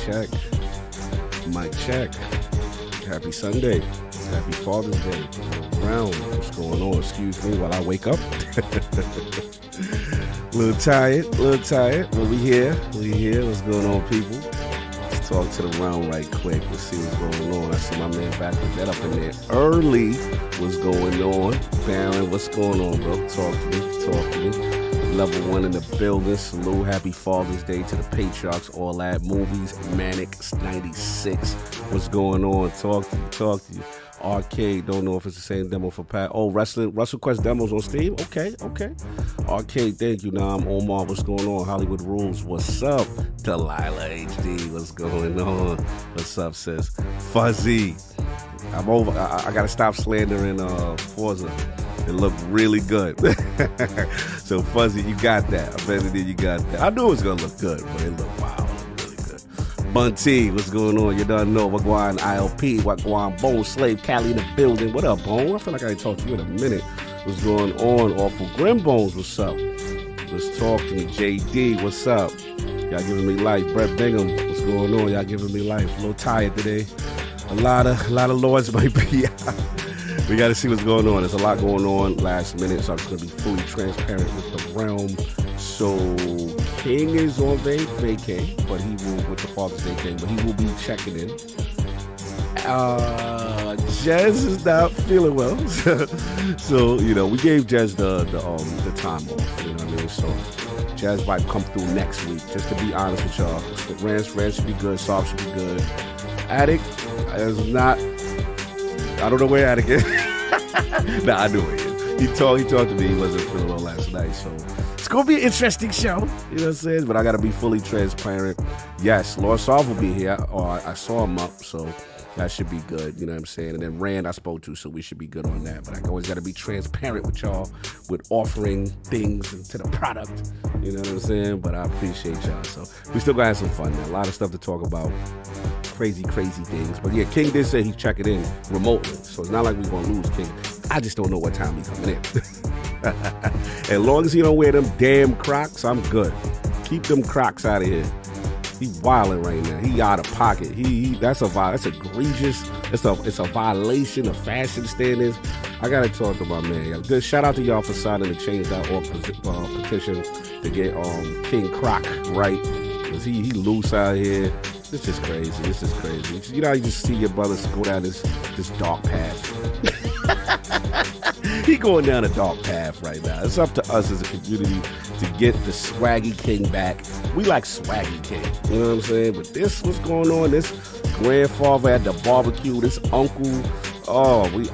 check. Mic check. Happy Sunday. Happy Father's Day. Round. What's going on? Excuse me while I wake up. Little tired. But we here. What's going on, people? Let's talk to the round right quick. Let's see what's going on. I see my man back with that up in there early. What's going on? Baron, what's going on, bro? Talk to me. Level 1 in the building. Salute. Happy Father's Day to the Patriarchs. All that movies. Manic 96. What's going on? Talk to you. Arcade. Don't know if it's the same demo for Pat. Oh, WrestleQuest demos on Steam. Okay. Arcade. Thank you. Now I'm Omar. What's going on? Hollywood Rules. What's up? Delilah HD. What's going on? What's up, sis? Fuzzy. I'm over. I gotta stop slandering Forza. It looked really good. So Fuzzy, you got that. I bet it did. You got that. I knew it was gonna look good, but it looked wow. Really good. Bunty, what's going on? You done know. Wagwan ILP, Wagwan Bone Slave, Cali in the building. What up, Bone? I feel like I ain't talked to you in a minute. What's going on? Awful Grim Bones, what's up? Let's talk to me. JD, what's up? Y'all giving me life. Brett Bingham, what's going on? Y'all giving me life. A little tired today. A lot of lords might be out. We got to see what's going on. There's a lot going on last minute, so I'm just going to be fully transparent with the realm. So King is on vacay, but he will, with the Father's Day thing, but he will be checking in. Jez is not feeling well. So, we gave Jez the time off, you know what I mean? So Jez might come through next week, just to be honest with y'all. Rand should be good, Saab should be good. Addict is not... I don't know where Attic is. Nah, I knew where he is. He talked to me. He wasn't feeling well last night, so it's gonna be an interesting show. You know what I'm saying? But I gotta be fully transparent. Yes, Lord Solve will be here. I saw him up, so that should be good. You know what I'm saying? And then Rand I spoke to, so we should be good on that. But I always gotta be transparent with y'all with offering things into the product. You know what I'm saying? But I appreciate y'all. So we still gonna have some fun, man. A lot of stuff to talk about. Crazy things. But yeah, King did say he's checking in remotely. So it's not like we're going to lose King. I just don't know what time he's coming in. As long as he don't wear them damn Crocs, I'm good. Keep them Crocs out of here. He's wilding right now. He out of pocket. That's egregious. It's a violation of fashion standards. I got to talk to my man. Good shout out to y'all for signing the change.org petition to get King Croc right. Because he loose out here. This is crazy. You know how you just see your brothers go down this dark path. He going down a dark path right now. It's up to us as a community to get the Swaggy King back. We like Swaggy King. You know what I'm saying? But this what's going on. This grandfather at the barbecue. This uncle.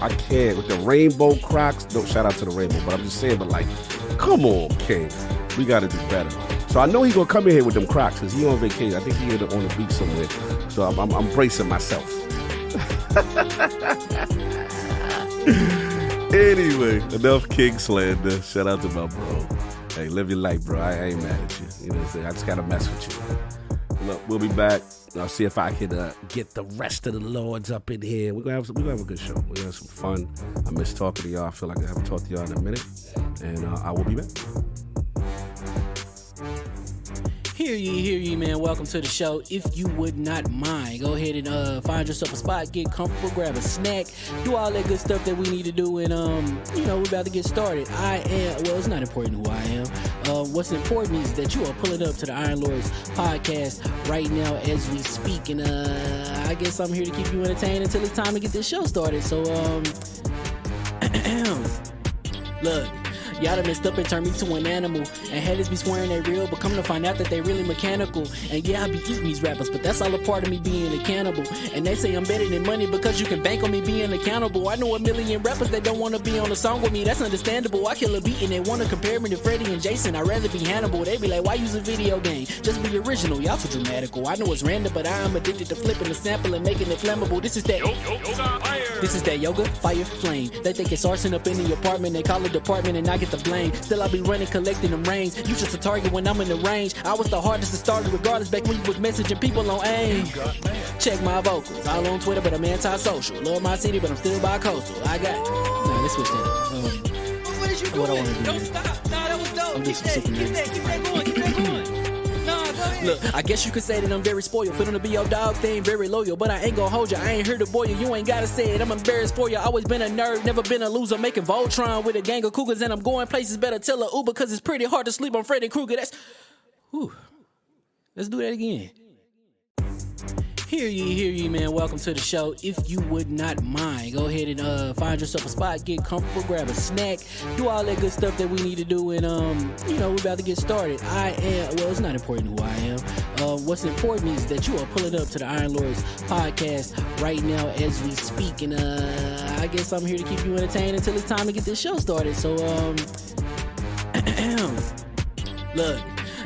I can't. With the rainbow Crocs. Don't shout out to the rainbow. But I'm just saying, come on, King. We got to do better. So I know he's going to come in here with them Crocs because he on vacation. I think he on the beach somewhere. So I'm bracing myself. Anyway, enough King slander. Shout out to my bro. Hey, live your life, bro. I ain't mad at you. You know what I'm saying? I just got to mess with you. Look, we'll be back. I'll see if I can get the rest of the lords up in here. We're going to have a good show. We're going to have some fun. I miss talking to y'all. I feel like I haven't talked to y'all in a minute. And I will be back. Hear ye, man. Welcome to the show. If you would not mind, go ahead and find yourself a spot, get comfortable, grab a snack, do all that good stuff that we need to do, and we're about to get started. It's not important who I am. What's important is that you are pulling up to the Iron Lords podcast right now as we speak, and I guess I'm here to keep you entertained until it's time to get this show started. So, look. Y'all done messed up and turned me to an animal. And haters be swearing they real, but come to find out that they really mechanical. And yeah, I be eating these rappers, but that's all a part of me being a cannibal. And they say I'm better than money because you can bank on me being accountable. I know a million rappers that don't want to be on a song with me. That's understandable. I kill a beat and they want to compare me to Freddie and Jason. I'd rather be Hannibal. They be like, why use a video game? Just be original. Y'all too dramatical. I know it's random, but I am addicted to flipping the sample and making it flammable. This is that This is that yoga, fire, flame. They think it's arson up in the apartment. They call it department and I get the blame. Still I be running, collecting them rains. You just a target when I'm in the range. I was the hardest to start regardless back when you was messaging people on AIM. Check my vocals. All on Twitter, but I'm anti-social. Love my city, but I'm still bi-coastal. I got Nah, let's switch that up. What is you doing? Don't stop. Nah, that was dope. Keep that going. Keep that going. Nah, go Look, I guess you could say that I'm very spoiled. Feeling to be your dog, they ain't very loyal. But I ain't gonna hold ya, I ain't here to boil you. You ain't gotta say it, I'm embarrassed for ya. Always been a nerd, never been a loser. Making Voltron with a gang of cougars. And I'm going places, better tell a Uber. Cause it's pretty hard to sleep on Freddy Krueger. Whew. Let's do that again. Hear ye, man. Welcome to the show. If you would not mind, go ahead and find yourself a spot, get comfortable, grab a snack, do all that good stuff that we need to do, and we're about to get started. It's not important who I am. What's important is that you are pulling up to the Iron Lords podcast right now as we speak, and I guess I'm here to keep you entertained until it's time to get this show started. So look.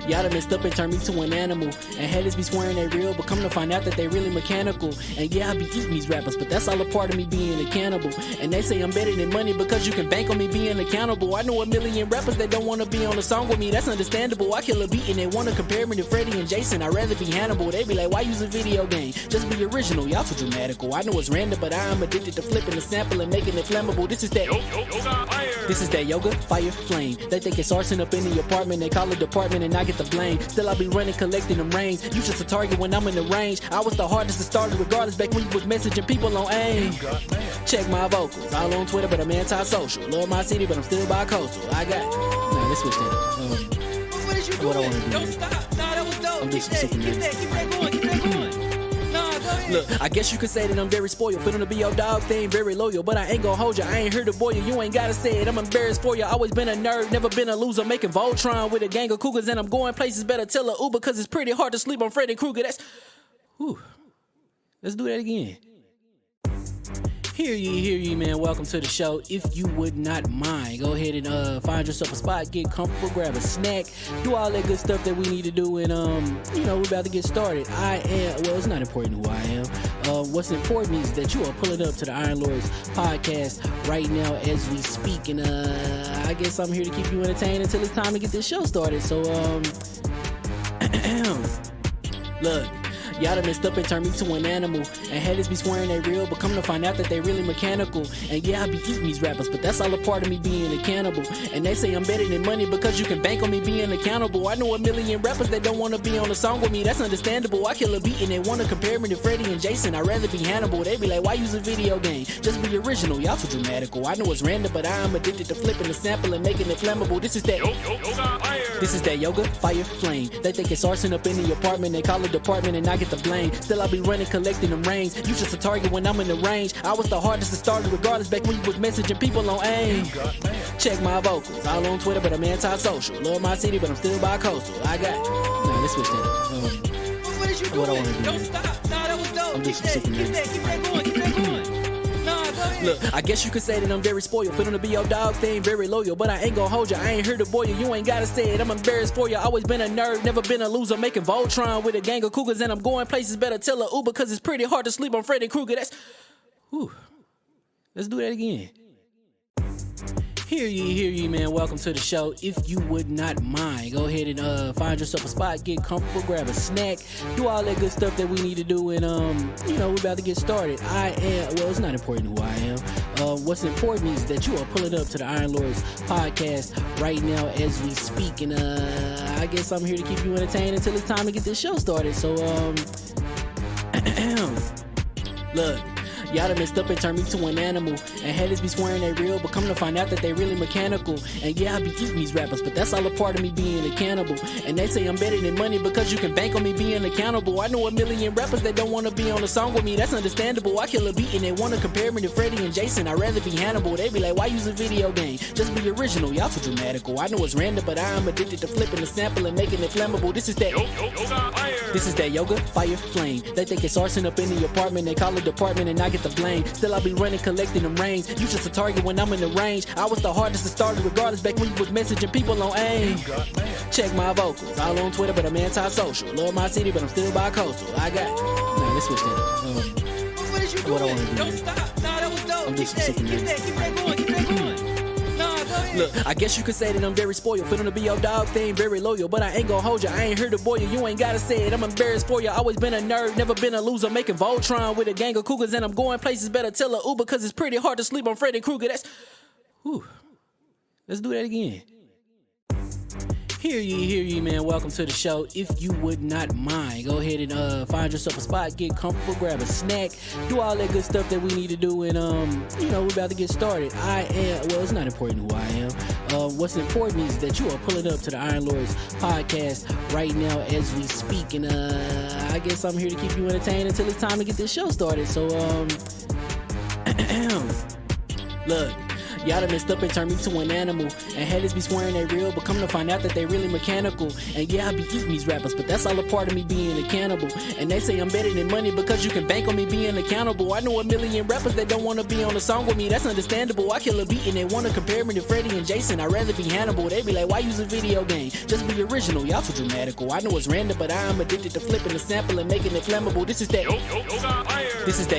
Y'all done messed up and turned me to an animal. And haters be swearing they real, but come to find out that they really mechanical. And yeah, I be eating these rappers, but that's all a part of me being a cannibal. And they say I'm better than money because you can bank on me being accountable. I know a million rappers that don't wanna be on a song with me, that's understandable. I kill a beat and they wanna compare me to Freddie and Jason. I'd rather be Hannibal. They be like, why use a video game? Just be original, y'all too dramatical. I know it's random, but I'm addicted to flipping the sample and making it flammable. This is that yoga, fire, flame. They think it's arson up in the apartment, they call it department and I get the blame. Still I be running, collecting them rains. You just a target when I'm in the range. I was the hardest to start regardless back when you was messaging people on AIM. Check my vocals, all on Twitter, but I'm anti-social. Love my city, but I'm still bi-coastal. Nah, let's switch that up. What is you doing? What I wanna do? Don't stop. Nah, that was dope. I'm Keep that going. Keep that going. Nah, go ahead. Look, I guess you could say that I'm very spoiled. Feeling to be your dog, they ain't very loyal. But I ain't gonna hold ya, I ain't here to boil you. You ain't gotta say it, I'm embarrassed for ya. Always been a nerd, never been a loser. Making Voltron with a gang of cougars. And I'm going places, better tell a Uber. Cause it's pretty hard to sleep on Freddy Krueger. Whew. Let's do that again. Hear ye, man. Welcome to the show. If you would not mind, go ahead and find yourself a spot, get comfortable, grab a snack, do all that good stuff that we need to do, and we're about to get started. It's not important who I am. What's important is that you are pulling up to the Iron Lords podcast right now as we speak, and I guess I'm here to keep you entertained until it's time to get this show started. So look. Y'all done messed up and turned me to an animal. And haters be swearing they real, but come to find out that they really mechanical. And yeah, I be eating these rappers, but that's all a part of me being a cannibal. And they say I'm better than money because you can bank on me being accountable. I know a million rappers that don't wanna be on a song with me, that's understandable. I kill a beat and they wanna compare me to Freddie and Jason. I'd rather be Hannibal. They be like, why use a video game? Just be original, y'all too dramatical. I know it's random, but I'm addicted to flipping the sample and making it flammable. This is that yoga, fire, flame. They think it's arson up in the apartment, they call it department and I get the blame. Still I be running, collecting them rains. You just a target when I'm in the range. I was the hardest to start regardless back when you was messaging people on AIM. Check my vocals, all on Twitter, but I'm anti-social. Love my city, but I'm still bi-coastal. Nah, let's switch that up. What is you doing? What I wanna do? Don't stop. Nah, that was dope. I'm Keep just that going. Keep that going. Nah, go ahead. Look, I guess you could say that I'm very spoiled. Feeling to be your dog, they ain't very loyal. But I ain't gonna hold ya, I ain't here to boil you. You ain't gotta say it, I'm embarrassed for ya. Always been a nerd, never been a loser. Making Voltron with a gang of cougars. And I'm going places, better tell a Uber. Cause it's pretty hard to sleep on Freddy Krueger. Whew. Let's do that again. Hear ye, man. Welcome to the show. If you would not mind, go ahead and find yourself a spot, get comfortable, grab a snack, do all that good stuff that we need to do, and we're about to get started. It's not important who I am. What's important is that you are pulling up to the Iron Lords podcast right now as we speak, and I guess I'm here to keep you entertained until it's time to get this show started. So look. Y'all done messed up and turned me to an animal. And haters be swearing they real, but come to find out that they really mechanical. And yeah, I be eating these rappers, but that's all a part of me being a cannibal. And they say I'm better than money because you can bank on me being accountable. I know a million rappers that don't wanna be on a song with me, that's understandable. I kill a beat and they wanna compare me to Freddie and Jason. I'd rather be Hannibal. They be like, why use a video game? Just be original, y'all too dramatical. I know it's random, but I'm addicted to flipping the sample and making it flammable. This is that yoga, fire, flame. They think it's arson up in the apartment, they call it department and I get the blame. Still I be running, collecting them rains. You just a target when I'm in the range. I was the hardest to start regardless back when you was messaging people on AIM. Check my vocals, all on Twitter, but I'm anti-social. Love my city, but I'm still bi-coastal. Nah, let's switch that up. What is you doing? What I wanna do? Don't stop. Nah, that was dope. I'm just Keep that going. Nah, go ahead. Look, I guess you could say that I'm very spoiled. Feeling to be your dog, they ain't very loyal. But I ain't gonna hold ya, I ain't here to boil you. You ain't gotta say it, I'm embarrassed for ya. Always been a nerd, never been a loser. Making Voltron with a gang of cougars. And I'm going places, better tell a Uber. Cause it's pretty hard to sleep on Freddy Krueger. Whew. Let's do that again. Hear ye, man. Welcome to the show. If you would not mind, go ahead and find yourself a spot, get comfortable, grab a snack, do all that good stuff that we need to do, and we're about to get started. It's not important who I am. What's important is that you are pulling up to the Iron Lords podcast right now as we speak, and I guess I'm here to keep you entertained until it's time to get this show started. So look. Y'all done messed up and turned me to an animal. And haters be swearing they real, but come to find out that they really mechanical. And yeah, I be eating these rappers, but that's all a part of me being a cannibal. And they say I'm better than money because you can bank on me being accountable. I know a million rappers that don't want to be on a song with me, that's understandable. I kill a beat and they want to compare me to Freddie and Jason. I'd rather be Hannibal. They be like, why use a video game? Just be original, y'all too dramatical. I know it's random, but I am addicted to flipping the sample and making it flammable. This is that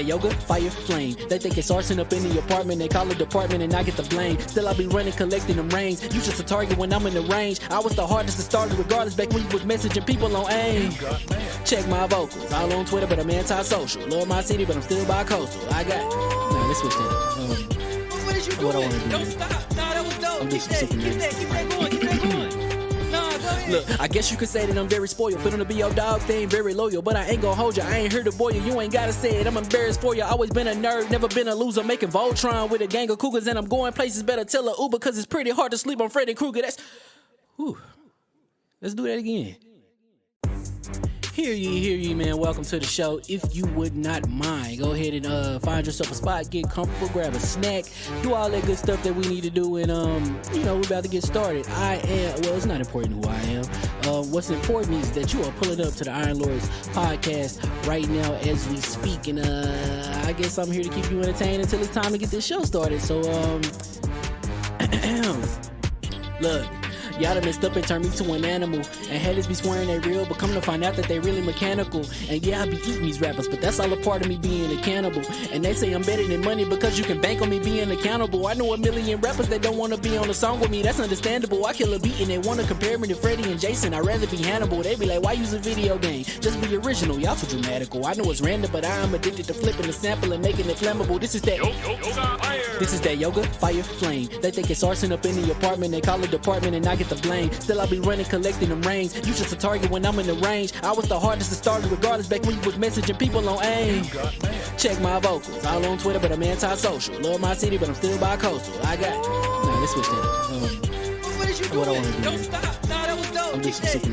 yoga, fire, flame. They think it's arson up in the apartment, they call it department and I get the blame. Still I be running, collecting them rings. You just a target when I'm in the range. I was the hardest to start regardless back when you was messaging people on AIM. Check my vocals, all on Twitter but I'm anti-social. Love my city but I'm still bi-coastal. I got let's switch that up. What is you What I doing? wanna do Don't now. stop. Nah, that was dope. I'm Keep just that super going. Keep that going. Nah, go ahead. Look, I guess you could say that I'm very spoiled. For them to be your dogs, they ain't very loyal. But I ain't gonna hold you, I ain't here to boil you. You ain't gotta say it, I'm embarrassed for you. Always been a nerd, never been a loser. Making Voltron with a gang of cougars. And I'm going places, better tell a Uber. Cause it's pretty hard to sleep on Freddy Krueger. Let's do that again. Hear ye, man. Welcome to the show. If you would not mind, go ahead and find yourself a spot, get comfortable, grab a snack, do all that good stuff that we need to do, and we're about to get started. It's not important who I am. What's important is that you are pulling up to the Iron Lords podcast right now as we speak, and I guess I'm here to keep you entertained until it's time to get this show started. So look. Y'all done messed up and turned me to an animal. And haters be swearing they real, but come to find out that they really mechanical. And yeah, I be eating these rappers, but that's all a part of me being a cannibal. And they say I'm better than money because you can bank on me being accountable. I know a million rappers that don't want to be on a song with me, that's understandable. I kill a beat and they want to compare me to Freddie and Jason. I'd rather be Hannibal. They be like, why use a video game? Just be original, y'all too dramatical. I know it's random, but I am addicted to flipping the sample and making it flammable. This is that yoga, fire, flame. They think it's arson up in the apartment, they call it department and I get the blame. Still I be running, collecting them rings. You just a target when I'm in the range. I was the hardest to start regardless back when you was messaging people on AIM. Check my vocals, all on Twitter but I'm anti-social. Love my city but I'm still bi-coastal. I got let's switch that up. What is you What I doing? wanna do Don't now. stop. Nah, that was dope. I'm Keep just that super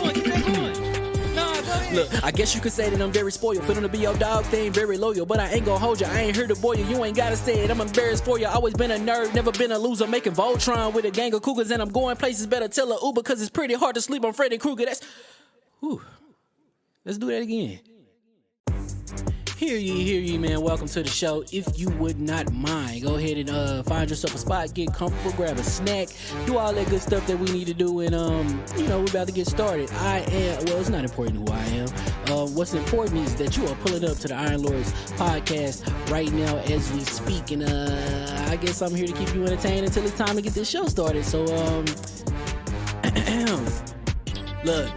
going. Keep that going. Nah, go ahead. Look, I guess you could say that I'm very spoiled. For them to be your dogs, they ain't very loyal. But I ain't gonna hold you, I ain't here to boil you. You ain't gotta say it, I'm embarrassed for you. Always been a nerd, never been a loser. Making Voltron with a gang of cougars. And I'm going places, better tell a Uber. Cause it's pretty hard to sleep on Freddy Krueger. Let's do that again. Hear ye, man. Welcome to the show. If you would not mind, go ahead and find yourself a spot, get comfortable, grab a snack, do all that good stuff that we need to do, and we're about to get started. It's not important who I am. What's important is that you are pulling up to the Iron Lords podcast right now as we speak, and I guess I'm here to keep you entertained until it's time to get this show started. So look.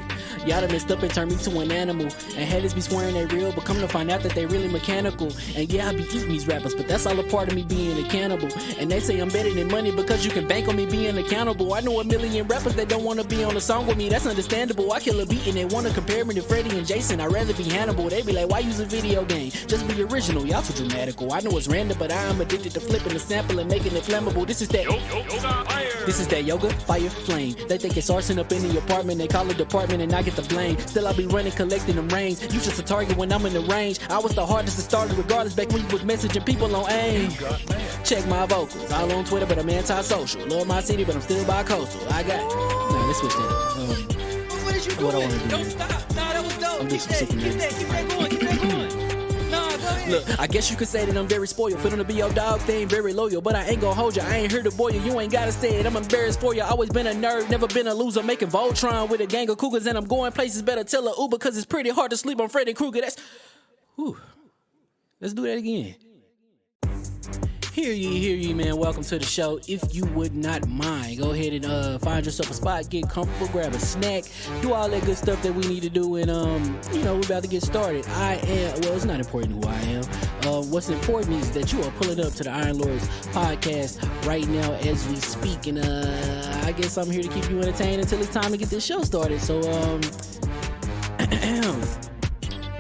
Y'all done messed up and turned me to an animal. And haters be swearing they real, but come to find out that they really mechanical. And yeah, I be eating these rappers, but that's all a part of me being a cannibal. And they say I'm better than money because you can bank on me being accountable. I know a million rappers that don't want to be on a song with me, that's understandable. I kill a beat and they want to compare me to Freddie and Jason. I'd rather be Hannibal. They be like, why use a video game? Just be original, y'all too dramatical. I know it's random, but I am addicted to flipping the sample and making it flammable. This is that yoga, fire, flame. They think it's arson up in the apartment, they call it department and I get the blame. Still I be running, collecting them rings. You just a target when I'm in the range. I was the hardest to start regardless back when you was messaging people on AIM. Check my vocals, all on Twitter but I'm anti-social. Love my city but I'm still bi-coastal. I got let's switch that up. What is you What I doing? wanna do Don't now. stop. Nah, that was dope. I'm Keep just that super going. Keep that going. Nah, go ahead. Look, I guess you could say that I'm very spoiled. For them to be your dogs, they ain't very loyal. But I ain't gonna hold you, I ain't here to boil you. You ain't gotta say it, I'm embarrassed for you. Always been a nerd, never been a loser. Making Voltron with a gang of cougars. And I'm going places, better tell a Uber. Cause it's pretty hard to sleep on Freddy Krueger. Let's do that again. Hear ye, man. Welcome to the show. If you would not mind, go ahead and find yourself a spot, get comfortable, grab a snack, do all that good stuff that we need to do, and we're about to get started. It's not important who I am. What's important is that you are pulling up to the Iron Lords podcast right now as we speak, and I guess I'm here to keep you entertained until it's time to get this show started. So,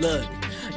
look.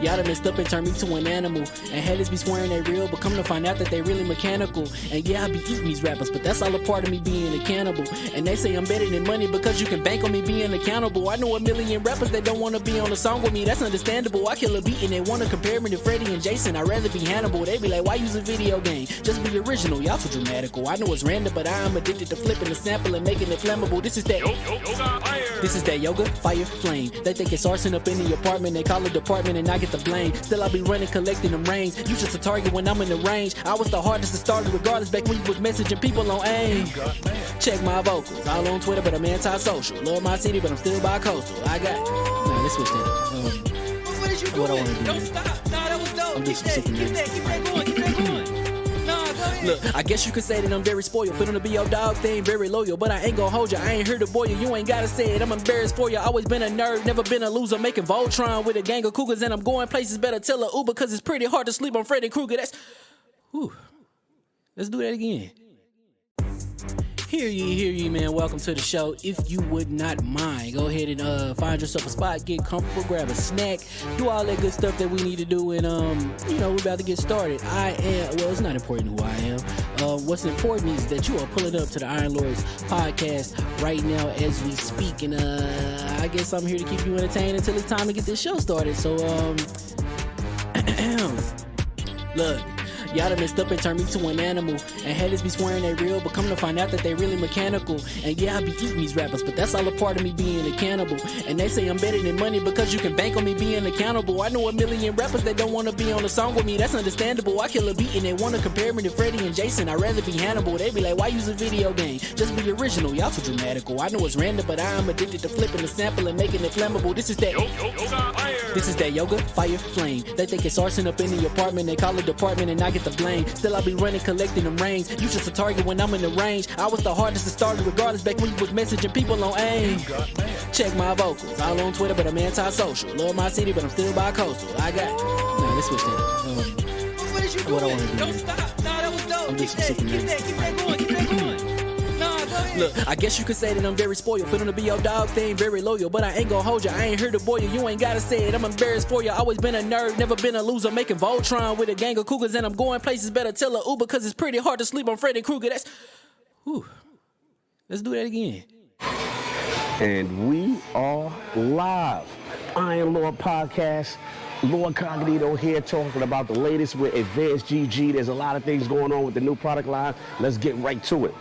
Y'all done messed up and turned me to an animal. And haters be swearing they real, but come to find out that they really mechanical. And yeah, I be eating these rappers, but that's all a part of me being a cannibal. And they say I'm better than money because you can bank on me being accountable. I know a million rappers that don't want to be on a song with me, that's understandable. I kill a beat and they want to compare me to Freddie and Jason. I'd rather be Hannibal. They be like, why use a video game? Just be original, y'all too dramatical. I know it's random, but I am addicted to flipping the sample and making it flammable. This is that yoga, fire, flame. They think it's arson up in the apartment. They call it department and I get the blame. Still I be running, collecting them rings. You just a target when I'm in the range. I was the hardest to start regardless back when you was messaging people on AIM. Check my vocals, all on Twitter, but I'm anti-social. Love my city, but I'm still bi-coastal. I got... Nah, let's switch that up. What is you doing? What I wanna do Don't here. stop. Nah, that was dope. I'm Keep just that super going. Keep that going. Nah, go ahead. Look, I guess you could say that I'm very spoiled. For them to be your dogs, they ain't very loyal. But I ain't gonna hold you, I ain't here to boil you. You ain't gotta say it, I'm embarrassed for you. Always been a nerd, never been a loser. Making Voltron with a gang of cougars. And I'm going places, better tell a Uber. Cause it's pretty hard to sleep on Freddy Krueger. That's... Whew. Let's do that again. Hear ye, man. Welcome to the show. If you would not mind, go ahead and find yourself a spot, get comfortable, grab a snack, do all that good stuff that we need to do, and we're about to get started. It's not important who I am. What's important is that you are pulling up to the Iron Lords podcast right now as we speak, and I guess I'm here to keep you entertained until it's time to get this show started. So, look. Y'all done messed up and turned me to an animal. And haters be swearing they real, but come to find out that they really mechanical. And yeah, I be eating these rappers, but that's all a part of me being a cannibal. And they say I'm better than money because you can bank on me being accountable. I know a million rappers that don't want to be on a song with me, that's understandable. I kill a beat and they want to compare me to Freddie and Jason. I'd rather be Hannibal. They be like, why use a video game? Just be original, y'all too dramatical. I know it's random, but I am addicted to flipping the sample and making it flammable. This is that yoga, fire, flame. They think it's arson up in the apartment. They call it department and I get the blame. Still I be running, collecting them rings. You just a target when I'm in the range. I was the hardest to start regardless back when you was messaging people on AIM. Check my vocals, all on Twitter, but I'm anti-social. Love my city, but I'm still bi-coastal. I got... Nah, let's switch that up. What is you What I doing? wanna do Don't here. stop. Nah, that was dope. I'm just Keep super that going. Keep that going. Nah, go ahead. Look, I guess you could say that I'm very spoiled. For them to be your dogs, they ain't very loyal. But I ain't gonna hold you, I ain't here to boil you. You ain't gotta say it, I'm embarrassed for you. Always been a nerd, never been a loser. Making Voltron with a gang of cougars. And I'm going places, better tell a Uber. Cause it's pretty hard to sleep on Freddy Krueger. That's... Whew. Let's do that again. And we are live. Iron Lord Podcast. LordCognito here talking about the latest with Advanced GG. There's a lot of things going on with the new product line. Let's get right to it.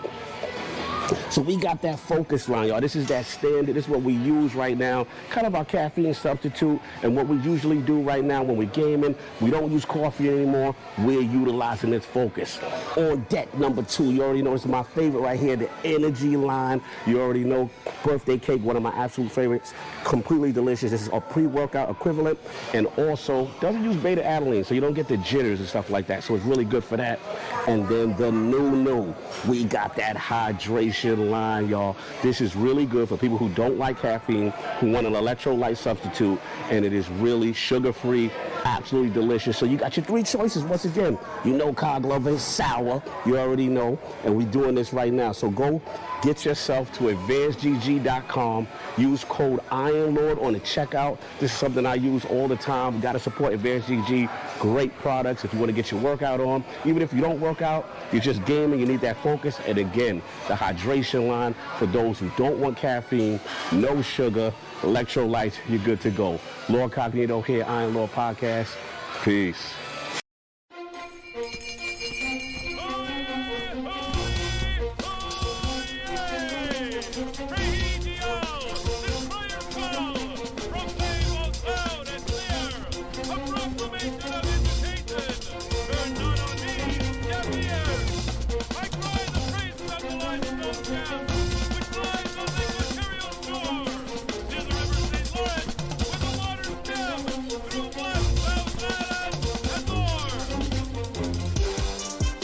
So we got that focus line, y'all. This is that standard. This is what we use right now. Kind of our caffeine substitute. And what we usually do right now when we're gaming, we don't use coffee anymore. We're utilizing its focus. On deck number 2, you already know this is my favorite right here, the energy line. You already know, birthday cake, one of my absolute favorites. Completely delicious. This is a pre-workout equivalent. And also doesn't use beta alanine, so you don't get the jitters and stuff like that. So it's really good for that. And then the new, we got that hydration line, y'all. This is really good for people who don't like caffeine, who want an electrolyte substitute, and it is really sugar-free, absolutely delicious. So you got your 3 choices. Once again, you know Cog Lover is sour. You already know, and we're doing this right now. So go get yourself to advancedgg.com. Use code IronLord on the checkout. This is something I use all the time. We got to support Advanced GG. Great products if you want to get your workout on. Even if you don't work out, you're just gaming, you need that focus. And again, the hydration line for those who don't want caffeine, no sugar, electrolytes, you're good to go. LordCognito here, Iron Lord Podcast. Peace.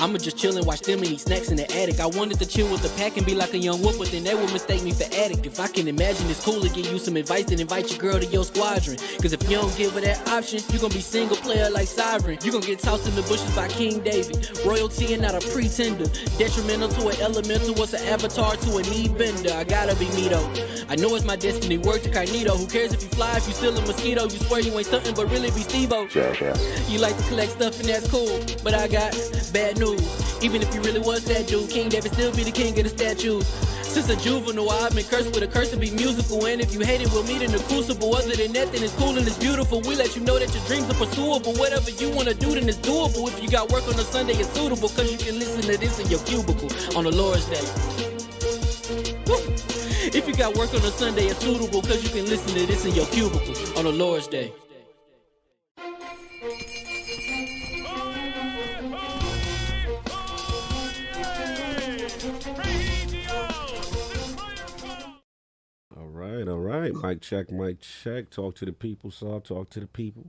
I'ma just chill and watch them and eat snacks in the attic. I wanted to chill with the pack and be like a young wolf, but then they would mistake me for addict. If I can imagine it's cool to give you some advice, then invite your girl to your squadron. Cause if you don't give her that option, you gon' be single player like Sovereign. You gon' get tossed in the bushes by King David. Royalty and not a pretender. Detrimental to an elemental, what's an avatar to a knee bender. I gotta be me though. I know it's my destiny, word to Cognito. Who cares if you fly, if you still a mosquito? You swear you ain't stunting, but really be Steve-O. You like to collect stuff and that's cool, but I got bad news. Even if you really was that dude, King David still be the king of the statues. Since a juvenile, I've been cursed with a curse to be musical. And if you hate it, we'll meet in the crucible. Other than that, then it's cool and it's beautiful. We let you know that your dreams are pursuable. Whatever you wanna do, then it's doable. If you got work on a Sunday, it's suitable. Cause you can listen to this in your cubicle on the Lord's Day. Woo. If you got work on a Sunday, it's suitable. Cause you can listen to this in your cubicle on the Lord's Day. All right. Mic check. Talk to the people, Saw. Talk to the people.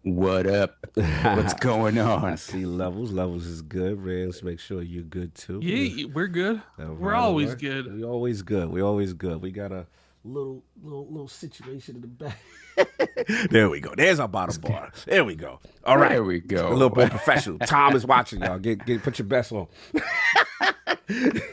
What up? What's going on? I see Levels. Levels is good. Rams, make sure you're good too. Yeah, we're good. We're always good. We always good. We got a little situation in the back. There we go. There's our bottom bar. There we go. All right. There we go. A little more professional. Tom is watching, y'all. Put your best on.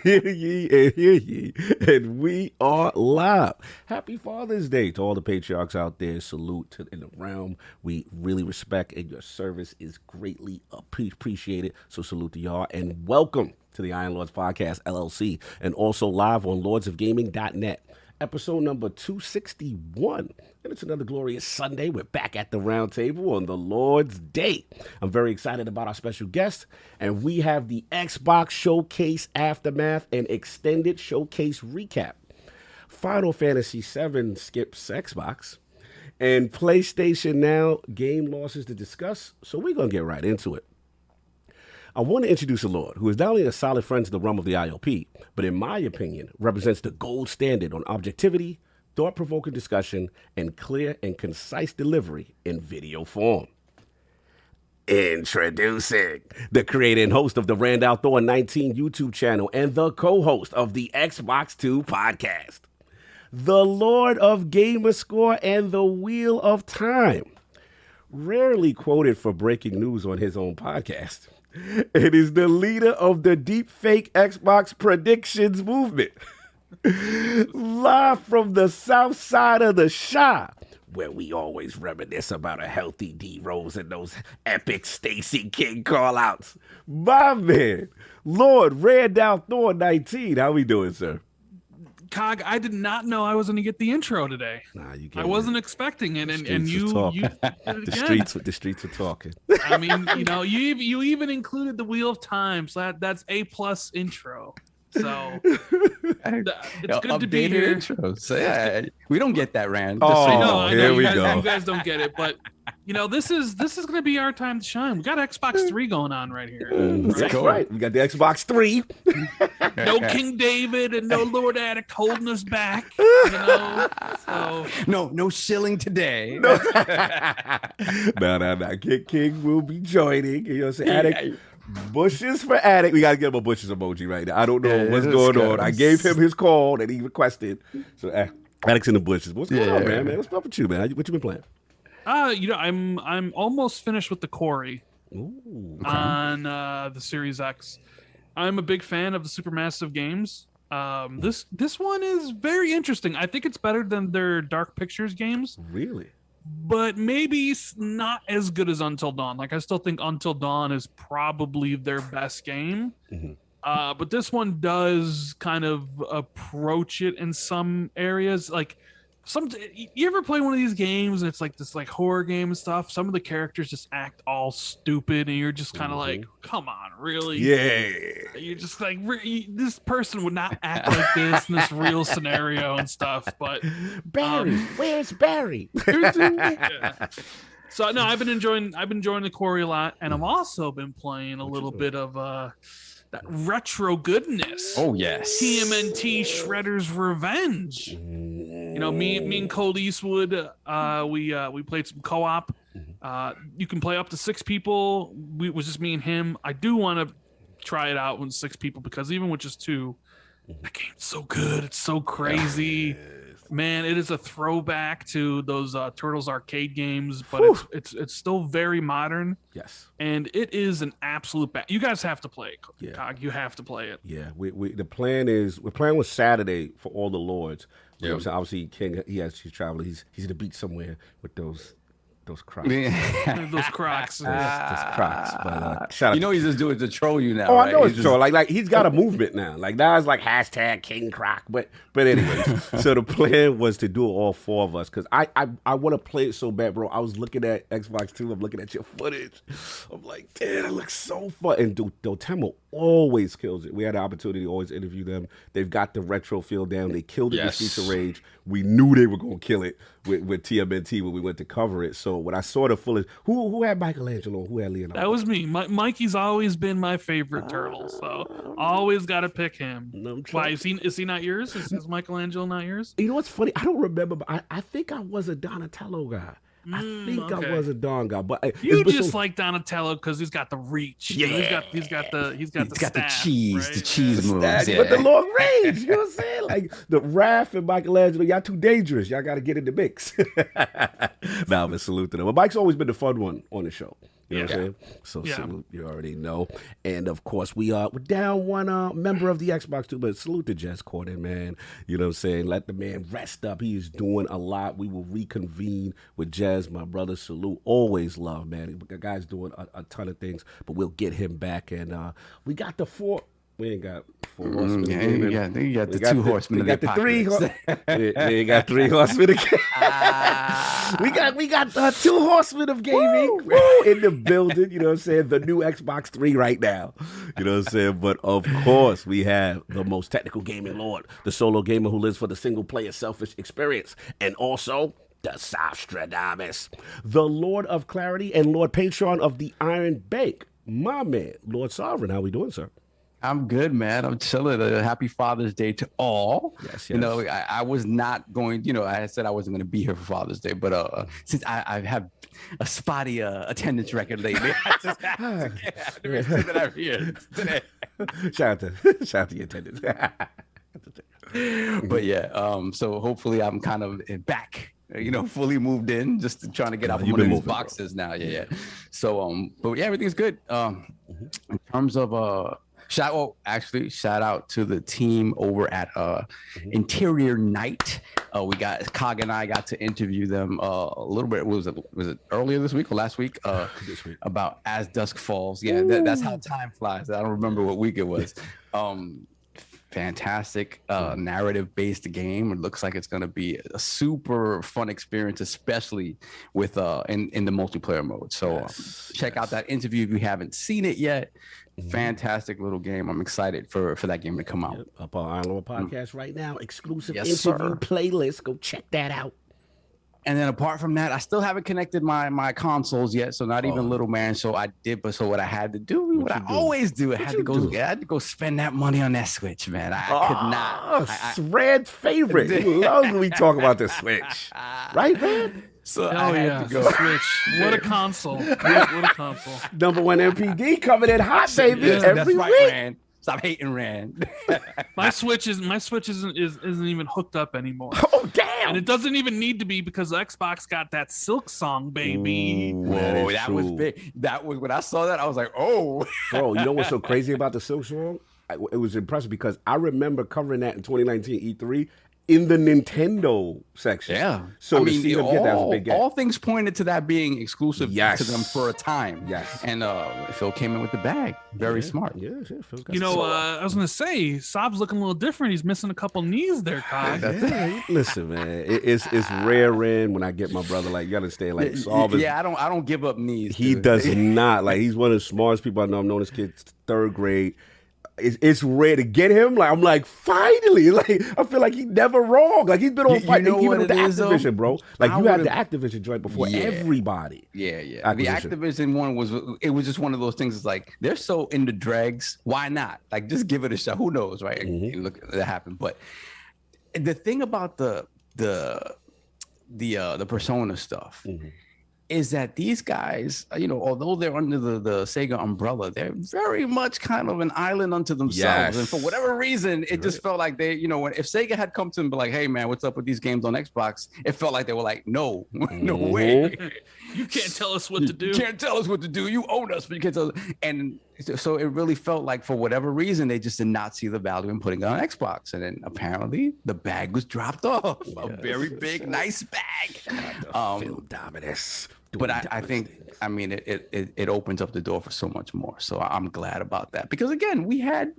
Hear ye, and we are live. Happy Father's Day to all the patriarchs out there. Salute to in the realm. We really respect, and your service is greatly appreciated. So salute to y'all, and welcome to the Iron Lords Podcast LLC, and also live on lordsofgaming.net. Episode number 261. And it's another glorious Sunday. We're back at the round table on the Lord's Day. I'm very excited about our special guest. And we have the Xbox Showcase Aftermath and Extended Showcase Recap. Final Fantasy VII skips Xbox. And PlayStation Now game losses to discuss. So we're going to get right into it. I want to introduce a Lord who is not only a solid friend to the realm of the ILP, but in my opinion, represents the gold standard on objectivity, thought-provoking discussion, and clear and concise delivery in video form. Introducing the creator and host of the Randall Thor 19 YouTube channel and the co-host of the Xbox 2 podcast, the Lord of Gamerscore and the Wheel of Time, rarely quoted for breaking news on his own podcast. It is the leader of the deepfake Xbox predictions movement. Live from the south side of the Shah, where we always reminisce about a healthy D-Rose and those epic Stacy King call-outs. My man, Lord Randall Thor 19. How we doing, sir? Cog, I did not know I was going to get the intro today. Nah, you I wasn't expecting it, and you the streets are talking. I mean, you even included the Wheel of Time, so that's A+ intro. So it's good to be here. Intro. So yeah, we don't get that, Rand. I know, we go. You guys don't get it, but this is going to be our time to shine. We got Xbox 3 going on right here. That's right. We got the Xbox 3. No King David and no Lord Attic holding us back. So. No shilling today. No. King will be joining. You know what I'm saying? Attic. Bushes for Attic. We got to get him a Bushes emoji right now. I don't know what's going on. I gave him his call that he requested. So Attic's in the bushes. What's going on, man? What's up with you, man? What you been playing? I'm almost finished with the Quarry. Ooh, okay. On the Series X. I'm a big fan of the Supermassive games. This one is very interesting. I think it's better than their Dark Pictures games. Really? But maybe not as good as Until Dawn. Like, I still think Until Dawn is probably their best game. Mm-hmm. But this one does kind of approach it in some areas. Like, you ever play one of these games and it's like this like horror game and stuff? Some of the characters just act all stupid and you're just kind of like, come on, really? Yeah. You're just like, this person would not act like this in this real scenario and stuff. But Barry, where's Barry? Yeah. So no, I've been enjoying the Quarry a lot, and I've also been playing a little bit of that retro goodness. Oh yes, TMNT Shredder's Revenge. Me and Cold Eastwood, we played some co-op. You can play up to 6 people. It was just me and him. I do want to try it out with 6 people, because even with just 2, the game's so good. It's so crazy. Man, it is a throwback to those Turtles arcade games, but it's still very modern. Yes. And it is an absolute you guys have to play it. Yeah. Cog, you have to play it. Yeah. The plan is, we're playing with Saturday for all the Lords. You know what I'm saying? Obviously, King, he's traveling. He's at the beach somewhere with those Crocs. Those Crocs. Those Crocs. But shout out he's just doing it to troll you now. Oh, right? I know He's it's troll. Like he's got a movement now. Like now it's like hashtag King Croc. But anyways, so the plan was to do it all 4 of us, because I want to play it so bad, bro. I was looking at Xbox 2. I'm looking at your footage. I'm like, damn, it looks so fun. And Dotemu always kills it. We had the opportunity to always interview them. They've got the retro feel down. They killed it with Streets of Rage. We knew they were going to kill it with TMNT when we went to cover it. So when I saw the footage, who had Michelangelo? Who had Leonardo? That was me. Mikey's always been my favorite turtle, so always got to pick him. Why is he not yours? Is Michelangelo not yours? You know what's funny? I don't remember, but I think I was a Donatello guy. I think I was a Don guy, but you just like Donatello because he's got the reach. Yeah, he's got the staff, cheese, right? the cheese moves. Yeah. But the long range, you know what I'm saying? Like the Raph and Michelangelo, y'all too dangerous. Y'all got to get in the mix. Nah, but salute to them. But Mike's always been the fun one on the show. You know what I'm saying? So salute, you already know. And of course, we're down one member of the Xbox too, but salute to Jess Corden, man. You know what I'm saying? Let the man rest up. He is doing a lot. We will reconvene with Jez, my brother. Salute. Always love, man. The guy's doing a ton of things, but we'll get him back. And we got the 4. We ain't got 4 horsemen. You got the 2 horsemen of the apocalypse. They ain't got 3 horsemen of gaming. We got 2 horsemen of gaming in the building. You know what I'm saying? The new Xbox 3 right now. You know what I'm saying? But of course, we have the most technical gaming lord, the solo gamer who lives for the single player selfish experience, and also the Sostradamus, the Lord of Clarity and Lord Patron of the Iron Bank, my man, Lord Sovereign. How we doing, sir? I'm good, man. I'm chilling. Happy Father's Day to all. Yes. You know, I was not going, I said I wasn't going to be here for Father's Day, but since I have a spotty attendance record lately, I just have to make sure that I'm here today. Shout out to your attendance. But yeah, so hopefully I'm kind of back, fully moved in, just trying to get out from under these boxes now. Yeah. So, but yeah, everything's good. In terms of, shout out to the team over at Interior Night. We got Cog and I got to interview them a little bit. Was it earlier this week or last week? This week. About As Dusk Falls. Yeah, that's how time flies. I don't remember what week it was. Fantastic narrative-based game. It looks like it's going to be a super fun experience, especially with in the multiplayer mode. So check out that interview if you haven't seen it yet. Fantastic little game. I'm excited for that game to come out. Yep. Up on Iron Lord Podcast right now. Exclusive interview playlist. Go check that out. And then apart from that, I still haven't connected my consoles yet, so not even little man. So I did, but so what I had to do, what I always do, I had to go spend that money on that Switch, man. I could not. Red's favorite. He loves when we talk about the Switch, right, Red? So I had to go. Switch. What a console! What a console! Number 1 MPD coming in hot, baby. Every week. Rand. Stop hating Rand. My Switch isn't even hooked up anymore. Oh damn! And it doesn't even need to be because Xbox got that Silk Song, baby. Whoa, that was big. That was when I saw that, I was like, oh. Bro, you know what's so crazy about the Silk Song? It was impressive because I remember covering that in 2019 E3 in the Nintendo section. Yeah. So I mean, to see them get that was a big gap. All things pointed to that being exclusive to them for a time. Yes. And Phil came in with the bag. Very smart. Yeah, Phil's got I was going to say, Saab's looking a little different. He's missing a couple knees there, Kai. Listen, man, it's rare when I get my brother, like, you understand, like, Saab is, I don't give up knees. He does not. Like, he's one of the smartest people I know. I've known this kid 3rd grade. It's rare to get him. Like, I'm like, finally. Like, I feel like he's never wrong. Like, he's been on fight. Even with the Activision, bro. Like, you had the Activision joint before everybody. Yeah. The Activision one was just one of those things. It's like, they're so into dregs. Why not? Like, just give it a shot. Who knows, right? And look, that happened. But the thing about the Persona stuff, is that these guys, although they're under the Sega umbrella, they're very much kind of an island unto themselves. Yes. And for whatever reason, it just felt like they, if Sega had come to them and be like, hey man, what's up with these games on Xbox? It felt like they were like, no, no way. You can't tell us what to do. You can't tell us what to do. You own us, but you can't tell us. And so it really felt like for whatever reason, they just did not see the value in putting it on Xbox. And then apparently the bag was dropped off. A very big, nice bag. Dominus. But I think, it opens up the door for so much more. So I'm glad about that. Because again, we had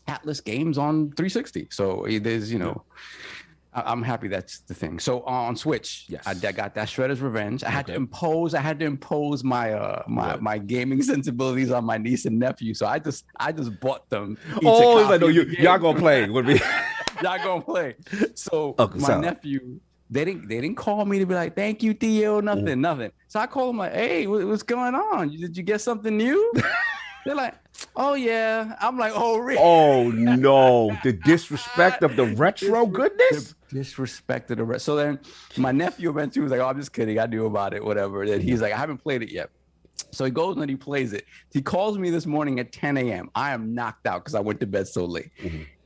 Atlas games on 360. So there's, I'm happy that's the thing. So on Switch, yes. I got that Shredder's Revenge. I had to impose my my gaming sensibilities on my niece and nephew. So I just bought them. Oh, like, no, y'all gonna play with me. Y'all gonna play. So my nephew, they didn't call me to be like, thank you, Theo, nothing. So I called them like, hey, what's going on? Did you get something new? They're like, oh yeah. I'm like, oh really? Oh no, the disrespect of the retro goodness. The disrespect of the retro. So then my nephew eventually was like, oh, I'm just kidding. I knew about it, whatever. Then he's like, I haven't played it yet. So he goes and he plays it. He calls me this morning at 10 a.m. I am knocked out because I went to bed so late.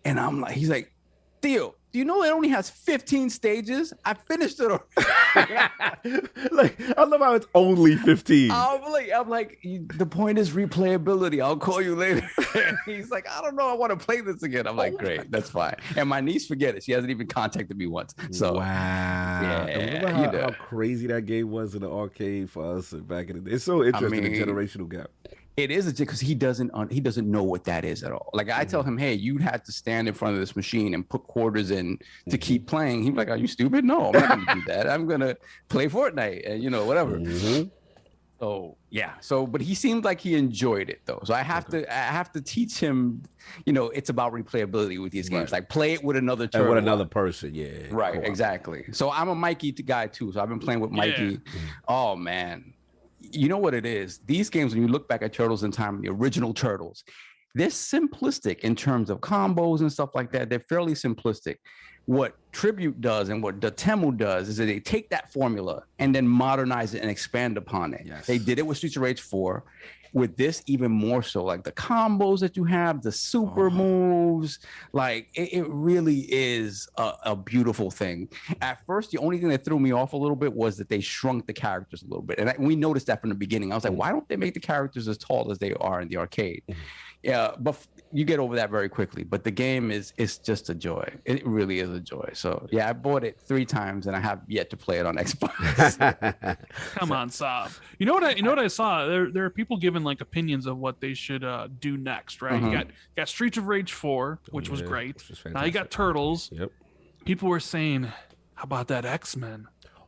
And I'm like, he's like, Theo, do you know it only has 15 stages? I finished it already. Like, I love how it's only 15. I'm like, the point is replayability. I'll call you later. He's like, I don't know. I want to play this again. I'm like, great, that's fine. And my niece, forget it. She hasn't even contacted me once. So wow. Yeah, remember how crazy that game was in the arcade for us back in the day. It's so interesting, the generational gap. It is because he doesn't know what that is at all. Like I tell him, hey, you had to stand in front of this machine and put quarters in to keep playing. He's like, are you stupid? No, I'm not gonna do that. I'm gonna play Fortnite and whatever. So yeah. But he seemed like he enjoyed it though. So I have to teach him. It's about replayability with these games. Like play it with another turtle. And with another person. Yeah. Right. Exactly. So I'm a Mikey guy too. So I've been playing with Mikey. Yeah. Oh man. You know what it is? These games, when you look back at Turtles in Time, the original Turtles, they're simplistic in terms of combos and stuff like that. They're fairly simplistic. What Tribute does and what Dotemu does is that they take that formula and then modernize it and expand upon it. Yes. They did it with Streets of Rage 4. With this, even more so, like the combos that you have, the super moves, like it really is a beautiful thing. At first, the only thing that threw me off a little bit was that they shrunk the characters a little bit. And we noticed that from the beginning. I was like, why don't they make the characters as tall as they are in the arcade? Yeah, but you get over that very quickly. But the game it's just a joy. It really is a joy. So yeah, I bought it 3 times and I have yet to play it on Xbox. Come on, Saab. You know what I saw? There are people giving like opinions of what they should do next, right? You got Streets of Rage 4, which was great. Now you got Turtles. Yep. People were saying, how about that X-Men?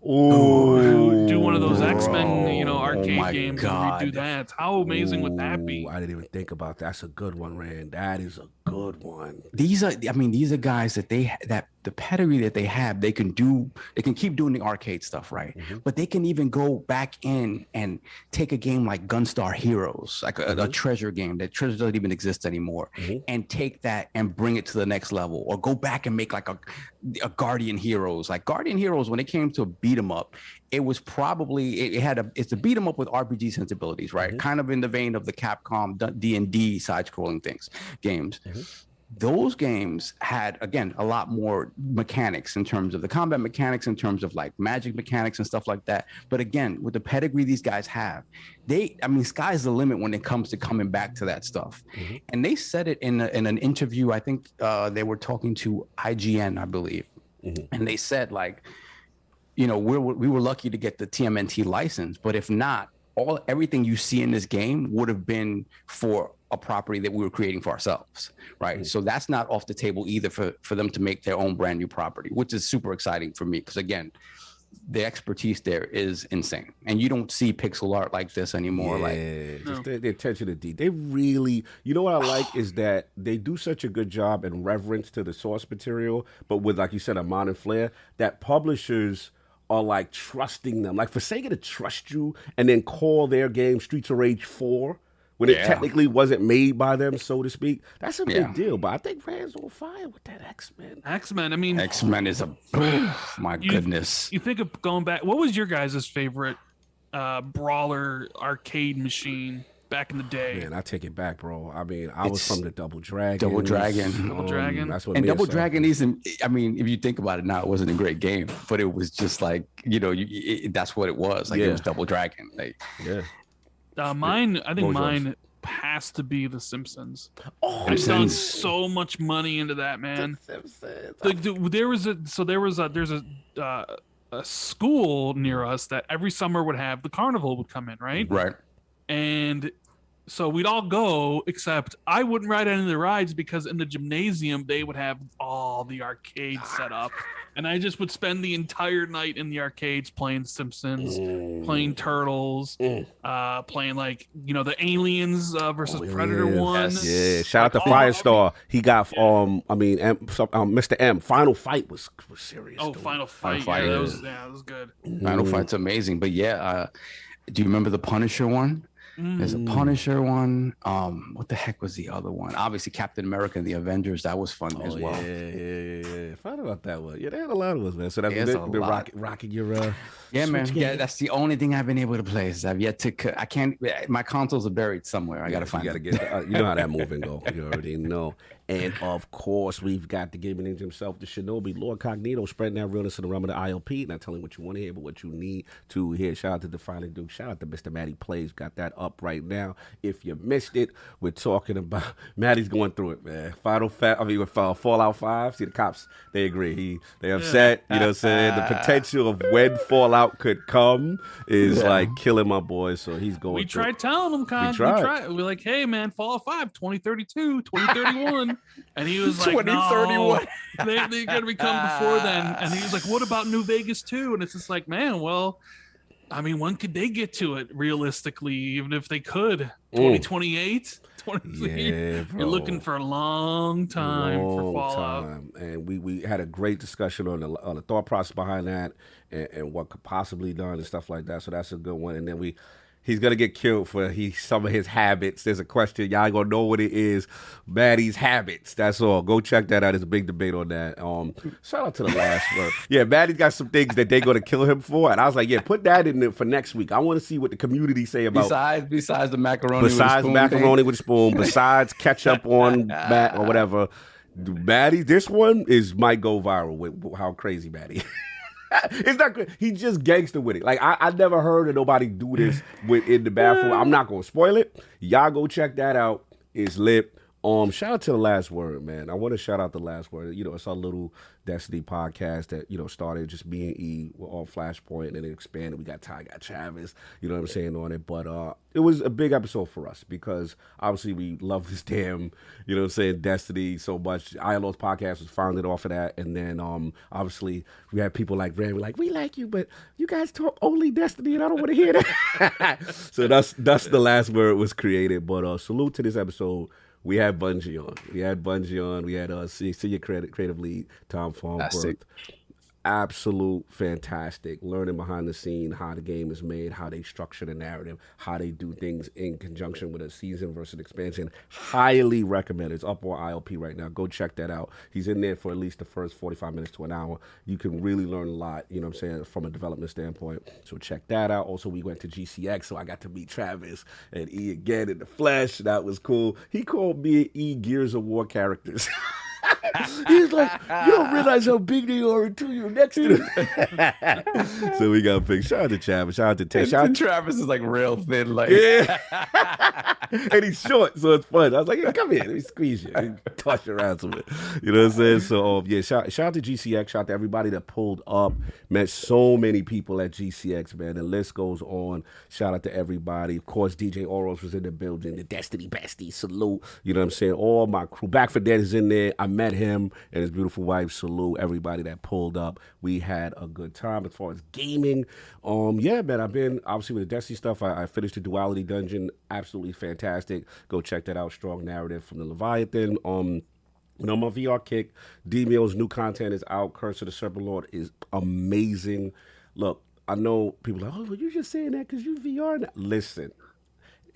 Ooh. Do one of those X-Men, arcade games God. and redo that. How amazing would that be? I didn't even think about that. That's a good one, Rand. That is a good one. These are guys that the pedigree that they have, they can keep doing the arcade stuff, right? But they can even go back in and take a game like Gunstar Heroes, like a treasure game that treasure doesn't even exist anymore, and take that and bring it to the next level, or go back and make like a Guardian Heroes. Like Guardian Heroes, when it came to beat 'em up, it was probably it's a beat 'em up with RPG sensibilities, right? Kind of in the vein of the Capcom D&D side-scrolling games. Those games had, again, a lot more mechanics in terms of the combat mechanics, in terms of like magic mechanics and stuff like that. But again, with the pedigree these guys have, sky's the limit when it comes to coming back to that stuff. And they said it in an interview. I think they were talking to IGN, I believe. And they said like, we were lucky to get the TMNT license, but if not, everything you see in this game would have been for a property that we were creating for ourselves, right? So that's not off the table either for them to make their own brand new property, which is super exciting for me because, again, the expertise there is insane, and you don't see pixel art like this anymore. Just the attention to detail. They really, what I like is that they do such a good job in reverence to the source material, but with, like you said, a modern flair that publishers are like trusting them. Like for Sega to trust you and then call their game Streets of Rage 4 when it technically wasn't made by them, so to speak, that's a big deal. But I think Rand's on fire with that X-Men. X-Men is my goodness. You think of going back, what was your guys' favorite brawler arcade machine back in the day. Man, I take it back, bro. I mean, I was from the Double Dragon. Double Dragon. That's what. And Double Dragon isn't. I mean, if you think about it now, it wasn't a great game, but it was just like that's what it was. Like it was Double Dragon. Like Mine. I think mine has to be The Simpsons. I've sunk so much money into that, man. There's a school near us that every summer would have the carnival would come in, right? Right. And so we'd all go, except I wouldn't ride any of the rides because in the gymnasium they would have all the arcades set up, and I just would spend the entire night in the arcades playing Simpsons, playing Turtles, playing the Aliens versus Predator one. Yeah, shout out to Firestar. He got Mr. M. Final Fight was serious. Oh, dude. Final Fight. Yeah, that was good. Final Fight's amazing, but do you remember the Punisher one? There's a Punisher one. What the heck was the other one? Obviously, Captain America and the Avengers. That was fun as well. Yeah. Find about that one. Yeah, they had a lot of us, man. So that's been rocking your. Man. Yeah, that's the only thing I've been able to play. Is I've yet to. I can't. My consoles are buried somewhere. I gotta find. You gotta get. You know how that moving go. You already know. And of course, we've got the gaming ninja himself, the Shinobi, LordCognito, spreading that realness in the realm of the ILP. Not telling what you want to hear, but what you need to hear. Shout out to Defining Duke. Shout out to Mr. Matty Plays. Got that up right now. If you missed it, we're talking about Matty's going through it, man. With Fallout 5. See, the cops, they agree. They upset. You know what I'm saying? The potential of when Fallout could come is like killing my boy. So he's going. We tried telling him, Con. We're like, hey, man, Fallout 5, 2032, 2031. And he was like, 2031. No, they're going to be coming before then. And he was like, what about New Vegas 2? And it's just like, man, well, I mean, when could they get to it realistically, even if they could? 2028? You're looking for a long time for Fallout. And we had a great discussion on the thought process behind that and what could possibly be done and stuff like that. So that's a good one. And then he's going to get killed for some of his habits. There's a question. Y'all going to know what it is. Maddie's habits. That's all. Go check that out. There's a big debate on that. Shout out to the last one. Yeah, Maddie's got some things that they're going to kill him for. And I was like, yeah, put that in there for next week. I want to see what the community say about. Besides the macaroni with a spoon. Besides macaroni with a spoon. Besides ketchup on Matt or whatever. Maddie, this one might go viral with how crazy Maddie is. It's not good. He's just gangster with it. Like I never heard of nobody do this in the bathroom. I'm not gonna spoil it. Y'all go check that out. It's lit. Shout out to The Last Word, man. I want to shout out The Last Word. It's our little Destiny podcast that, started just me and E were on Flashpoint and then it expanded. We got Ty, got Travis, you know what I'm saying, on it. But it was a big episode for us because obviously we love this damn, you know what I'm saying, Destiny so much. ILO's podcast was founded off of that. And then obviously we had people like Rand, like, we like you, but you guys talk only Destiny and I don't want to hear that. So that's The Last Word was created. But salute to this episode. We had Bungie on. We had senior creative lead, Tom Farnsworth. Absolute fantastic. Learning behind the scene how the game is made, how they structure the narrative, how they do things in conjunction with a season versus expansion. Highly recommend. It's up on ILP right now. Go check that out. He's in there for at least the first 45 minutes to an hour. You can really learn a lot, you know what I'm saying, from a development standpoint. So check that out. Also, we went to GCX, so I got to meet Travis and E again in the flesh. That was cool. He called me and E Gears of War characters. He's like, you don't realize how big they are until you're next to them. So we got big. Shout out to Travis. Shout out to Ted. Travis is like real thin, like and he's short, so it's fun. I was like, hey, come here, let me squeeze you, toss you around some bit. You know what I'm saying? So shout out to GCX. Shout out to everybody that pulled up. Met so many people at GCX, man. The list goes on. Shout out to everybody. Of course, DJ Oros was in the building. The Destiny Bestie, salute. You know what I'm saying? All my crew. Back for Dead is in there. I met him and his beautiful wife. Salute everybody that pulled up. We had a good time as far as gaming. Yeah, man, I've been obviously with the Destiny stuff. I finished the Duality Dungeon. Absolutely fantastic. Go check that out. Strong narrative from the Leviathan. On my VR kick, D-Mill's new content is out. Curse of the Serpent Lord is amazing. Look, I know people are like, oh, well, you're just saying that because you VR now. Listen,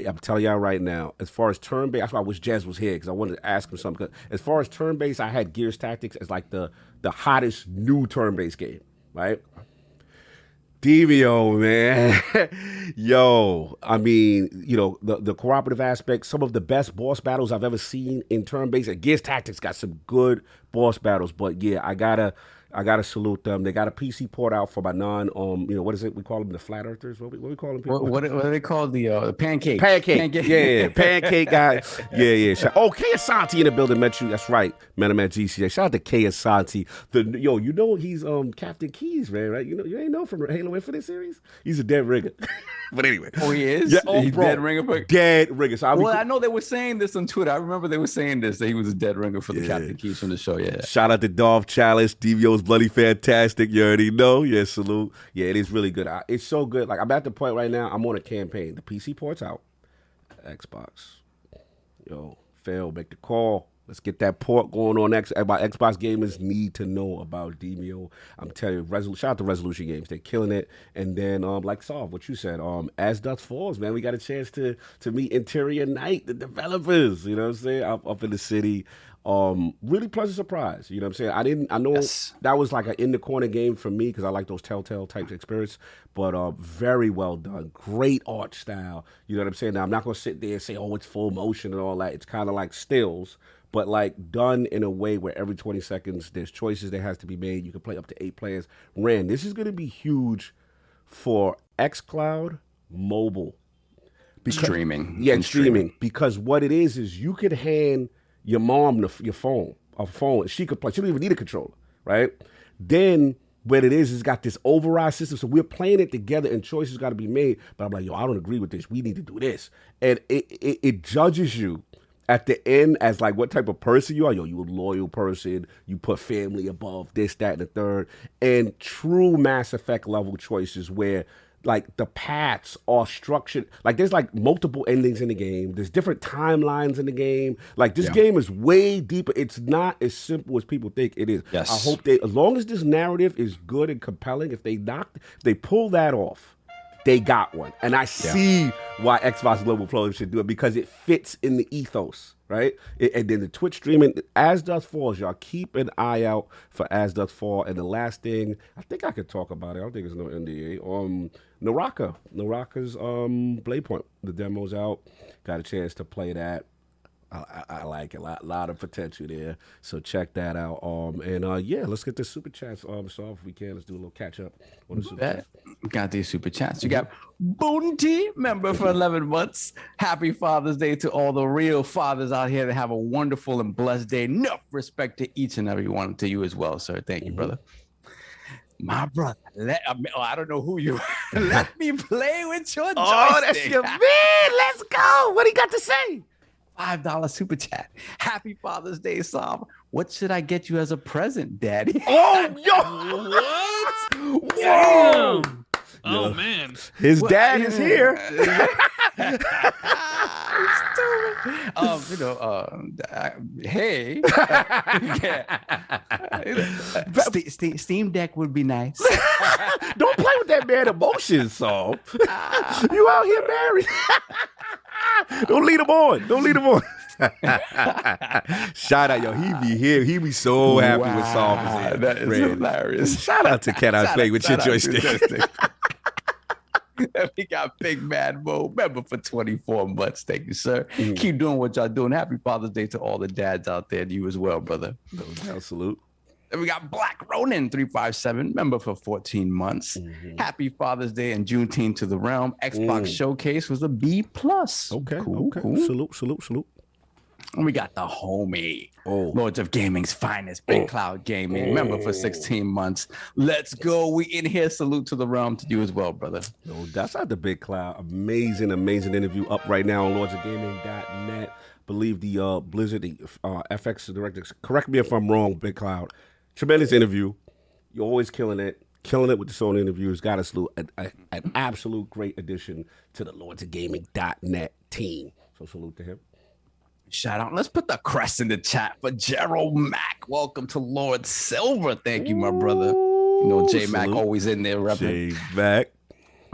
I'm telling y'all right now, as far as turn-based, that's why I wish Jez was here, because I wanted to ask him something. As far as turn-based, I had Gears Tactics as like the hottest new turn-based game, right? Demio, man. Yo, I mean, you know, the cooperative aspect, some of the best boss battles I've ever seen in turn-based. Gears Tactics got some good boss battles, but yeah, I gotta salute them. They got a PC port out for my you know, what is it? We call them the flat earthers. What we call them? People? What are they called? The pancake. Pancake. Yeah, pancake guy. Yeah. Oh, K Asante in the building met you. That's right. Met him at GCA. Shout out to K Asante. You know he's Captain Keys, man, right? You know, you ain't know from Halo Infinite series? He's a dead ringer. But anyway. Oh, he is? Yeah, He's bro, dead ringer. Dead ringer. So I know they were saying this on Twitter. I remember they were saying this, that he was a dead ringer for the Captain Keys from the show. Yeah. Shout out to Dolph Chalice. DVO's bloody fantastic. You already know. Yeah, salute. Yeah, it is really good. It's so good. Like, I'm at the point right now, I'm on a campaign. The PC port's out. Xbox. Yo, Phil, make the call. Let's get that port going on. Xbox gamers need to know about Demio. I'm telling you, shout out to Resolution Games. They're killing it. And then, like Solve, what you said, As Dusk Falls, man, we got a chance to meet Interior Night, the developers, you know what I'm saying, up in the city. Really pleasant surprise. You know what I'm saying? I know that was like an in the corner game for me because I like those Telltale types of experience, but very well done. Great art style. You know what I'm saying? Now, I'm not going to sit there and say, oh, it's full motion and all that. It's kind of like stills, but like done in a way where every 20 seconds there's choices that has to be made. You can play up to 8 players. This is going to be huge for xCloud mobile. Streaming. Yeah, streaming. Because what it is you could hand your mom your phone, a phone. She could play. She don't even need a controller, right? Then what it is got this override system. So we're playing it together and choices got to be made. But I'm like, yo, I don't agree with this. We need to do this. And it judges you at the end as like what type of person you are. Yo, you a loyal person. You put family above this, that, and the third. And true Mass Effect level choices where like the paths are structured. Like there's like multiple endings in the game. There's different timelines in the game. Like this game is way deeper. It's not as simple as people think it is. Yes. I hope as long as this narrative is good and compelling, if they pull that off, they got one. And I see why Xbox Global Pro should do it because it fits in the ethos, right? And then the Twitch streaming, As Dusk Falls, y'all keep an eye out for As Dusk Fall. And the last thing, I think I could talk about it. I don't think it's no NDA. Naraka's Blade Point. The demo's out. Got a chance to play that. I like it. A lot of potential there. So check that out. Let's get the super chats solved if we can. Let's do a little catch up on the super chats. We got these super chats. You got Boonty, member for 11 months. Happy Father's Day to all the real fathers out here that have a wonderful and blessed day. Enough respect to each and every one, to you as well, sir. Thank you, brother. My brother, I don't know who you are. Let me play with your joystick. Oh, that's your man. Let's go. What he got to say? $5 super chat. Happy Father's Day, Sam. What should I get you as a present, Daddy? Oh, yo! What? Whoa! Oh man, his dad is here. Hey, Steam Deck would be nice. Don't play with that man emotions, Saul. You out here married. Don't lead him on. Shout out, yo. He be here. He be so happy with Saul. That is hilarious. Shout out to Can I Play with your joystick. We got Big Mad Mo, member for 24 months. Thank you, sir. Keep doing what y'all doing. Happy Father's Day to all the dads out there, and you as well, brother. No doubt, salute. Then we got Black Ronin 357, member for 14 months. Happy Father's Day and Juneteenth to the realm. Xbox Showcase was a B+. Okay, cool. Salute. And we got the homie, Lords of Gaming's finest, Big Cloud Gaming, member for 16 months. Let's go. We in here. Salute to the realm, to you as well, brother. No, that's not the Big Cloud. Amazing interview up right now on lordsofgaming.net. Believe the Blizzard, the FX director. Correct me if I'm wrong, Big Cloud. Tremendous interview. You're always killing it with the Sony interviews. Got to salute an absolute great addition to the lordsofgaming.net team. So salute to him. Shout out. Let's put the crest in the chat for Gerald Mack. Welcome to Lord Silver. Thank you, my brother. You know, J Mac always in there repping. J Mac.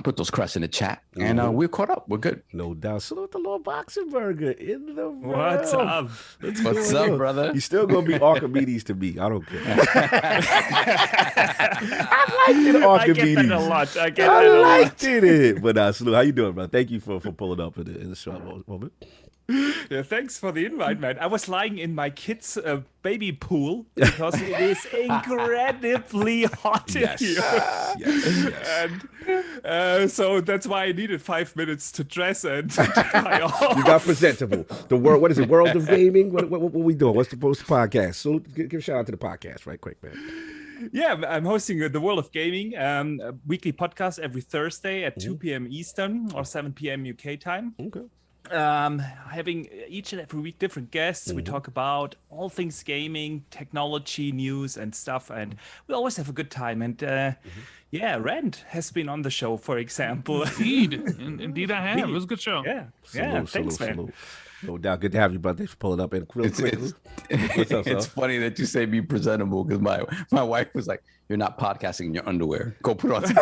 put those crusts in the chat, and we're caught up. We're good. No doubt. Salute the Lord Boxing Burger in the What's realm. up? What's up, brother? You're still gonna be Archimedes to me. I don't care. I liked it, Archimedes. I get that a lot. I liked it. But salute. How you doing, bro? Thank you for pulling up in the short moment. Yeah, thanks for the invite, man. I was lying in my kid's baby pool because it is incredibly hot in here. Yes. And so that's why I needed 5 minutes to dress and to tie off. You got presentable. The world. What is it? World of Gaming. What we doing? What's the podcast? So give a shout out to the podcast, right quick, man. Yeah, I'm hosting the World of Gaming, a weekly podcast every Thursday at 2 p.m. Eastern or 7 p.m. UK time. Okay. Having each and every week different guests. We talk about all things gaming, technology, news, and stuff, and we always have a good time. And yeah, Rand has been on the show, for example. Indeed, I have. It was a good show. Yeah, thanks, man. No doubt. Good to have you, brother. Thanks for pulling up. And real quick, what's up, it's funny that you say be presentable because my wife was like, "You're not podcasting in your underwear. Go put on some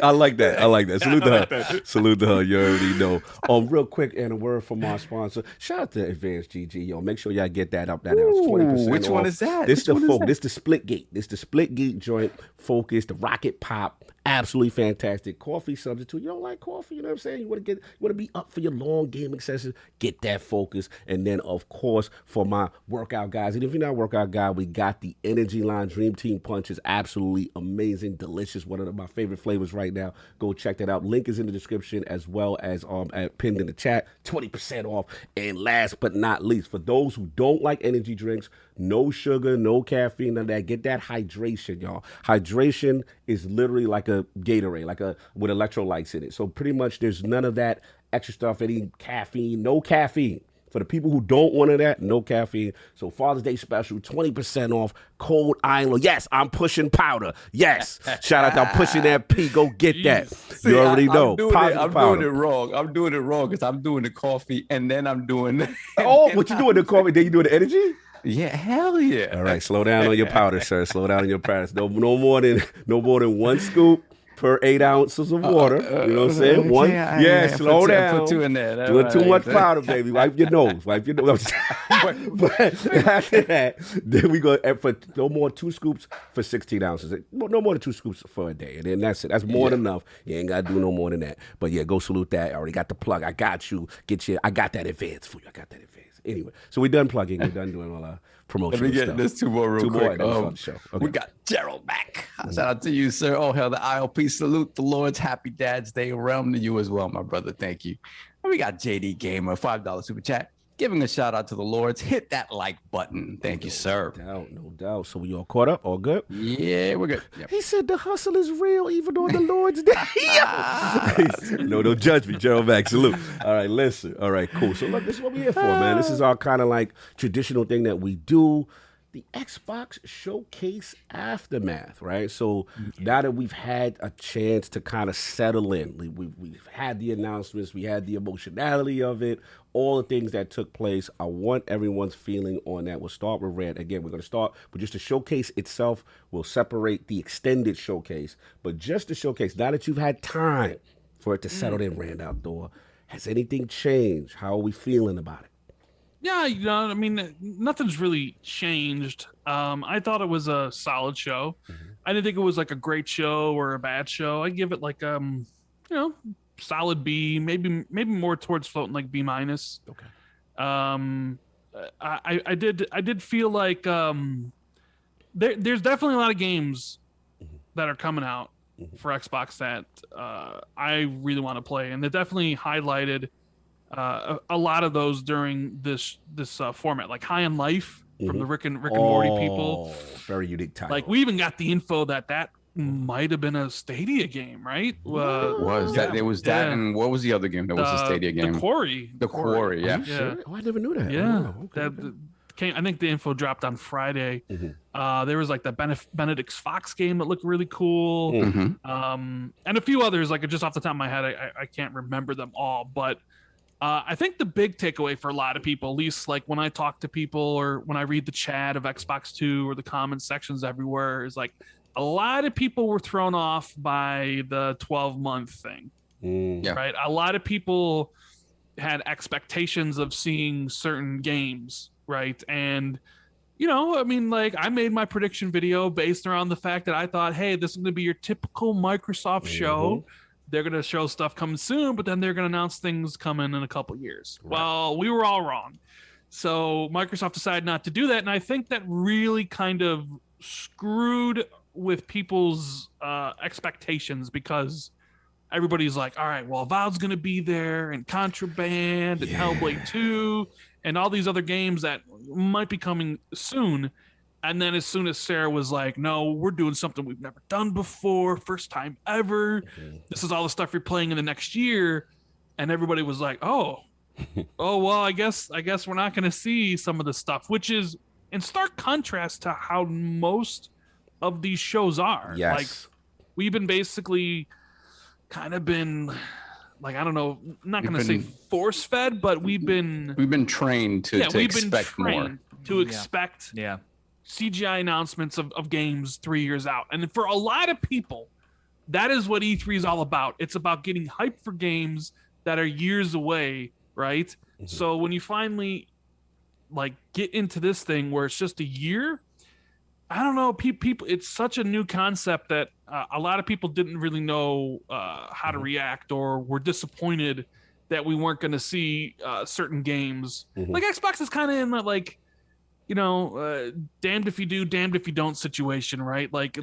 I like that. Salute to her. Salute to her. You already know. Real quick, and a word from our sponsor. Shout out to Advanced GG. Yo, make sure y'all get that up. That 20% which off. one is that? This the split gate. This the split gate joint. Focus. The rocket pop. Absolutely fantastic. Coffee substitute. You don't like coffee, you know what I'm saying? You want to be up for your long gaming sessions, get that focus. And then of course for my workout guys. And if you're not a workout guy, we got the Energy Line Dream Team Punch. Is absolutely amazing, delicious. One of my favorite flavors right now. Go check that out. Link is in the description as well as pinned in the chat. 20% off. And last but not least, for those who don't like energy drinks, no sugar, no caffeine, none of that. Get that hydration, y'all. Hydration is literally like a Gatorade, with electrolytes in it. So pretty much there's none of that extra stuff, any caffeine, no caffeine. For the people who don't want that, no caffeine. So Father's Day special, 20% off, code ILO. Yes, I'm pushing powder. Yes. Shout out to I'm pushing that P. Go get that. See, you already know. I'm doing it wrong. I'm doing it wrong because I'm doing the coffee and then I'm doing what you doing the coffee? Then you doing the energy? Yeah, hell yeah. All right, slow down on your powder, sir. Slow down on your powder. No more than 1 scoop per 8 ounces of water. You know what I'm saying? Slow down. Put 2 in there. Doing too much powder, baby. Wipe your nose. But after that, then we go for no more 2 scoops for 16 ounces. No more than 2 scoops for a day. And then that's it. That's more than enough. You ain't got to do no more than that. But yeah, go salute that. I already got the plug. I got you. I got that advance for you. Anyway, so we're done plugging. We're done doing all our promotional stuff. Let me get this 2 more real quick. Okay. We got Gerald back. Shout out to you, sir. Oh, hell, the ILP salute the Lord's happy Dad's Day realm to you as well, my brother. Thank you. And we got JD Gamer, $5 super chat. Giving a shout out to the Lords. Hit that like button. Thank you, sir. No doubt. So we all caught up? All good? Yeah, we're good. Yep. He said the hustle is real even on the Lord's Day. No, don't judge me. Gerald Mack, salute. All right, listen. All right, cool. So look, this is what we're here for, man. This is our kind of like traditional thing that we do. The Xbox Showcase aftermath, right? So now that we've had a chance to kind of settle in, we've had the announcements, we had the emotionality of it, all the things that took place. I want everyone's feeling on that. We'll start with Rand. Again, we're going to start with just the showcase itself. We'll separate the extended showcase, but just the showcase, now that you've had time for it to settle in, Rand Outdoor, has anything changed? How are we feeling about it? Yeah, I mean, nothing's really changed. I thought it was a solid show. I didn't think it was like a great show or a bad show. I give it like solid B, maybe more towards floating like B minus. Okay. I did feel like there's definitely a lot of games that are coming out for Xbox that I really want to play, and they definitely highlighted a lot of those during this format, like High on Life from the Rick and Morty people. Very unique title. Like we even got the info that might have been a Stadia game, right? It was that, and what was the other game that was a Stadia game? The Quarry. The Quarry, yeah. Sure? Oh, I never knew that. Yeah, Okay. I think the info dropped on Friday. There was like the Benedict's Fox game that looked really cool, and a few others. Like just off the top of my head, I can't remember them all, but. I think the big takeaway for a lot of people, at least like when I talk to people or when I read the chat of Xbox 2 or the comment sections everywhere, is like a lot of people were thrown off by the 12-month thing. Yeah. Right? A lot of people had expectations of seeing certain games, right? And I mean, like, I made my prediction video based around the fact that I thought, hey, this is going to be your typical Microsoft show. They're going to show stuff coming soon, but then they're going to announce things coming in a couple years. Right. Well, we were all wrong. So Microsoft decided not to do that, and I think that really kind of screwed with people's expectations, because everybody's like, all right, well, Valve's going to be there, and Contraband, and Hellblade 2, and all these other games that might be coming soon. And then as soon as Sarah was like, no, we're doing something we've never done before, first time ever. This is all the stuff you're playing in the next year. And everybody was like, oh, well, I guess we're not going to see some of the stuff, which is in stark contrast to how most of these shows are. Yes. Like, we've been basically kind of been, like, I don't know, I'm not going to say force fed, but we've been trained to expect more. To expect CGI announcements of games 3 years out. And for a lot of people, that is what E3 is all about. It's about getting hyped for games that are years away, right? So when you finally like get into this thing where it's just a year, I don't know, people, it's such a new concept that a lot of people didn't really know how to react, or were disappointed that we weren't going to see certain games. Like, Xbox is kind of in that, like, damned if you do, damned if you don't situation, right? Like,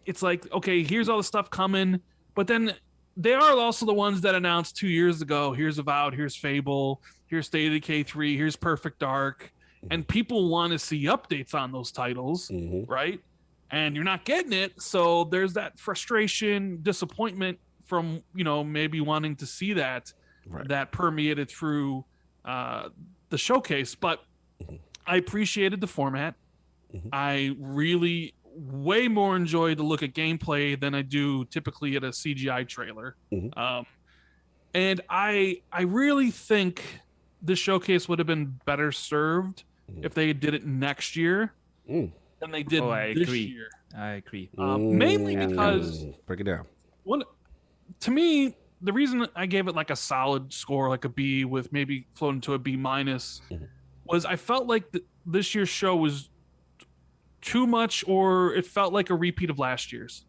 it's like, okay, here's all the stuff coming, but then they are also the ones that announced 2 years ago, here's Avowed, here's Fable, here's State of Decay 3, here's Perfect Dark, and people want to see updates on those titles, right? And you're not getting it, so there's that frustration, disappointment from, maybe wanting to see that, that permeated through the showcase. But I appreciated the format. I really way more enjoy the look at gameplay than I do typically at a CGI trailer. And I really think this showcase would have been better served if they did it next year than they did this year. I agree. Mainly because break it down. To me, the reason I gave it like a solid score, like a B with maybe floating to a B minus, was I felt like this year's show was too much, or it felt like a repeat of last year's.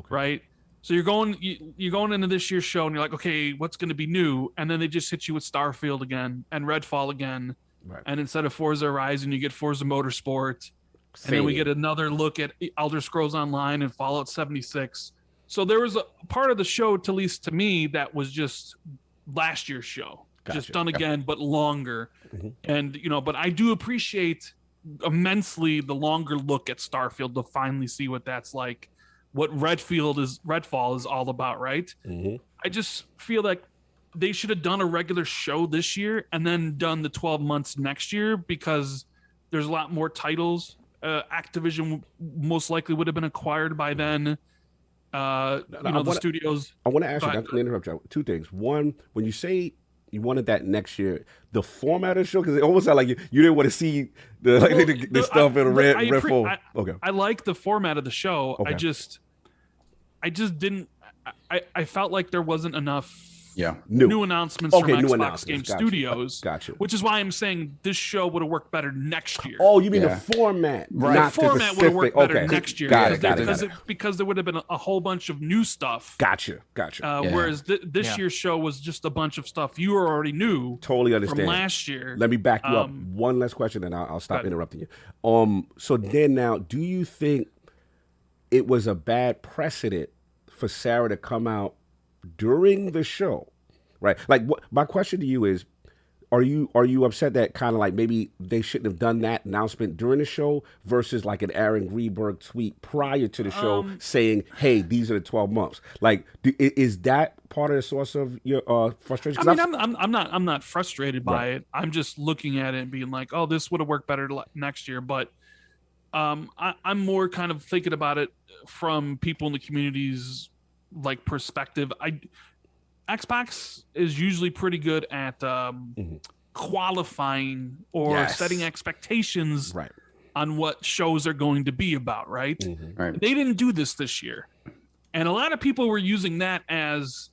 Right? So you're going into this year's show and you're like, okay, what's going to be new? And then they just hit you with Starfield again and Redfall again. And instead of Forza Horizon, you get Forza Motorsport. And then we get another look at Elder Scrolls Online and Fallout 76. So there was a part of the show, at least to me, that was just last year's show. Just done again, but longer. And, but I do appreciate immensely the longer look at Starfield to finally see what that's like, what Redfall is all about, right? I just feel like they should have done a regular show this year and then done the 12 months next year, because there's a lot more titles. Activision most likely would have been acquired by then. The studios. I want to ask you, not to interrupt you, two things. One, when you say you wanted that next year, the format of the show, because it almost sounded like you didn't want to see the stuff in Redfall. Okay. I like the format of the show. Okay. I just didn't. I felt like there wasn't enough Yeah. New announcements from new Xbox announcements. Game Gotcha. Studios. Gotcha. Which is why I'm saying this show would have worked better next year. Oh, you mean Yeah. the format? Right. Not The format would have worked specific- better okay. next year. Got because it. because there would have been a whole bunch of new stuff. Gotcha. Yeah. Whereas this year's show was just a bunch of stuff you already knew Totally understand. from last year. Let me back you up. One last question, and I'll stop interrupting you. So then now, do you think it was a bad precedent for Sarah to come out during the show? Right. Like, my question to you is, are you upset that kind of like maybe they shouldn't have done that announcement during the show versus like an Aaron Greenberg tweet prior to the show saying, "Hey, these are the 12 months." Like, is that part of the source of your frustration? I mean, I'm not frustrated by it. I'm just looking at it and being like, "Oh, this would have worked better next year." But I'm more kind of thinking about it from people in the community's like perspective. Xbox is usually pretty good at qualifying or setting expectations on what shows are going to be about, right? Right. They didn't do this year. And a lot of people were using that as,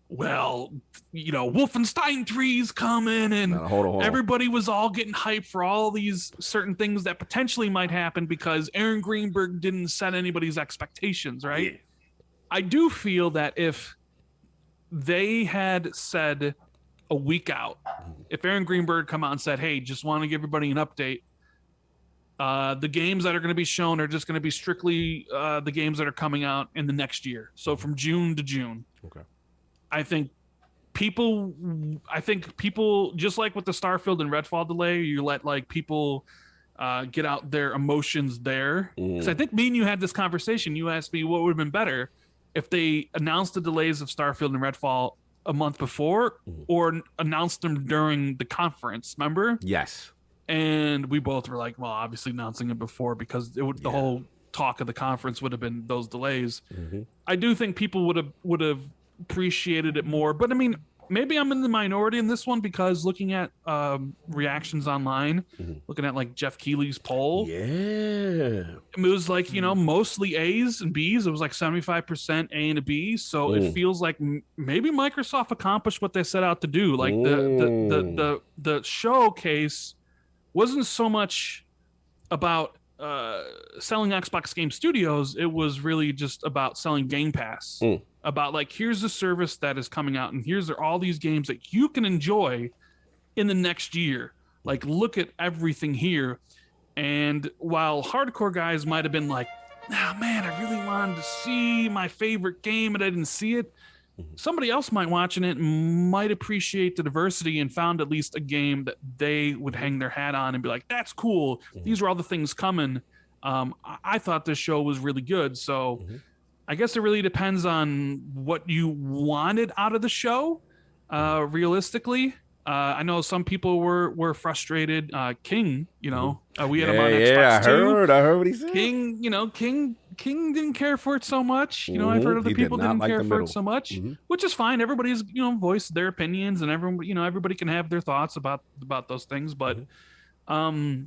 well, Wolfenstein 3's coming, and Hold on. everybody was all getting hyped for all these certain things that potentially might happen because Aaron Greenberg didn't set anybody's expectations, right? Yeah. I do feel that if they had said a week out, if Aaron Greenberg come out and said, hey, just want to give everybody an update, the games that are going to be shown are just going to be strictly the games that are coming out in the next year. So from June to June. Okay. I think people, just like with the Starfield and Redfall delay, you let like people get out their emotions there. Because I think me and you had this conversation. You asked me what would have been better if they announced the delays of Starfield and Redfall a month before or announced them during the conference. Remember? Yes. And we both were like, well, obviously announcing it before because the whole talk of the conference would have been those delays. I do think people would have appreciated it more, but I mean, maybe I'm in the minority in this one because looking at reactions online, looking at like Jeff Keighley's poll, it was like mostly A's and B's. It was like 75% A and a B, so it feels like maybe Microsoft accomplished what they set out to do. Like the showcase wasn't so much about selling Xbox Game Studios. It was really just about selling Game Pass. About like, here's a service that is coming out, and here's all these games that you can enjoy in the next year. Like, look at everything here. And while hardcore guys might have been like, oh man, I really wanted to see my favorite game and I didn't see it, somebody else might watching it might appreciate the diversity and found at least a game that they would hang their hat on and be like, that's cool. These are all the things coming. I thought this show was really good. So I guess it really depends on what you wanted out of the show. Realistically, I know some people were frustrated. King, we had him on Xbox too. I heard what he said. King didn't care for it so much. I've heard other people didn't care for it so much, which is fine. Everybody's voiced their opinions, and everybody can have their thoughts about those things. But I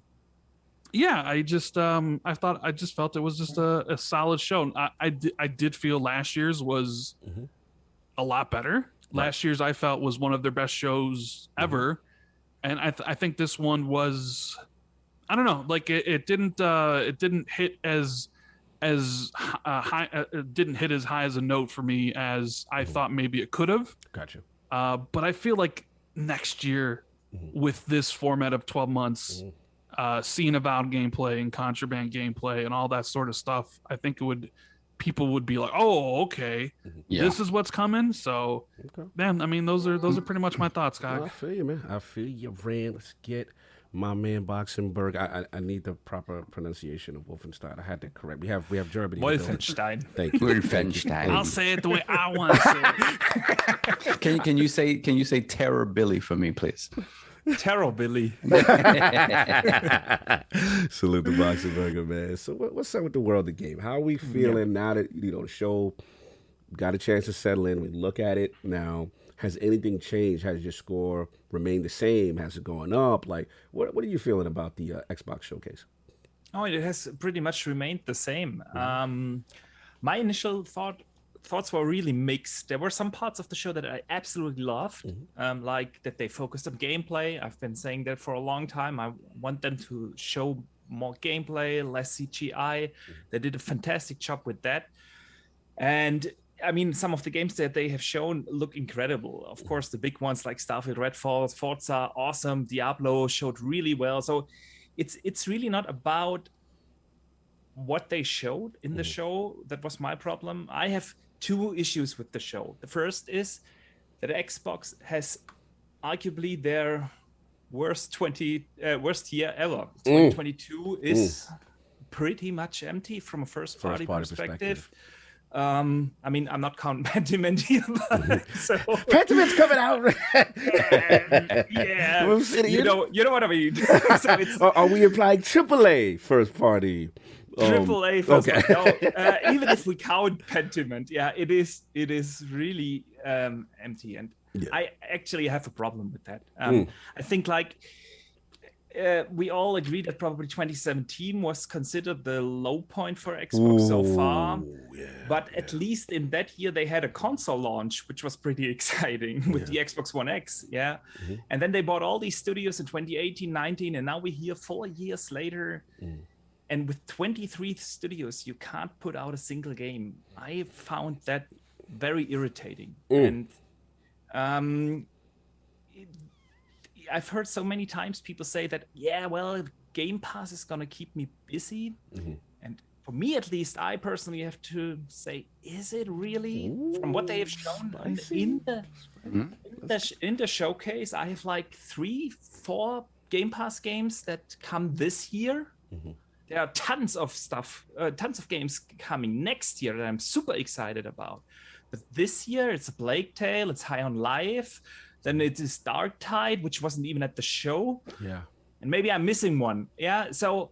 just felt it was just a solid show. I did feel last year's was a lot better. Last year's I felt was one of their best shows ever, and I think this one was, I don't know, like it didn't hit as high, it didn't hit as high as a note for me as I thought maybe it could have. Gotcha. But I feel like next year with this format of 12 months. Seeing Avowed gameplay and Contraband gameplay and all that sort of stuff, I think people would be like, oh, okay, this is what's coming. So, man, I mean, those are pretty much my thoughts, guys. I feel you, man. I feel you, Rand. Let's get my man Boxenberg. I need the proper pronunciation of Wolfenstein. I had to correct. We have Germany. Wolfenstein. Thank you. Wolfenstein. I'll say it the way I want to say it. Can you say Terror Billy for me, please? Terror Billy. Salute the Boxenberger, man. So what's up with the world of the game? How are we feeling now that the show got a chance to settle in? We look at it now. Has anything changed? Has your score remained the same? Has it gone up? Like, what are you feeling about the Xbox showcase? Oh, it has pretty much remained the same. My initial thoughts were really mixed. There were some parts of the show that I absolutely loved, like that they focused on gameplay. I've been saying that for a long time. I want them to show more gameplay, less CGI. They did a fantastic job with that. And I mean, some of the games that they have shown look incredible. Of course, the big ones like Starfield, Redfall, Forza, awesome. Diablo showed really well. So it's really not about what they showed in the show. That was my problem. I have two issues with the show. The first is that Xbox has arguably their worst year ever. 2022 is pretty much empty from a first party perspective. I mean, I'm not counting Pentiment here, but so Pentiment's coming out. you know what I mean. So it's, are we implying AAA first party? AAA first party. No, even if we count Pentiment, it is really empty, and I actually have a problem with that. I think like we all agree that probably 2017 was considered the low point for Xbox so far. But at least in that year, they had a console launch, which was pretty exciting with the Xbox One X. Yeah. And then they bought all these studios in 2018, 19, and now we're here 4 years later. And with 23 studios, you can't put out a single game. I found that very irritating. And I've heard so many times people say that, yeah, well, Game Pass is going to keep me busy. And for me, at least, I personally have to say, is it really? From what they have shown in the showcase, I have like 3-4 Game Pass games that come this year. There are tons of stuff, tons of games coming next year that I'm super excited about. But this year, it's a Plague Tale, it's High on Life. Then it is Dark Tide, which wasn't even at the show. Yeah. And maybe I'm missing one. Yeah. So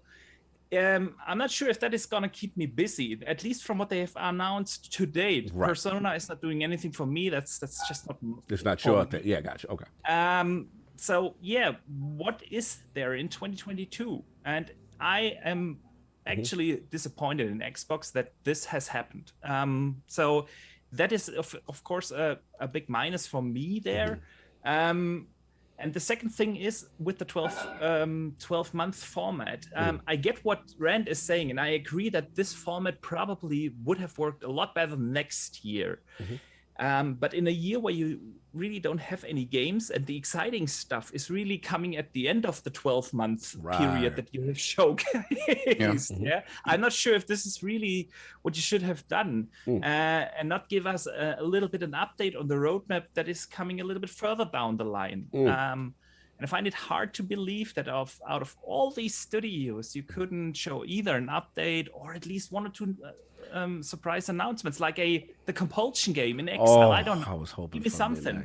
I'm not sure if that is going to keep me busy, at least from what they have announced to date. Right. Persona is not doing anything for me. That's just not. It's not sure. Yeah, gotcha. Okay. So, yeah, what is there in 2022? And I am actually disappointed in Xbox that this has happened. So that is, of course, a big minus for me there. And the second thing is with the 12-month format. I get what Rand is saying, and I agree that this format probably would have worked a lot better next year. But in a year where you really don't have any games and the exciting stuff is really coming at the end of the 12-month period that you have showcased. I'm not sure if this is really what you should have done and not give us a little bit an update on the roadmap that is coming a little bit further down the line. And I find it hard to believe that out of all these studios, you couldn't show either an update or at least 1 or 2 surprise announcements, like the Compulsion game in Excel. I don't know. I was hoping for something.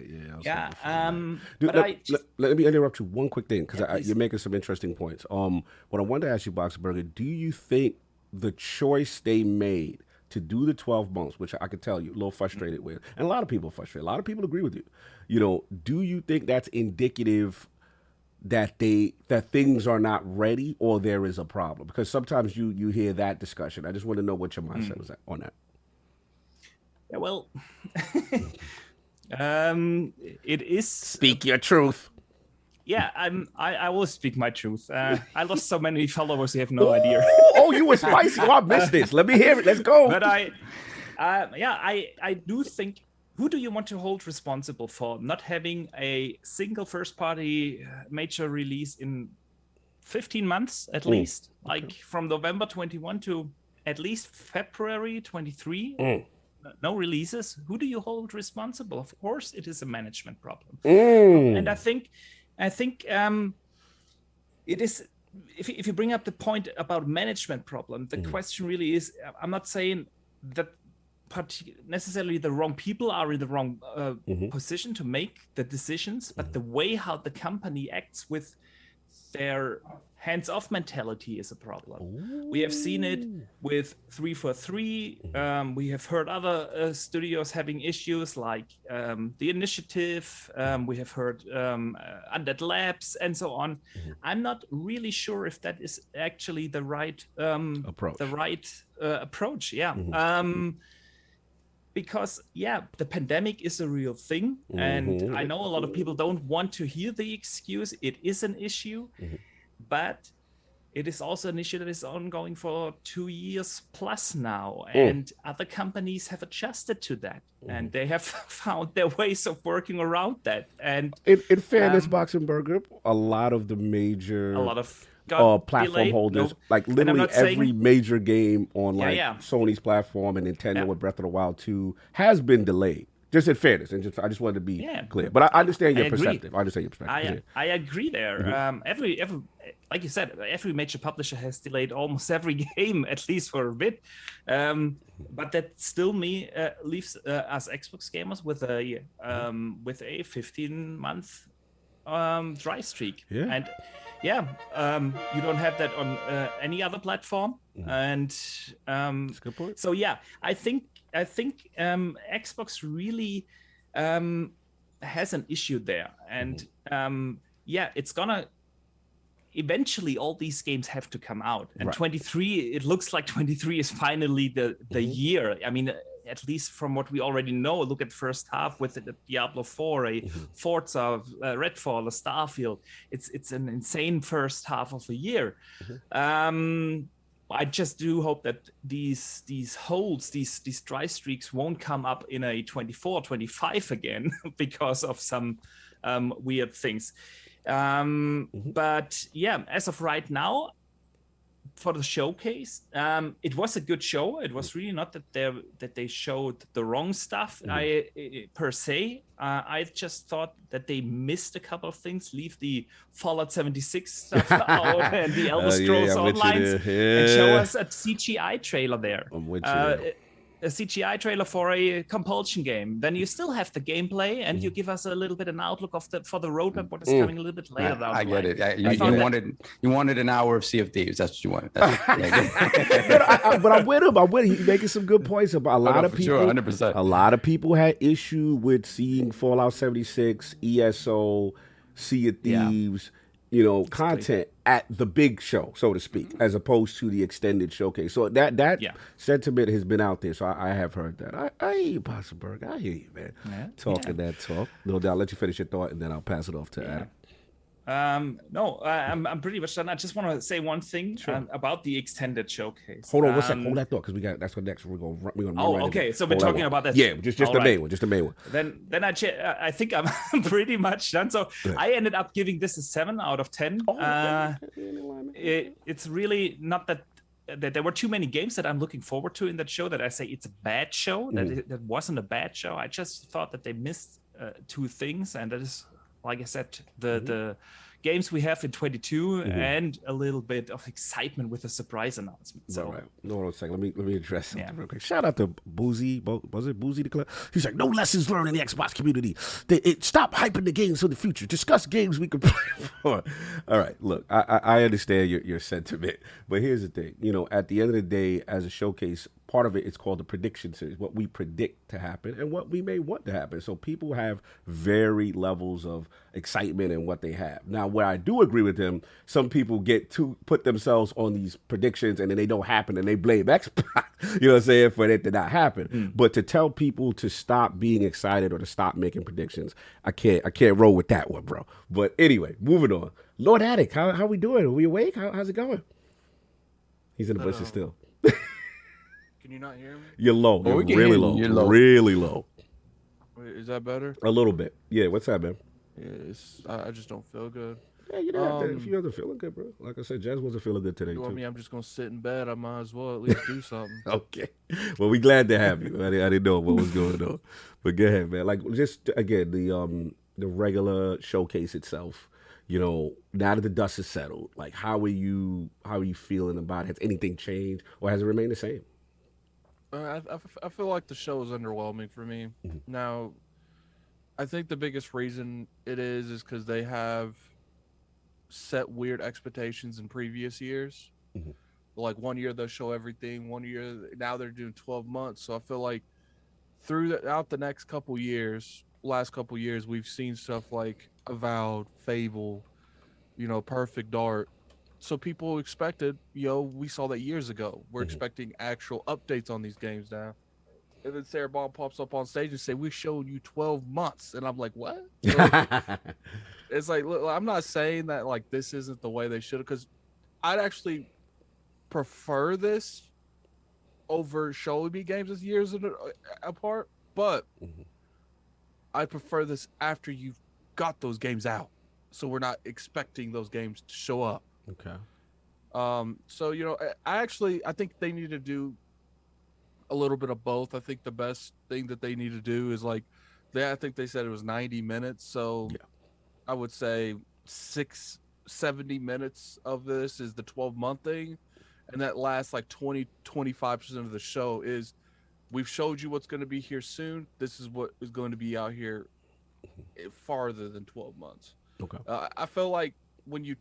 Dude, let me interrupt you one quick thing, because you're making some interesting points. What I wanted to ask you, Boxburger, do you think the choice they made to do the 12 months, which I could tell you a little frustrated with, and a lot of people are frustrated, a lot of people agree with you, do you think that's indicative that things are not ready, or there is a problem? Because sometimes you hear that discussion. I just want to know what your mindset was on that. Yeah, well, it is. Speak your truth. Yeah, I will speak my truth. I lost so many followers, you have no idea. Oh, you were spicy. Oh, I missed this. Let me hear it. Let's go. But I do think, who do you want to hold responsible for not having a single first-party major release in 15 months at least? Like from November 21 to at least February 23? No releases. Who do you hold responsible? Of course, it is a management problem. And I think it is. If you bring up the point about management problem, the question really is, I'm not saying that necessarily the wrong people are in the wrong position to make the decisions, but the way how the company acts with their hands-off mentality is a problem. We have seen it with 343. We have heard other studios having issues like The Initiative. We have heard Undead Labs and so on. I'm not really sure if that is actually the right approach. Because the pandemic is a real thing, and I know a lot of people don't want to hear the excuse. It is an issue, but it is also an issue that is ongoing for 2 years plus now, and other companies have adjusted to that, and they have found their ways of working around that. And in fairness, Boxenberger, a lot of the major platform holders, like literally every major game on Sony's platform and Nintendo with Breath of the Wild 2 has been delayed. Just in fairness, and I just wanted to be clear. But I understand your perspective. I understand your perspective. I agree there. Every like you said, every major publisher has delayed almost every game, at least for a bit. But that still leaves us Xbox gamers with a 15-month dry streak. And you don't have that on any other platform. And that's a good point. So I think Xbox really has an issue there, and it's gonna eventually all these games have to come out, and Right. 23, it looks like 23 is finally the year. I mean, at least from what we already know, look at the first half with the Diablo 4, a Forza, Redfall, a Starfield. It's an insane first half of a year. I just do hope that these holds, these dry streaks won't come up in a 24, 25 again because of some weird things. But yeah, as of right now, for the showcase, it was a good show. It was really not that they showed the wrong stuff. Per se, I just thought that they missed a couple of things. Leave the Fallout 76 stuff out and the Elder Scrolls Online, and show us a CGI trailer there. I'm with you there. A CGI trailer for a compulsion game. Then you still have the gameplay, and you give us a little bit an outlook of for the roadmap, what is coming a little bit later down I the get line. it. You wanted an hour of Sea of Thieves. That's what you wanted. But I'm with him. He's making some good points about a lot of people. Sure, 100%. A lot of people had issue with seeing Fallout 76, ESO, Sea of Thieves, content at the big show, so to speak, as opposed to the extended showcase. So that sentiment has been out there. So I have heard that. I hear you, Possenberg. I hear you, man. Talking that talk. No doubt. I'll let you finish your thought, and then I'll pass it off to Adam. I'm pretty much done. I just want to say one thing about the extended showcase. Hold on, one second. Hold that thought, because that's what next we're gonna. Okay. So we're talking about that. Yeah, just the main one. Just the main one. Then I think I'm pretty much done. So I ended up giving this a 7 out of 10. It's really not that there were too many games that I'm looking forward to in that show that I say it's a bad show. That wasn't a bad show. I just thought that they missed two things, and that is, like I said, the games we have in 22 and a little bit of excitement with a surprise announcement. So, right. No, one second. Let me address something real quick. Shout out to Boozy. Was it Boozy the Club? He's like, no lessons learned in the Xbox community. Stop hyping the games for the future. Discuss games we can play for. All right. Look, I understand your sentiment, but here's the thing. At the end of the day, as a showcase, part of it is called the prediction series, what we predict to happen and what we may want to happen. So people have varied levels of excitement in what they have. Now, where I do agree with them, some people get to put themselves on these predictions and then they don't happen and they blame Xbox, you know what I'm saying, for it to not happen. But to tell people to stop being excited or to stop making predictions, I can't roll with that one, bro. But anyway, moving on. Lord Attic, how we doing? Are we awake? How's it going? He's in the bushes still. Can you not hear me? You're low. You're really low. You're low. Really low. Wait, is that better? A little bit. Yeah, what's that, man? Yeah, I just don't feel good. Yeah, you don't have to, if you wasn't feeling good, bro. Like I said, Jazz wasn't feeling good today, You want too. me? I'm just gonna sit in bed. I might as well at least do something. Okay. Well, we glad to have you. I didn't know what was going on. But go ahead, man. Like, just, again, the regular showcase itself, now that the dust is settled, like, how are you feeling about it? Has anything changed or has it remained the same? I feel like the show is underwhelming for me. Now, I think the biggest reason it is because they have set weird expectations in previous years. Like 1 year they'll show everything. 1 year now they're doing 12 months. So I feel like throughout the last couple years, we've seen stuff like Avowed, Fable, Perfect Dark. So people expected, we saw that years ago. We're expecting actual updates on these games now. And then Sarah Bond pops up on stage and say, we showed you 12 months. And I'm like, what? It's like, look, I'm not saying that like this isn't the way they should have, because I'd actually prefer this over showing me games as years apart. But I prefer this after you've got those games out. So we're not expecting those games to show up. Okay. So I think they need to do a little bit of both. I think the best thing that they need to do is I think they said it was 90 minutes. So I would say 70 minutes of this is the 12-month thing, and that last like 20-25% of the show is we've showed you what's going to be here soon. This is what is going to be out here farther than 12 months. Okay. I feel like when you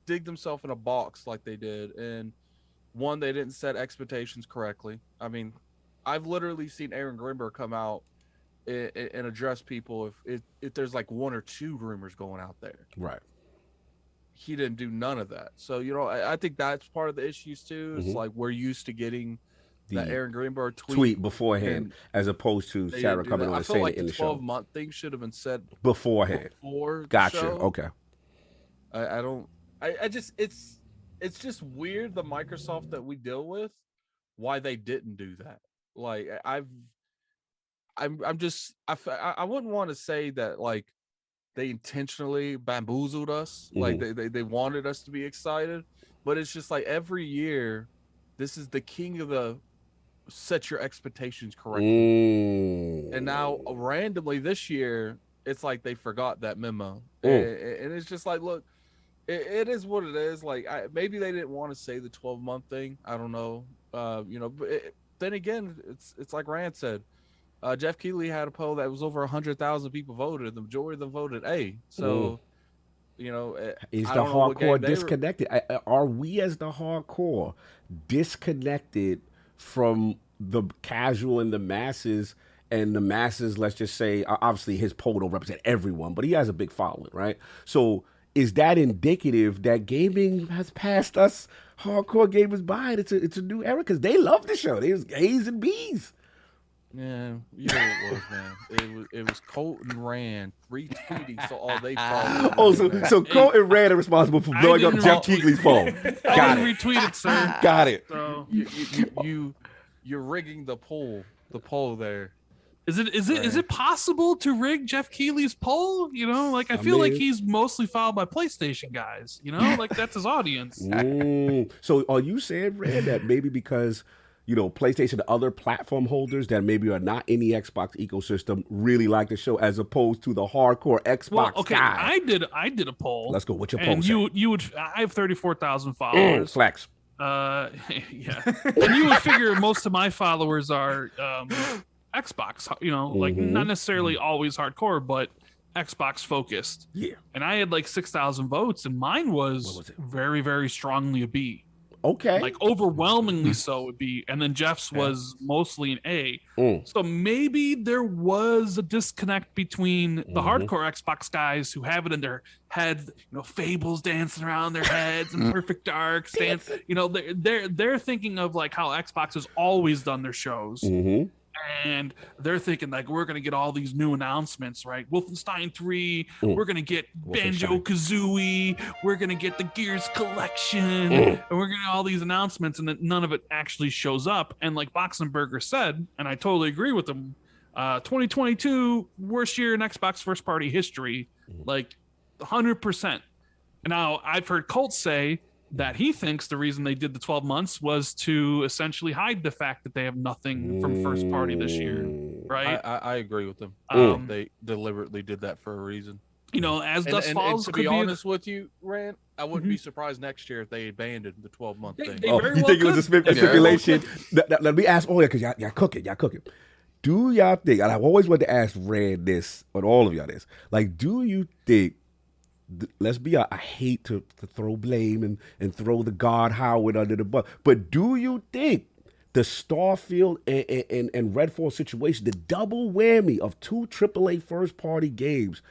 dig themselves in a box like they did, and one, they didn't set expectations correctly. I mean, I've literally seen Aaron Grimber come out and address people if there's like 1 or 2 rumors going out there. Right. He didn't do none of that. So, you know, I think that's part of the issues too. It's like we're used to getting that Aaron Greenberg tweet beforehand, as opposed to Sarah coming on and saying it in the show. The 12-month thing should have been said beforehand. Before gotcha. The show. Okay. I just it's just weird, the Microsoft that we deal with, why they didn't do that. Like I wouldn't want to say that like they intentionally bamboozled us, like they wanted us to be excited, but it's just like every year, this is the king of the set your expectations correctly, and now randomly this year, it's like they forgot that memo, and it's just like, look, it is what it is. Like maybe they didn't want to say the 12-month thing. I don't know, you know. But then again, it's like Rand said. Jeff Keighley had a poll that was over 100,000 people voted. The majority of them voted A. So, you know, is the hardcore disconnected? Are we as the hardcore disconnected from the casual and the masses? And the masses, let's just say, obviously his poll don't represent everyone, but he has a big following, right? So is that indicative that gaming has passed us hardcore gamers by? It's a new era because they love the show. There's A's and B's. Yeah, you know what it was, man. It was Colt and Rand retweeting, so all they followed. So Colt and Rand are responsible for blowing up Jeff Keighley's phone. Got it. Retweeted, sir. Got it. So you're rigging the poll there. Is it possible to rig Jeff Keighley's poll? You know, like I feel like he's mostly followed by PlayStation guys. You know, like that's his audience. So are you saying, Rand, that maybe because, you know, PlayStation and other platform holders that maybe are not in the Xbox ecosystem really like the show as opposed to the hardcore Xbox guy? I did a poll. Let's go. What's your poll? And you would I have 34,000 followers. Flex. Yeah. And you would figure most of my followers are Xbox, you know, like not necessarily always hardcore, but Xbox focused. Yeah. And I had like 6,000 votes, and mine was very, very strongly a B. Okay. Like overwhelmingly so would be, and then Jeff's was mostly an A. So maybe there was a disconnect between the hardcore Xbox guys who have it in their heads, you know, Fables dancing around their heads and Perfect Dark dance. You know, they're thinking of like how Xbox has always done their shows. And they're thinking like, we're going to get all these new announcements, right? Wolfenstein 3, we're going to get Banjo-Kazooie, we're going to get the Gears collection, and we're going to get all these announcements, and then none of it actually shows up. And like Boxenberger said, and I totally agree with him, 2022, worst year in Xbox first-party history, like 100%. And now I've heard Colt say that he thinks the reason they did the 12 months was to essentially hide the fact that they have nothing from first party this year, right? I agree with them. They deliberately did that for a reason. You know, as Dust Falls. And to be honest with you, Rand, I wouldn't be surprised next year if they abandoned the 12-month thing. They you think it was a stipulation? Let me ask, because y'all cooking. Do y'all think, and I've always wanted to ask Rand this, or all of y'all this, like, do you think, let's be honest, I hate to throw blame and throw the God Howard under the bus, but do you think the Starfield and Redfall situation, the double whammy of 2 AAA first-party games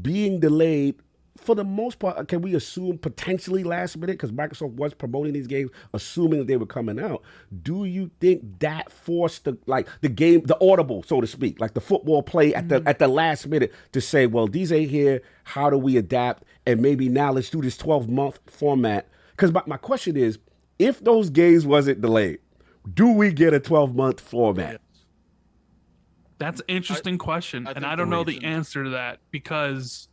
being delayed, for the most part, can we assume potentially last minute, because Microsoft was promoting these games, assuming that they were coming out, do you think that forced the game, the audible, so to speak, like the football play at the last minute to say, well, these ain't here, how do we adapt, and maybe now let's do this 12-month format? Because my question is, if those games wasn't delayed, do we get a 12-month format? That's an interesting question, and I don't know the answer to that, because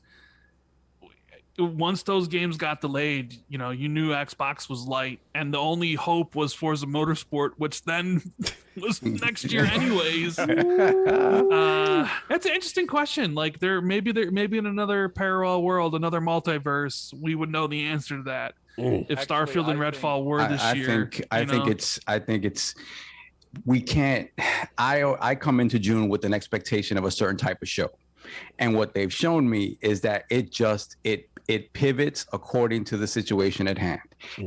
once those games got delayed, you know, you knew Xbox was light, and the only hope was Forza Motorsport, which then was next year anyways. That's an interesting question. Like maybe in another parallel world, another multiverse, we would know the answer to that. If Starfield and Redfall were this year. I think it's we can't. I come into June with an expectation of a certain type of show, and what they've shown me is that it pivots according to the situation at hand,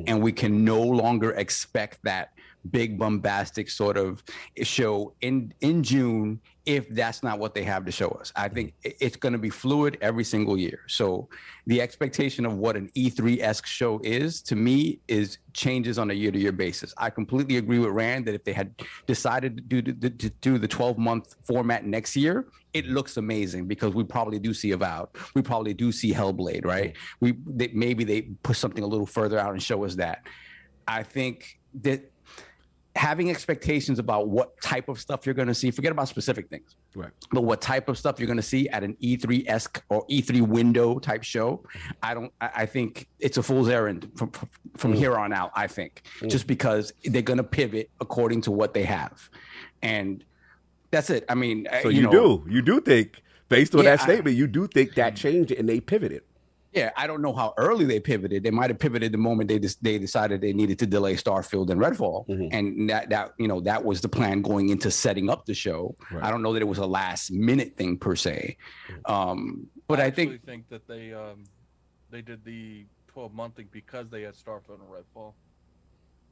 and we can no longer expect that big bombastic sort of show in June if that's not what they have to show us. I think it's going to be fluid every single year. So the expectation of what an E3-esque show is, to me, is changes on a year-to-year basis. I completely agree with Rand that if they had decided to do the 12-month format next year, it looks amazing because we probably do see Avowed. We probably do see Hellblade, right? Maybe they push something a little further out and show us that. I think that having expectations about what type of stuff you're going to see, forget about specific things, right? But what type of stuff you're going to see at an E3-esque or E3 window type show, I think it's a fool's errand from here on out, I think, just because they're going to pivot according to what they have. And that's it. I mean, so you do think, based on that statement, you do think that changed and they pivoted. Yeah, I don't know how early they pivoted. They might have pivoted the moment they decided they needed to delay Starfield and Redfall, and that was the plan going into setting up the show. Right. I don't know that it was a last minute thing per se, but I think that they did the 12-month thing because they had Starfield and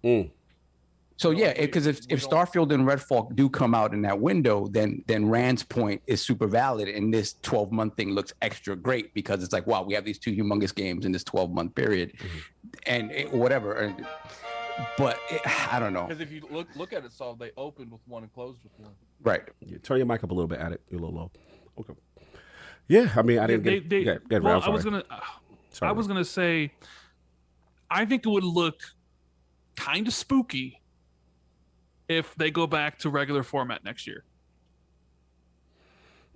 Redfall. So yeah, because if Starfield and Redfall do come out in that window, then Rand's point is super valid, and this 12-month thing looks extra great because it's like, wow, we have these two humongous games in this 12-month period, and whatever. But I don't know. Because if you look at it, Saul, they opened with one and closed with one. Right. Yeah, turn your mic up a little bit. At it, you're a little low. Okay. Yeah, I mean, I didn't get. Well, I was gonna say, I think it would look kind of spooky if they go back to regular format next year.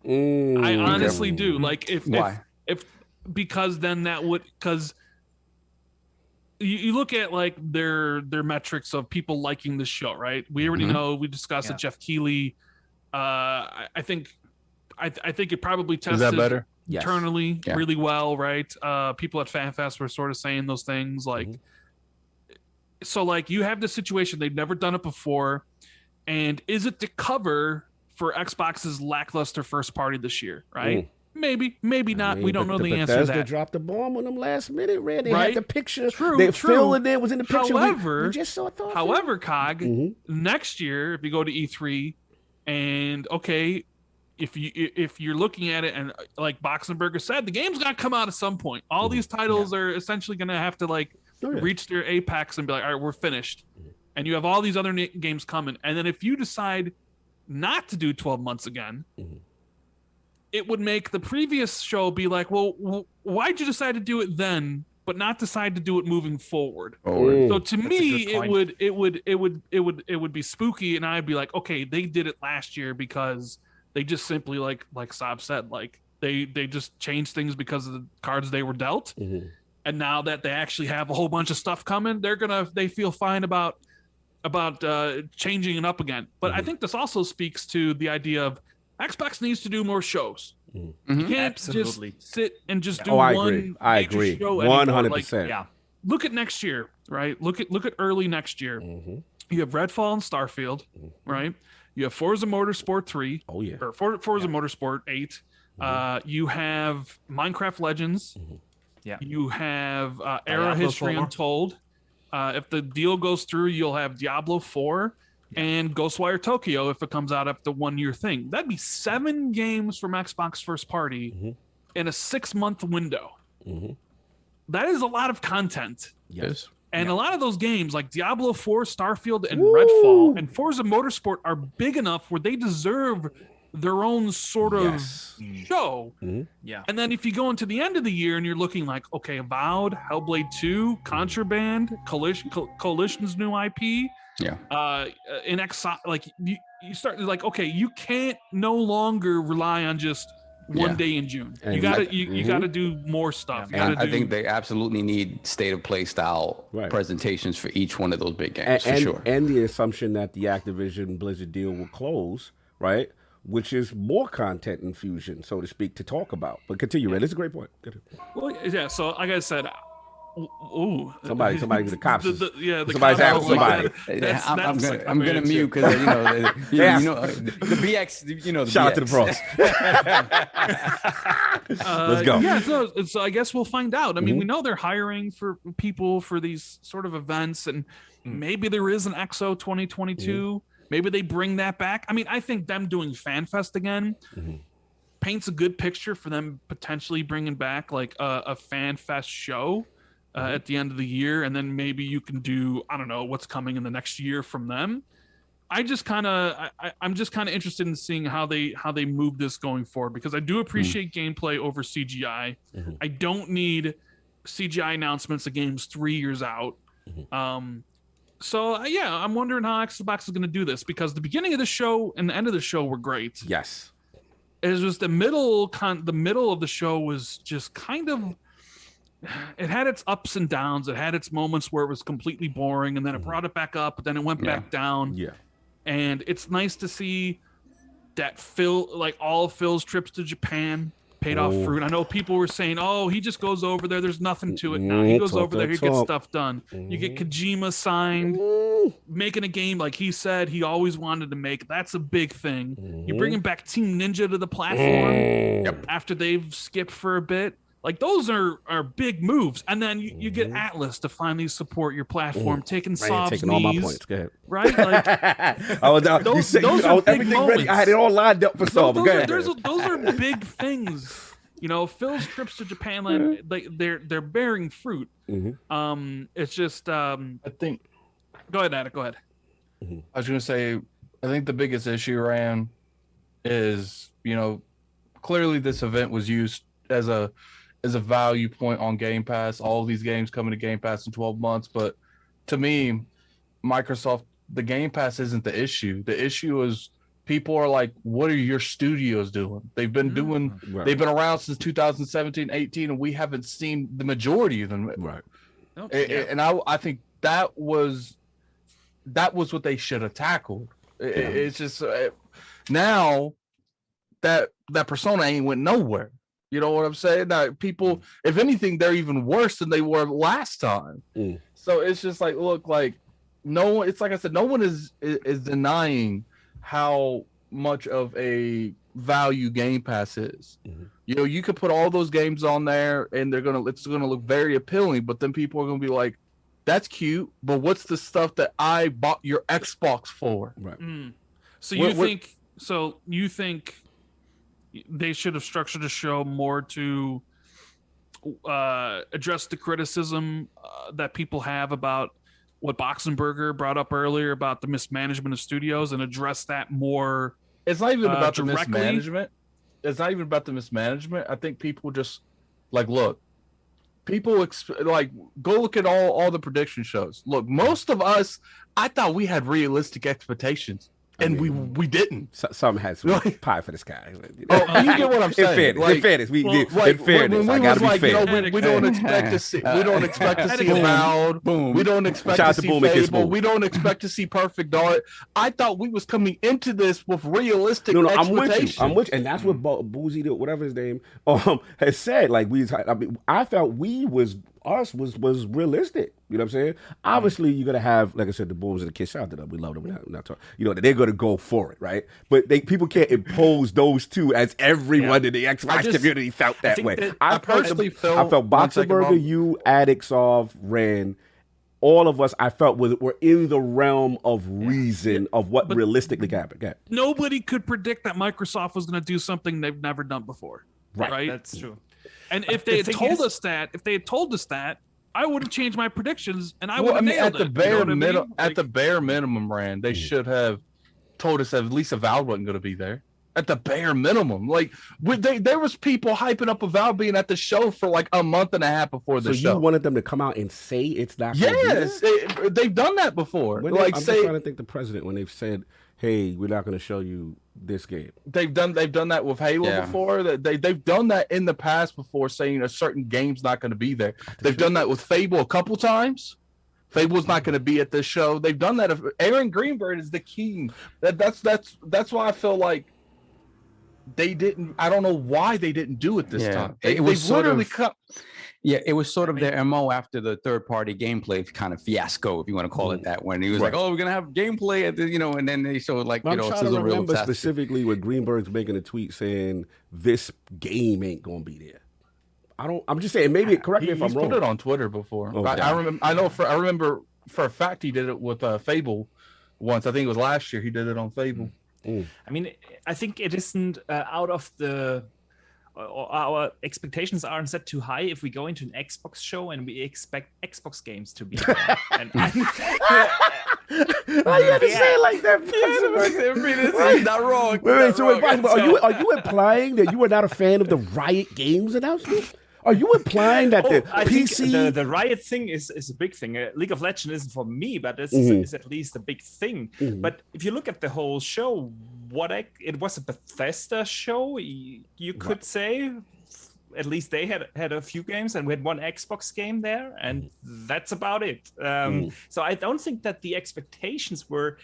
I honestly do. Like if because then that would, because you look at like their metrics of people liking the show, right? We already know, we discussed that Jeff Keighley. I think it probably tested Is that better? internally really well, right? People at FanFest were sort of saying those things like, so like you have this situation, they've never done it before, and is it to cover for Xbox's lackluster first party this year, right? Maybe not. We don't know the answer to Bethesda that. dropped the bomb on them last minute, Red. They had the picture. True. Phil in there was in the picture. However, we just saw Thor. However, Cog, next year, if you go to E3, and if you're looking at it, and like Boxenberger said, the game's got to come out at some point. All these titles are essentially going to have to like reach their apex and be like, all right, we're finished. And you have all these other games coming. And then if you decide not to do 12 months again, it would make the previous show be like, well, why'd you decide to do it then, but not decide to do it moving forward? So to me, it would be spooky, and I'd be like, okay, they did it last year because they just simply like Saab said, like they just changed things because of the cards they were dealt. And now that they actually have a whole bunch of stuff coming, they feel fine about changing it up again. But I think this also speaks to the idea of Xbox needs to do more shows. You can't just sit and just do one. I agree. 100%. Like, look at next year, right? Look at early next year. You have Redfall and Starfield, right? You have Forza Motorsport 3. Oh yeah. Or Forza Motorsport 8. You have Minecraft Legends. Yeah. You have Era History Untold. If the deal goes through, you'll have Diablo 4 and Ghostwire Tokyo if it comes out after the 1 year thing. That'd be 7 games from Xbox first party in a 6-month window. That is a lot of content. Yes. And a lot of those games like Diablo 4, Starfield, and Redfall and Forza Motorsport are big enough where they deserve their own sort of show. Yeah. And then if you go into the end of the year and you're looking like, okay, Avowed, Hellblade 2, Contraband, Coalition's new IP, in Exile, like you start like, okay, you can't no longer rely on just one day in June. And you gotta do more stuff. I think they absolutely need state of play style presentations for each one of those big games, for sure. And the assumption that the Activision Blizzard deal will close, right? Which is more content infusion, so to speak, to talk about. But continue, Red. It's a great point. Well, yeah. So, like I said, Ooh, Somebody, the cops. The Somebody's cops after somebody. I'm gonna mute because you know the BX, you know, the Shout out to BX. the pros. Let's go. Yeah, so I guess we'll find out. I mean, we know they're hiring for people for these sort of events, and maybe there is an EXO 2022. Maybe they bring that back. I mean, I think them doing FanFest again paints a good picture for them potentially bringing back like a FanFest show at the end of the year, and then maybe you can do, I don't know what's coming in the next year from them. I'm just kind of interested in seeing how they move this going forward, because I do appreciate gameplay over CGI. I don't need CGI announcements of games 3 years out. So yeah, I'm wondering how Xbox is going to do this, because the beginning of the show and the end of the show were great. Yes, it was just the middle of the show was just kind of. It had its ups and downs. It had its moments where it was completely boring, and then it brought it back up, but then it went back down. Yeah. And it's nice to see that all of Phil's trips to Japan paid off fruit. I know people were saying, "Oh, he just goes over there. There's nothing to it." No, he goes over there. He gets stuff done. You get Kojima signed, making a game like he said he always wanted to make. That's a big thing. You're bringing back Team Ninja to the platform after they've skipped for a bit. Like, those are big moves. And then you get Atlas to finally support your platform, taking all my points. Go ahead. Right? Like, I was everything ready. I had it all lined up for Saab. Those are big things. You know, Phil's trips to Japan, they're bearing fruit. It's just I think. Go ahead, Attic. Go ahead. I was going to say, I think the biggest issue, Ryan, is, you know, clearly this event was used as a value point on Game Pass. All of these games coming to Game Pass in 12 months. But to me, Microsoft, the Game Pass isn't the issue. The issue is people are like, what are your studios doing? They've been they've been around since 2017, 18, and we haven't seen the majority of them. Right. And I think that was what they should have tackled. It's just now that Persona ain't went nowhere. You know what I'm saying? Now, people, if anything, they're even worse than they were last time. So it's just like, look, like no one. It's like I said, no one is denying how much of a value Game Pass is. You know, you could put all those games on there, and it's gonna look very appealing. But then people are gonna be like, "That's cute, but what's the stuff that I bought your Xbox for?" Right. So you think they should have structured the show more to address the criticism that people have about what Boxenberger brought up earlier about the mismanagement of studios, and address that more. It's not even about directly. The mismanagement. It's not even about the mismanagement. I think people just like, look, people go look at all the prediction shows. Look, most of us, I thought we had realistic expectations. And we didn't. Some had some pie for this guy. You get what I'm saying? In fairness, I gotta be fair. We don't expect to see. We don't expect to see Avowed. Boom. We don't expect to see Fable. We don't expect to see Perfect Dark. I thought we was coming into this with realistic expectations. I'm with you, and that's what Boozy, whatever his name, has said. Like I felt us was realistic. You know what I'm saying? Obviously, you're gonna have, like I said, the Booms and the Kids. Shout out to them. We love them. We're not talking. You know, they're gonna go for it, right? But people can't impose those two as everyone in the Xbox community felt that way. I personally felt Boxenberger, you, Addicts of Ran, all of us, I felt were in the realm of reason of what realistically happened. Nobody could predict that Microsoft was going to do something they've never done before. Right? That's true. And if they had told us that, I would have changed my predictions, and I would have nailed it. At the bare minimum, Rand, they should have told us at least Avowed wasn't going to be there. At the bare minimum, like there was people hyping up Avowed being at the show for like a month and a half before the show. So you wanted them to come out and say it's not? Yes, they've done that before. I'm just trying to think the president when they've said, "Hey, we're not going to show you this game." They've done that with Halo before. They've done that in the past before, saying a certain game's not going to be there. They've done that with Fable a couple times. Fable's not going to be at this show. They've done that. Aaron Greenberg is the king. That's why I feel like they didn't. I don't know why they didn't do it this time. Yeah, it was sort of their MO after the third-party gameplay kind of fiasco, if you want to call it that. When he was like, "Oh, we're gonna have gameplay," at the, and then they showed like I'm trying to sizzle reel remember of specifically when Greenberg's making a tweet saying this game ain't gonna be there. I'm just saying. Maybe correct me if I'm wrong. He's put it on Twitter before. Okay. I remember. I remember for a fact he did it with Fable once. I think it was last year. He did it on Fable. I mean, I think it isn't out of the. Our expectations aren't set too high if we go into an Xbox show and we expect Xbox games to be there. And Why you had to say it like that? This is not wrong. Wait, so are you implying that you are not a fan of the Riot Games announcement? Are you implying that the I PC... think the Riot thing is a big thing. League of Legends isn't for me, but this is at least a big thing. But if you look at the whole show, it was a Bethesda show, you could say. At least they had a few games, and we had one Xbox game there, and that's about it. So I don't think that the expectations were...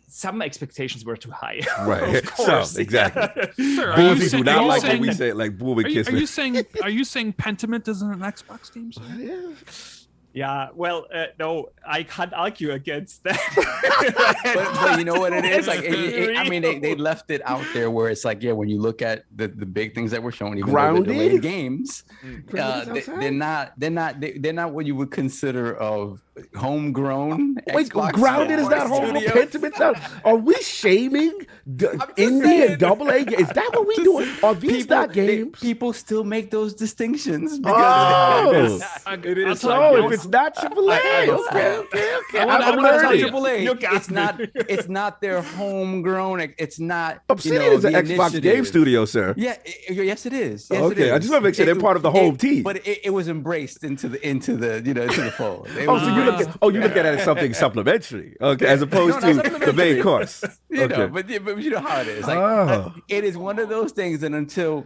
Some expectations were too high. Right. Of course. So, exactly. Sir, Boozy do not like when we say like Boom and Kiss. Are you saying Pentiment isn't an Xbox game? Yeah. Yeah, well, no, I can't argue against that. but you know what it is? Like, I mean, they left it out there where it's like, yeah, when you look at the big things that were shown, even though they're delayed games, they're not what you would consider of homegrown. Wait, Xbox Grounded is not home. Pentiment. Are we shaming indie and double A? Is that what we doing? Are these not games? People still make those distinctions because It is. So if it's not AAA, okay. I'm learning. It's not their homegrown. It's not. Obsidian is an Xbox game studio, sir. Yeah, yes, it is. Yes, Okay, it is. I just want to make sure they're part of the home team. But it was embraced into the fold. So you look at it as something supplementary, okay, as opposed to the main course. Okay. But you know how it is. Like it is one of those things, and until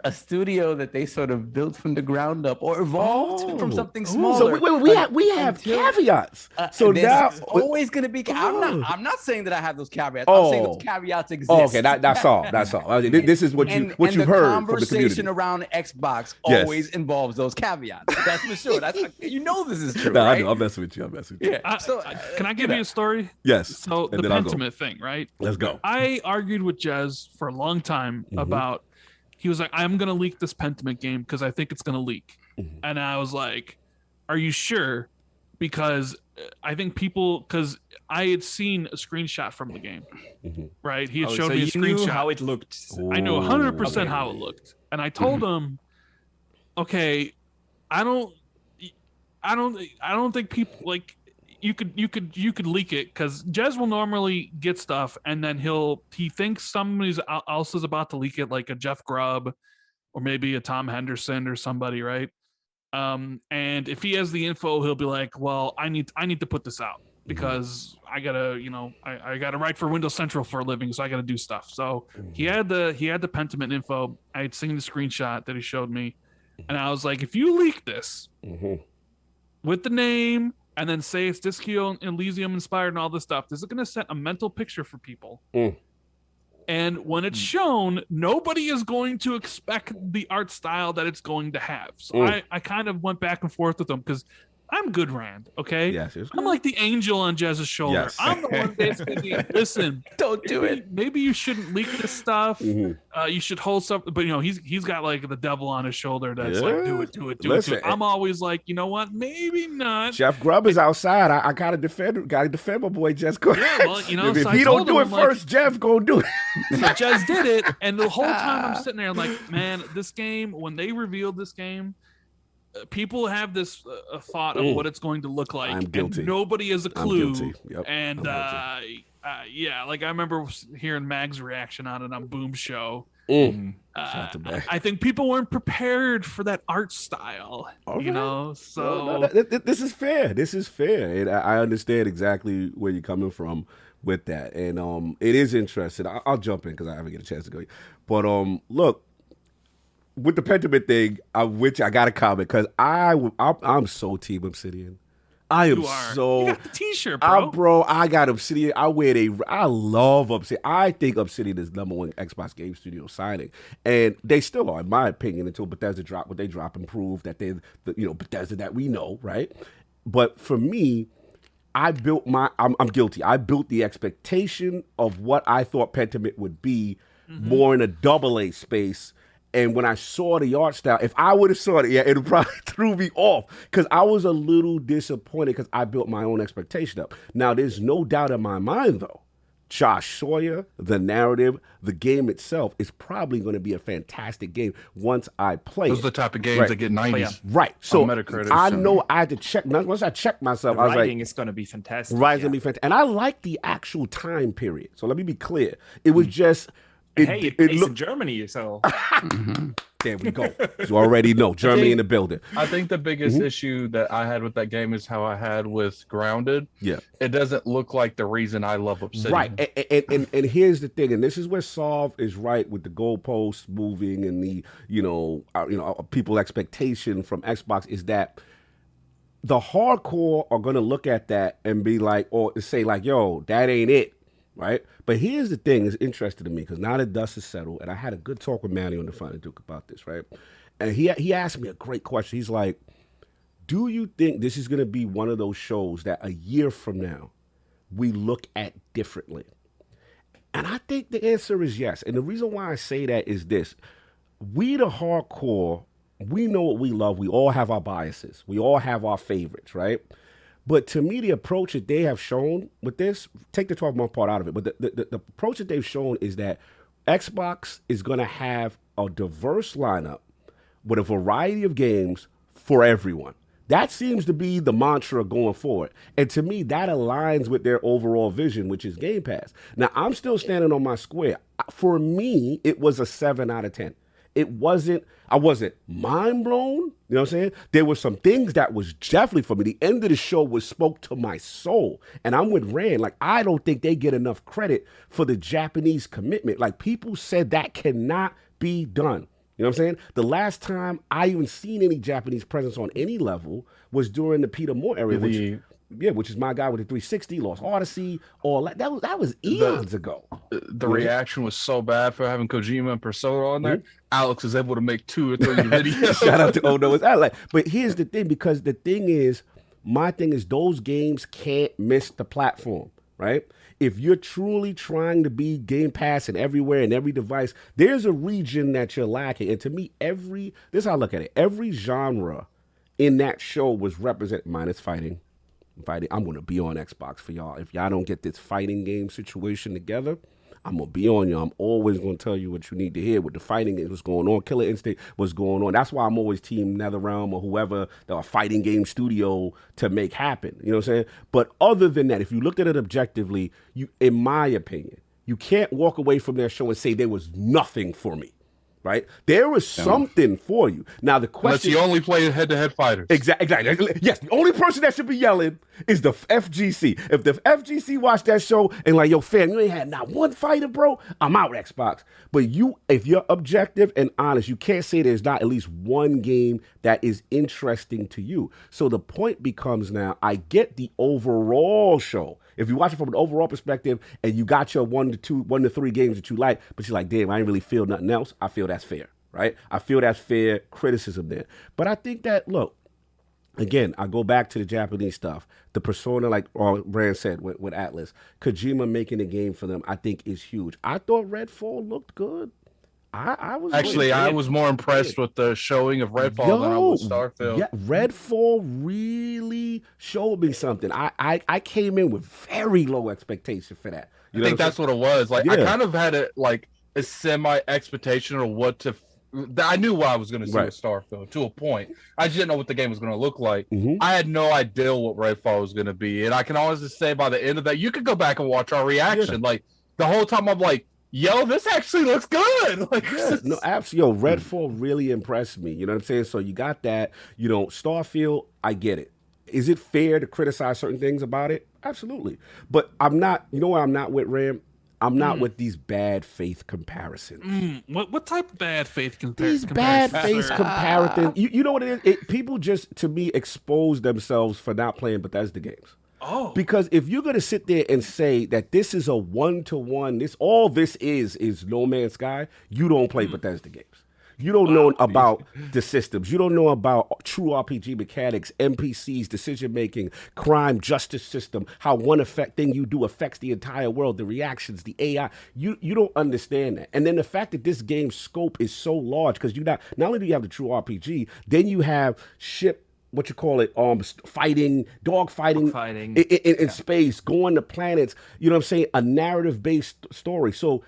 a studio that they sort of built from the ground up or evolved from something smaller. So we have caveats. So now always going to be. I'm not saying that I have those caveats. I'm saying those caveats exist. Okay, that's all. That's all. This is what you heard from the community. Conversation around Xbox always involves those caveats. That's for sure. This is true. No, right? I know. I'm messing with you. Yeah. Can I give you a story? Yes. So the Pentiment thing, right? Let's go. I argued with Jez for a long time about. He was like, I'm going to leak this Pentiment game because I think it's going to leak. And I was like, are you sure? Because I think because I had seen a screenshot from the game, right? He had showed me a screenshot. Knew how it looked. I knew 100% how it looked. And I told him, okay, I don't think people like, you could leak it because Jez will normally get stuff and then he thinks somebody else is about to leak it, like a Jeff Grubb or maybe a Tom Henderson or somebody, right? And if he has the info, he'll be like, well, I need to put this out because I gotta, I gotta write for Windows Central for a living, so I gotta do stuff. So he had the Pentiment info. I had seen the screenshot that he showed me, and I was like, if you leak this with the name. And then say it's Disco Elysium inspired and all this stuff. This is going to set a mental picture for people. And when it's shown, nobody is going to expect the art style that it's going to have. So I kind of went back and forth with them because I'm good, Rand, okay? Yes, I'm like the angel on Jez's shoulder. Yes. I'm the one basically, listen, don't do it. Maybe you shouldn't leak this stuff. You should hold stuff, but he's got like the devil on his shoulder that's like, do it. I'm always like, you know what? Maybe not. Jeff Grubb is outside. I gotta defend my boy Jez. Yeah, well, if so he don't do it first, Jeff gonna do it. So Jez did it, and the whole time I'm sitting there like, man, this game, when they revealed this game, people have this thought of what it's going to look like. I'm guilty. And nobody has a clue. I'm guilty. Yep. And like I remember hearing Mag's reaction on it on Boom Show. I think people weren't prepared for that art style. So this is fair. This is fair, and I understand exactly where you're coming from with that. And it is interesting. I'll jump in because I haven't get a chance to go. But look. With the Pentiment thing, which I got to comment because I'm so Team Obsidian. I am You are. so. You got the T-shirt, bro. Bro, I got Obsidian. I love Obsidian. I think Obsidian is #1 Xbox game studio signing, and they still are, in my opinion, until Bethesda drop what they drop and prove that they're Bethesda that we know, right? But for me, I'm guilty. I built the expectation of what I thought Pentiment would be more in a AA space. And when I saw the art style, if I would have saw it, it probably threw me off because I was a little disappointed because I built my own expectation up. Now, there's no doubt in my mind, though, Josh Sawyer, the narrative, the game itself is probably going to be a fantastic game once I play Those it. are the type of games that get 90s. Right. So on Metacritic, I so- know I had to check. Once I checked myself, The I was writing like, is going to be fantastic. Writing's going to be fantastic. And I like the actual time period. So let me be clear. It was just... It plays in Germany, so There we go. You already know. Germany in the building. I think the biggest issue that I had with that game is how I had with Grounded. Yeah. It doesn't look like the reason I love Obsidian. Right. And here's the thing, and this is where Solve is right with the goalposts moving and the, people expectation from Xbox is that the hardcore are going to look at that and be like, or say like, yo, that ain't it. Right. But here's the thing that's interesting to me because now the dust is settled, and I had a good talk with Manny on the Final Duke about this. Right. And he asked me a great question. He's like, do you think this is going to be one of those shows that a year from now we look at differently? And I think the answer is yes. And the reason why I say that is this. We, the hardcore, we know what we love. We all have our biases. We all have our favorites, right? But to me, the approach that they have shown with this, take the 12-month part out of it, but the approach that they've shown is that Xbox is going to have a diverse lineup with a variety of games for everyone. That seems to be the mantra going forward. And to me, that aligns with their overall vision, which is Game Pass. Now, I'm still standing on my square. For me, it was a 7 out of 10. I wasn't mind blown. You know what I'm saying? There were some things that was definitely for me. The end of the show spoke to my soul. And I'm with Rand. Like, I don't think they get enough credit for the Japanese commitment. Like, people said that cannot be done. You know what I'm saying? The last time I even seen any Japanese presence on any level was during the Peter Moore era, which is my guy with the 360, Lost Odyssey, all that. That was eons ago. The reaction was so bad for having Kojima and Persona on there. Alex was able to make 2 or 3 videos. Shout out to Oh No, it's Alex. But here's the thing, because my thing is those games can't miss the platform, right? If you're truly trying to be Game Pass and everywhere and every device, there's a region that you're lacking. And to me, this is how I look at it. Every genre in that show was represented, minus fighting. I'm going to be on Xbox for y'all. If y'all don't get this fighting game situation together, I'm going to be on y'all. I'm always going to tell you what you need to hear with the fighting games, what's going on, Killer Instinct, what's going on. That's why I'm always Team NetherRealm or whoever, the fighting game studio to make happen. You know what I'm saying? But other than that, if you looked at it objectively, in my opinion, you can't walk away from their show and say there was nothing for me. Right? There was something for you. Now, the question... Unless you only play head-to-head fighters. Exactly. Yes, the only person that should be yelling is the FGC. If the FGC watched that show and like, yo, fam, you ain't had not one fighter, bro, I'm out, Xbox. But if you're objective and honest, you can't say there's not at least one game that is interesting to you. So the point becomes now, I get the overall show. If you watch it from an overall perspective and you got your 1 to 3 games that you like, but you're like, damn, I ain't really feel nothing else, I feel that's fair, right? I feel that's fair criticism there. But I think that, look, again, I go back to the Japanese stuff. The persona, like Brand said with Atlas, Kojima making a game for them, I think is huge. I thought Redfall looked good. I was more impressed with the showing of Redfall than I was Starfield. Yeah, Redfall really showed me something. I came in with very low expectation for that. I think that's what it was. Like, I kind of had a semi expectation of what to. I knew what I was going to see with Starfield to a point. I just didn't know what the game was going to look like. I had no idea what Redfall was going to be, and I can honestly say by the end of that, you could go back and watch our reaction. Like, the whole time, I'm like, yo, this actually looks good. Like, no, absolutely. Yo, Redfall really impressed me. You know what I'm saying? So you got that. You know, Starfield, I get it. Is it fair to criticize certain things about it? Absolutely. But I'm not, you know what I'm not with, Ram? I'm not with these bad faith comparisons. What type of bad faith These comparisons? bad faith comparisons. You know what it is? People just, to me, expose themselves for not playing Bethesda games. Oh. Because if you're going to sit there and say that this is a one-to-one, all this is No Man's Sky, you don't play Bethesda games. You don't know about the systems. You don't know about true RPG mechanics, NPCs, decision-making, crime, justice system, how one thing you do affects the entire world, the reactions, the AI. You don't understand that. And then the fact that this game's scope is so large, because not only do you have the true RPG, then you have fighting, dog fighting in space, going to planets, you know what I'm saying? A narrative-based story. So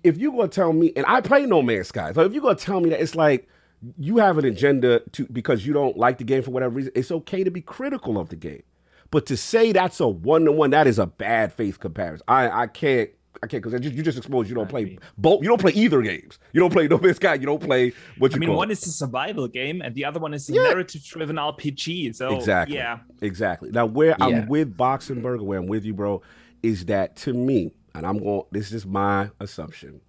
if you're going to tell me, and I play No Man's Sky, so if you're going to tell me that it's like you have an agenda because you don't like the game for whatever reason, it's okay to be critical of the game. But to say that's a one-to-one, that is a bad faith comparison. I can't, because you just exposed you don't play both. You don't play either games. You don't play No Man's Sky. You don't play one is a survival game, and the other one is a narrative-driven RPG. So exactly. Now, I'm with Boxenberger, where I'm with you, bro, is that to me, and this is my assumption,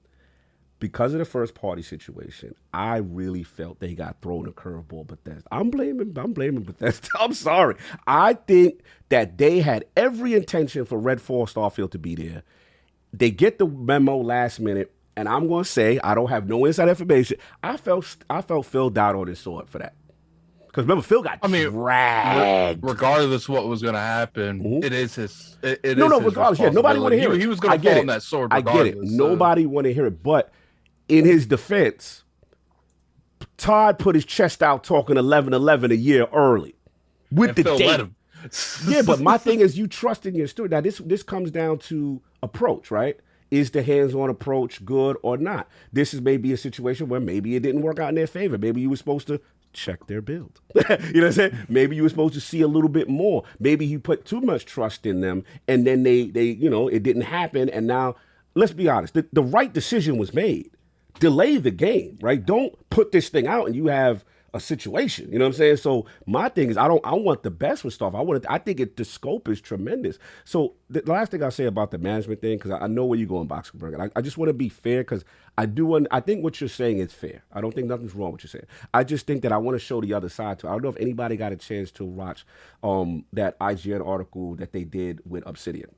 because of the first party situation, I really felt they got thrown a curveball. Bethesda. I'm blaming Bethesda. I'm sorry. I think that they had every intention for Redfall Starfield to be there. They get the memo last minute, and I'm going to say, I don't have no inside information. I felt Phil died on his sword for that. Because remember, Phil got dragged. Regardless what was going to happen, it is his. Regardless. Yeah, nobody want to hear it. He was going to fall on that sword. I get it. Nobody want to hear it. But in his defense, Todd put his chest out talking 11/11 a year early with the date. Yeah, but my thing is, you trust in your story. Now, this comes down to approach, right? Is the hands-on approach good or not? This is maybe a situation where maybe it didn't work out in their favor. Maybe you were supposed to check their build. You know what I'm saying? Maybe you were supposed to see a little bit more. Maybe you put too much trust in them, and then they it didn't happen. And now, let's be honest, the right decision was made. Delay the game, right? Don't put this thing out and you have a situation. You know what I'm saying? So my thing is, I want the best with stuff. I think the scope is tremendous. So the last thing I'll say about the management thing, because I know where you're going, Boxenberger. I just want to be fair, because I think what you're saying is fair. I don't think nothing's wrong with what you're saying. I just think that I want to show the other side too. I don't know if anybody got a chance to watch that IGN article that they did with Obsidian.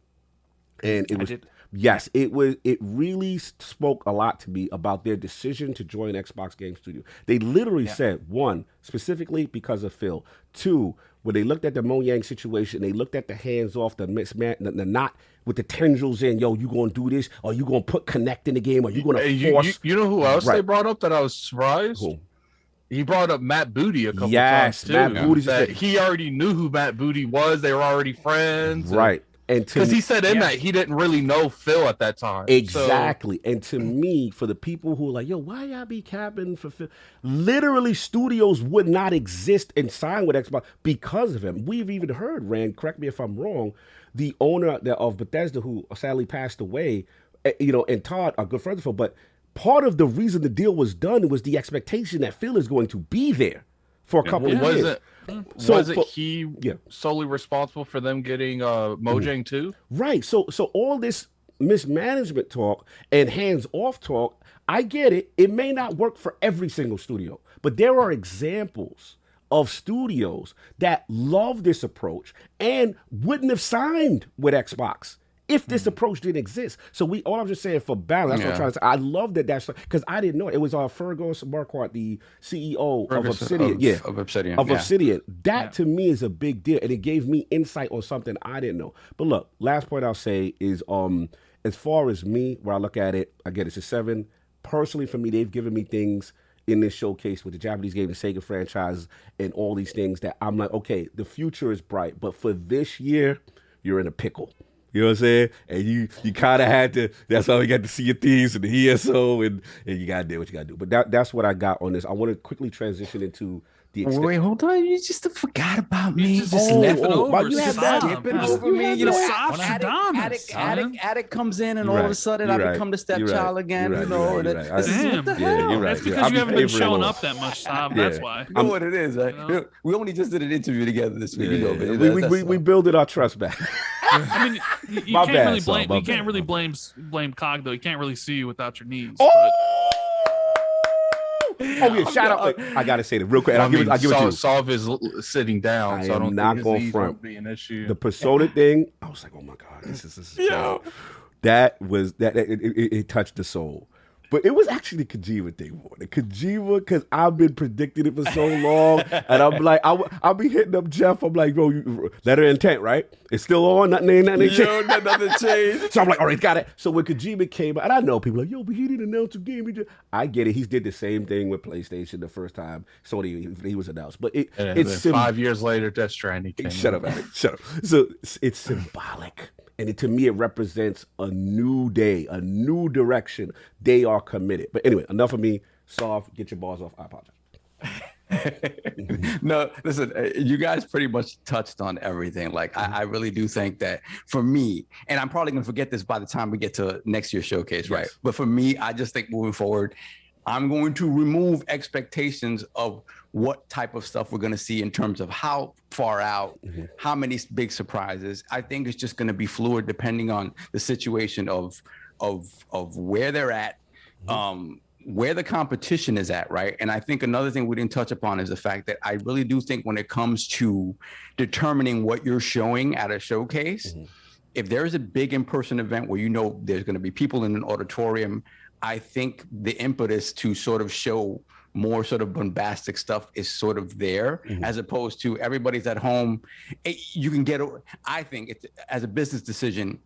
And it was, yes, it really spoke a lot to me about their decision to join Xbox Game Studio. They literally said, one, specifically because of Phil. Two, when they looked at the Mojang situation, they looked at the hands off, the not with the tendrils in, yo, you going to do this? Or you going to put Connect in the game? Or you going to force? You know who else they brought up that I was surprised? Who? He brought up Matt Booty a couple times too. Matt Booty. That he already knew who Matt Booty was. They were already friends. Right. Because he said that he didn't really know Phil at that time. Exactly. So. And to me, for the people who are like, yo, why y'all be capping for Phil? Literally, studios would not exist and sign with Xbox because of him. We've even heard, Rand, correct me if I'm wrong, the owner of Bethesda, who sadly passed away, and Todd are good friends of Phil, but part of the reason the deal was done was the expectation that Phil is going to be there for a couple of years. Wasn't he solely responsible for them getting Mojang too? Right. So all this mismanagement talk and hands-off talk, I get it. It may not work for every single studio, but there are examples of studios that love this approach and wouldn't have signed with Xbox if this approach didn't exist. So all I'm just saying for balance, that's what I'm trying to say. I love that's because I didn't know it. It was Fergus Marquardt, the CEO of Obsidian. Of Obsidian. That to me is a big deal, and it gave me insight on something I didn't know. But look, last point I'll say is as far as me, where I look at it, I get it's a 7. Personally, for me, they've given me things in this showcase with the Japanese game, the Sega franchise, and all these things that I'm like, okay, the future is bright, but for this year, you're in a pickle. You know what I'm saying? And you kind of had to, that's why we got to see your thieves and the ESO, and you got to do what you got to do. But that's what I got on this. I want to quickly transition into the extent. Wait, hold on. You just forgot about me. You just left it over. You have that. Skipping over me. You know, Attic comes in, and all of a sudden I become the stepchild again. Damn. What the hell? You're right. That's because you haven't been showing up that much, Tom. That's why. You know what it is, right? We only just did an interview together this week. We builded our trust back. I mean, you My can't bad, really Saul, blame. my You can't bad, really my blame Cog though. You can't really see you without your knees. Oh yeah! Shout out! I gotta say this real quick. And I'll give it to you. Solve is sitting down, I so I am don't not think his gonna knees front. won't be an issue. The Persona thing, I was like, oh my god, this is crazy. That was that it touched the soul. But it was actually the Kojima thing more. The Kojima, because I've been predicting it for so long, and I'm like, I'll be hitting up Jeff. I'm like, bro, letter of intent, right? It's still on. Nothing changed. Nothing changed. So I'm like, all right, got it. So when Kojima came out, and I know people are like, yo, but he didn't announce a game. I get it. He did the same thing with PlayStation the first time Sony he was announced. But it's 5 years later, Death Stranding came Shut up, Alex. Shut up. So it's symbolic. And to me, it represents a new day, a new direction. They are committed. But anyway, enough of me. Soft, get your balls off. I apologize. No, listen, you guys pretty much touched on everything. Like, I really do think that for me, and I'm probably going to forget this by the time we get to next year's showcase, right? But for me, I just think moving forward, I'm going to remove expectations of what type of stuff we're going to see in terms of how far out, how many big surprises. I think it's just going to be fluid depending on the situation of where they're at, where the competition is at, right? And I think another thing we didn't touch upon is the fact that I really do think when it comes to determining what you're showing at a showcase, if there's a big in-person event where you know there's going to be people in an auditorium, I think the impetus to sort of show more sort of bombastic stuff is sort of there, as opposed to everybody's at home. You can get, I think it's, as a business decision,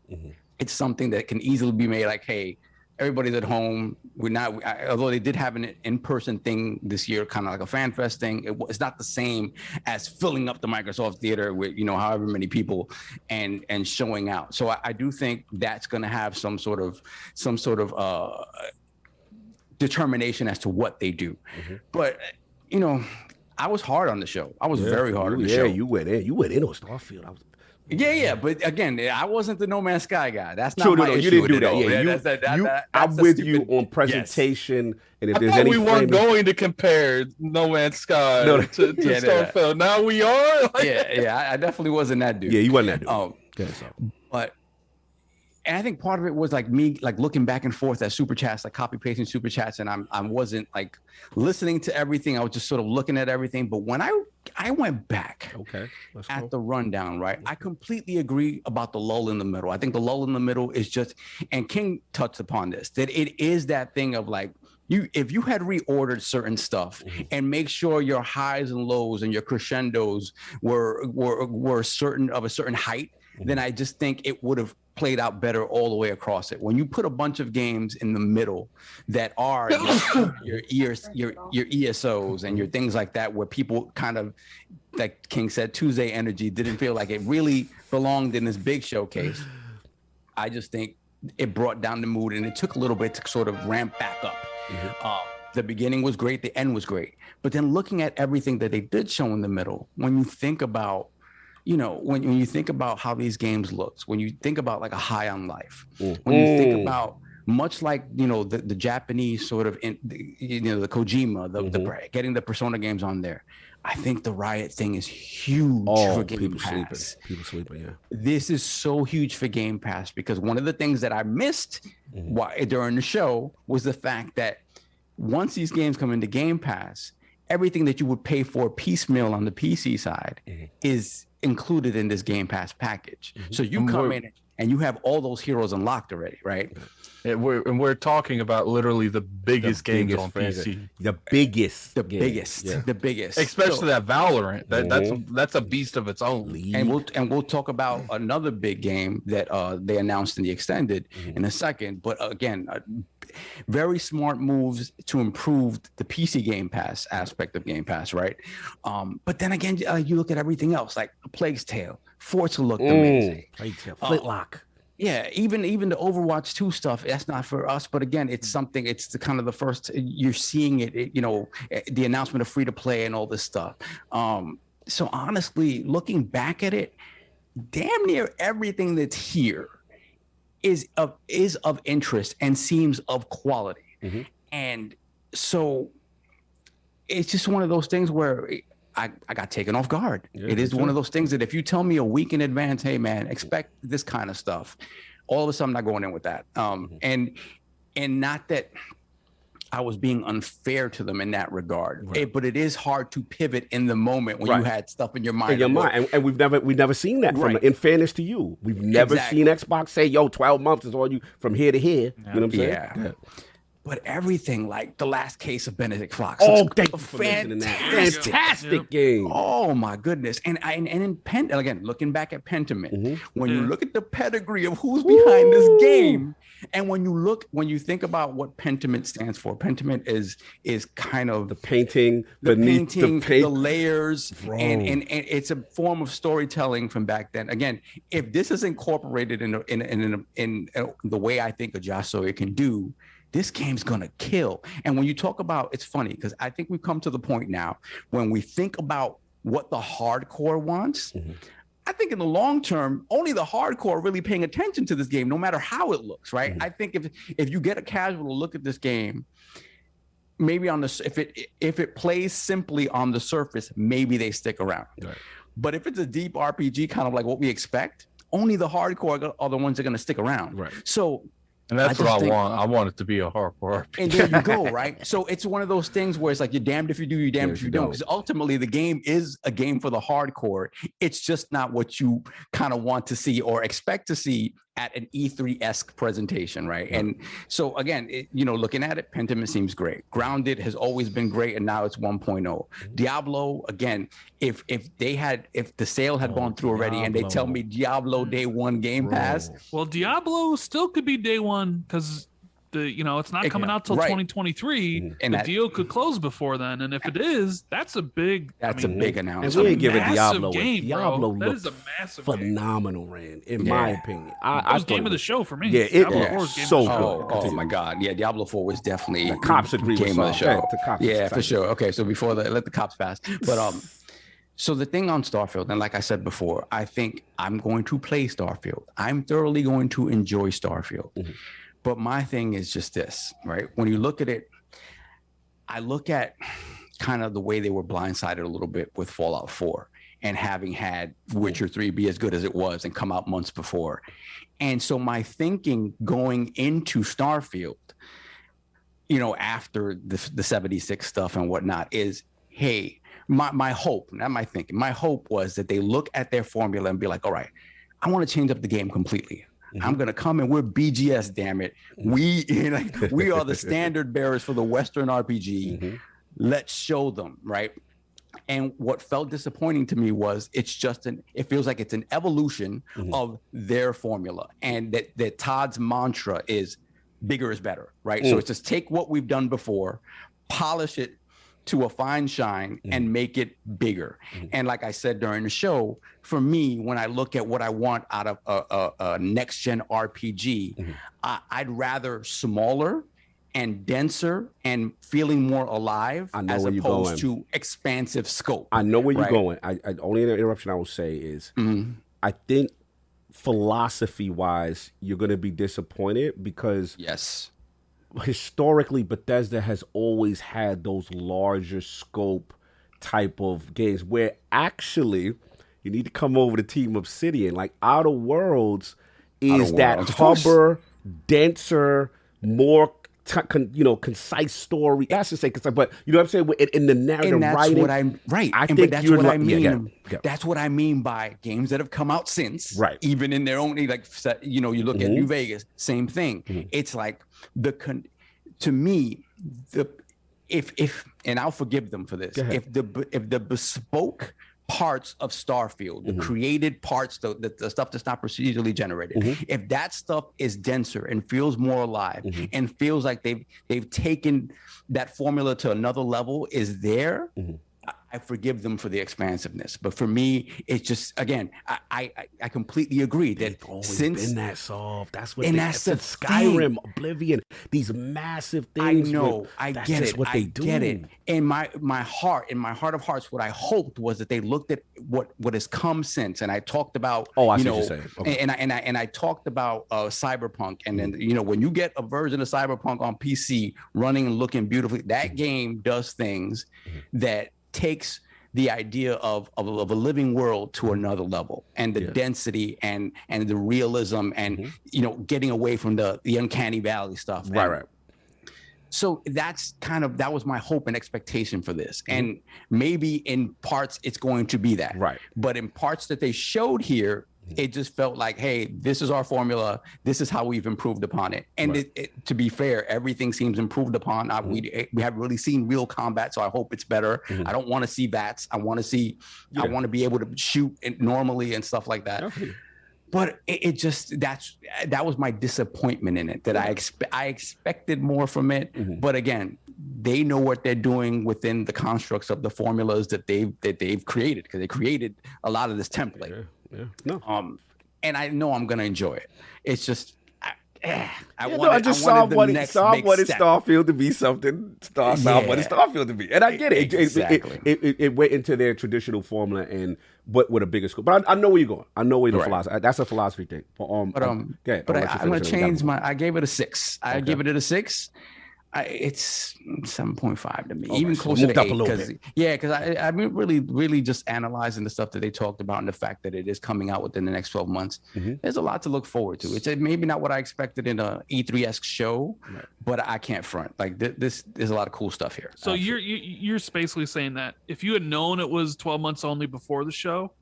it's something that can easily be made like, hey, everybody's at home. We're not, although they did have an in-person thing this year, kind of like a fan fest thing. It's not the same as filling up the Microsoft Theater with, however many people and showing out. So I do think that's going to have some sort of determination as to what they do. But, I was hard on the show. I was very hard on the show. Yeah, you went in on Starfield. But again, I wasn't the No Man's Sky guy. That's not True, my no, issue. you didn't do with it that. all. Yeah, That's I'm a with stupid- you on presentation, and if I there's thought any we weren't framing- going to compare No Man's Sky to Yeah, Starfield. Now we are. I definitely wasn't that dude. Yeah, you wasn't that dude. Okay, and I think part of it was like me, like looking back and forth at super chats, like copy pasting super chats, and I wasn't like listening to everything. I was just sort of looking at everything. But when I went back at the rundown, right, I completely agree about the lull in the middle. I think the lull in the middle is just, and King touched upon this, that it is that thing of like, if you had reordered certain stuff and make sure your highs and lows and your crescendos were certain of a certain height, then I just think it would have played out better all the way across it. When you put a bunch of games in the middle that are your ESOs and your things like that, where people kind of, like King said, Tuesday energy didn't feel like it really belonged in this big showcase. I just think it brought down the mood, and it took a little bit to sort of ramp back up. The beginning was great, the end was great, but then looking at everything that they did show in the middle, when you think about when you think about how these games look, when you think about like a High on Life, when you think about much like, the Japanese sort of, the Kojima, the getting the Persona games on there, I think the Riot thing is huge for Game Pass. People sleeping, yeah. This is so huge for Game Pass because one of the things that I missed during the show was the fact that once these games come into Game Pass, everything that you would pay for piecemeal on the PC side is included in this Game Pass package. So you come in and you have all those heroes unlocked already, right? We're talking about literally the biggest games on PC. The biggest. Especially that Valorant. That's a beast of its own. And we'll talk about another big game that they announced in the extended in a second. But again, very smart moves to improve the PC Game Pass aspect of Game Pass, right? But then again, you look at everything else, like Plague's Tale, Forza looked amazing. Plague's Tale, Flintlock. Yeah, even the Overwatch 2 stuff, that's not for us. But again, it's something, it's the kind of the first, you're seeing it, the announcement of free to play and all this stuff. So honestly, looking back at it, damn near everything that's here is of interest and seems of quality. And so it's just one of those things where I got taken off guard. Yeah, it is me one too. of those things that if you tell me a week in advance, hey man, expect this kind of stuff, all of a sudden I'm not going in with that. And not that I was being unfair to them in that regard, Right. but it is hard to pivot in the moment when Right. you had stuff in your mind. In your mind, and we've never seen that. Right. In fairness to you, we've never Exactly. seen Xbox say, "Yo, 12 months is all you from here to here." You know what I'm saying? Yeah. But everything, like the last case of Benedict Fox. Oh, looks thank you for mentioning that. fantastic. Fantastic game. Oh my goodness. And in again, looking back at Pentiment, when you look at the pedigree of who's behind this game, and when you think about what Pentiment stands for, Pentiment is kind of The painting the beneath painting, the paint. the layers, Bro. and it's a form of storytelling from back then. Again, if this is incorporated in the way I think a Josh Sawyer can do, this game's gonna kill. And when you talk about, it's funny because I think we've come to the point now when we think about what the hardcore wants. I think in the long term, only the hardcore are really paying attention to this game, no matter how it looks, right? I think if you get a casual to look at this game, maybe if it plays simply on the surface, maybe they stick around. Right. But if it's a deep RPG, kind of like what we expect, only the hardcore are the ones that are going to stick around. Right. So. And that's I what just I think- want. I want it to be a hardcore. And there you go, right? So it's one of those things where it's like you're damned if you do, you're damned if you don't. Because ultimately the game is a game for the hardcore. It's just not what you kind of want to see or expect to see at an E3-esque presentation, right? Yeah. And so again, looking at it, Pentiment seems great. Grounded has always been great, and now it's 1.0. Diablo, again, if the sale had gone through already, and they tell me Diablo Day 1 Game Pass, Well, Diablo still could be day one because it's not coming out till right. 2023. And the that- deal could close before then, and if it is, that's a big. that's a big And announcement. we ain't giving massive Diablo game, a bro. Diablo That looked is a massive game. phenomenal, Rand, in my opinion. That was game of the show for me. Yeah, it Diablo was 4 was game so of the show. good. Oh Continue. my God! Yeah, Diablo 4 was definitely The cops agree with game of the Saul. show. Yeah, the cops yeah, is for sure. Okay, so before let the cops pass. But so the thing on Starfield, and like I said before, I think I'm going to play Starfield. I'm thoroughly going to enjoy Starfield. But my thing is just this, right? When you look at it, I look at kind of the way they were blindsided a little bit with Fallout 4 and having had Witcher 3 be as good as it was and come out months before. And so my thinking going into Starfield, after the 76 stuff and whatnot is, hey, my hope, not my thinking, my hope was that they look at their formula and be like, all right, I want to change up the game completely. I'm going to come and we're BGS, damn it. We are the standard bearers for the Western RPG. Let's show them, right? And what felt disappointing to me was it feels like it's an evolution of their formula, and that Todd's mantra is bigger is better, right? So it's just take what we've done before, polish it to a fine shine, and make it bigger. And like I said during the show, for me, when I look at what I want out of a next-gen RPG, I'd rather smaller and denser and feeling more alive as opposed to expansive scope. I know where you're right? going. I only interruption I will say is I think philosophy-wise, you're going to be disappointed because Yes. historically Bethesda has always had those larger scope type of games where actually you need to come over to Team Obsidian. Like Outer Worlds is that hubber, denser, more concise story. I should say concise, but you know what I'm saying? In the narrative And that's writing, what I'm right. I And think that's you're what I like- mean. yeah. That's what I mean by games that have come out since. Right. Even in their own, like you look at New Vegas, same thing. It's like to me, if and I'll forgive them for this. If the bespoke parts of Starfield, the created parts, the stuff that's not procedurally generated, if that stuff is denser and feels more alive and feels like they've taken that formula to another level, is there, I forgive them for the expansiveness. But for me, it's just, again, I completely agree that It's always since been that soft. That's what and they, that's since the Skyrim, thing. Oblivion, these massive I things. know, that's get just it. what they I do. get it. And my heart of hearts, what I hoped was that they looked at what has come since. And I talked about, Oh, I see what you're saying. Okay. and I talked about Cyberpunk. And then, when you get a version of Cyberpunk on PC running and looking beautifully, that game does things that takes the idea of a living world to another level, and the density and the realism, and getting away from the uncanny valley stuff. Right. So that was my hope and expectation for this. And maybe in parts it's going to be that. Right. But in parts that they showed here, it just felt like, hey, this is our formula. This is how we've improved upon it. And to be fair, everything seems improved upon. We haven't really seen real combat, so I hope it's better. I don't want to see VATS. I want to be able to shoot it normally and stuff like that. Definitely. But it just, that was my disappointment in it, that I expected more from it. But again, they know what they're doing within the constructs of the formulas that they've created, because they created a lot of this template. And I know I'm gonna enjoy it. It's just I just saw what Starfield to be something. Wanted Starfield to be, and I get it. Exactly. It went into their traditional formula and with a bigger scope. But I know where you're going. I know where the philosophy. That's a philosophy thing. I'm gonna change my. I gave it a 6. I give it a 6. It's 7.5 to me, even closer to 8. Because I've been really just analyzing the stuff that they talked about and the fact that it is coming out within the next 12 months. There's a lot to look forward to. It's maybe not what I expected in a E3-esque show, but I can't front. Like there's a lot of cool stuff here. So you're basically saying that if you had known it was 12 months only before the show,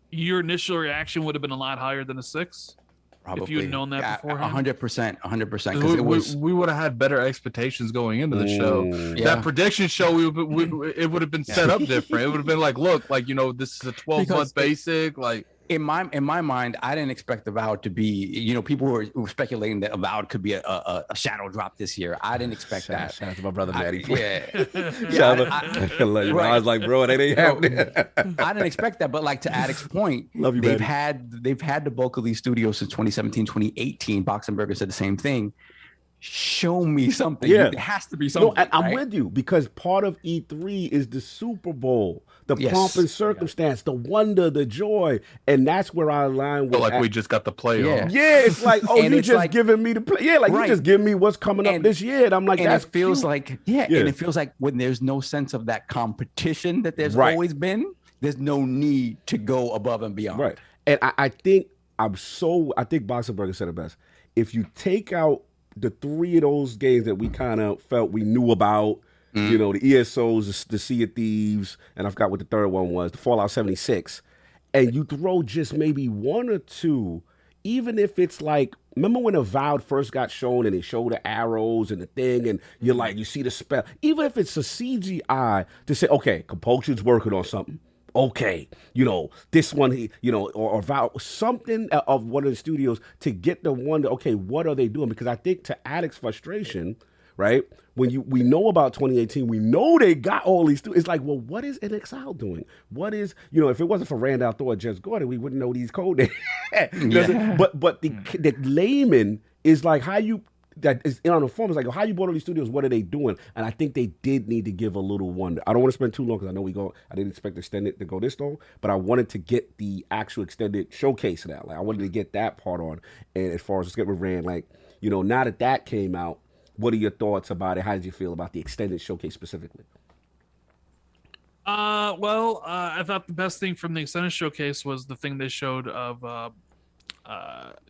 your initial reaction would have been a lot higher than a 6? Probably. If you had known that beforehand? 100%. Because we would have had better expectations going into the show. That prediction show, it would have been set up different. It would have been like, look, like, this is a 12-month basic. Like, in my mind, I didn't expect Avowed to be, people were speculating that Avowed could be a shadow drop this year. I didn't expect that. Shout out to my brother Maddie. I was like, bro, that ain't happening. I didn't expect that, but like to Addict's point, love you, they've had the bulk of these studios since 2017, 2018. Boxenberger said the same thing. Show me something. It has to be something. No, I'm with you, because part of E3 is the Super Bowl, the pomp and circumstance, the wonder, the joy, and that's where I align with. We just got the playoffs. Yeah, it's like, you just giving me the play. Yeah, you just give me what's coming up this year, and I'm like, that feels cute. And it feels like when there's no sense of that competition that there's always been, there's no need to go above and beyond. Right, and I think Boxenberger said it best. If you take out the 3 of those games that we kind of felt we knew about, the ESOs, the Sea of Thieves, and I forgot what the third one was, the Fallout 76, and you throw just maybe 1 or 2, even if it's like, remember when Avowed first got shown and they show the arrows and the thing, and you're like, you see the spell, even if it's a CGI to say, okay, Compulsion's working on something. Okay, this one, or about something of one of the studios to get the wonder, okay, what are they doing? Because I think to Addict's frustration, right, when we know about 2018, we know they got all these studios. It's like, well, what is NXL doing? What is, if it wasn't for Randall Thor or Jez Gordon, we wouldn't know these code names. But the layman is like, how you, that is on the form, is like, how you bought all these studios, what are they doing? And I think they did need to give a little wonder. I don't want to spend too long, because I know I didn't expect extended to go this long, but I wanted to get the actual extended showcase of that. Like, I wanted to get that part on. And as far as let's get with Rand, like, now that came out, what are your thoughts about it? How did you feel about the extended showcase specifically? I thought the best thing from the extended showcase was the thing they showed of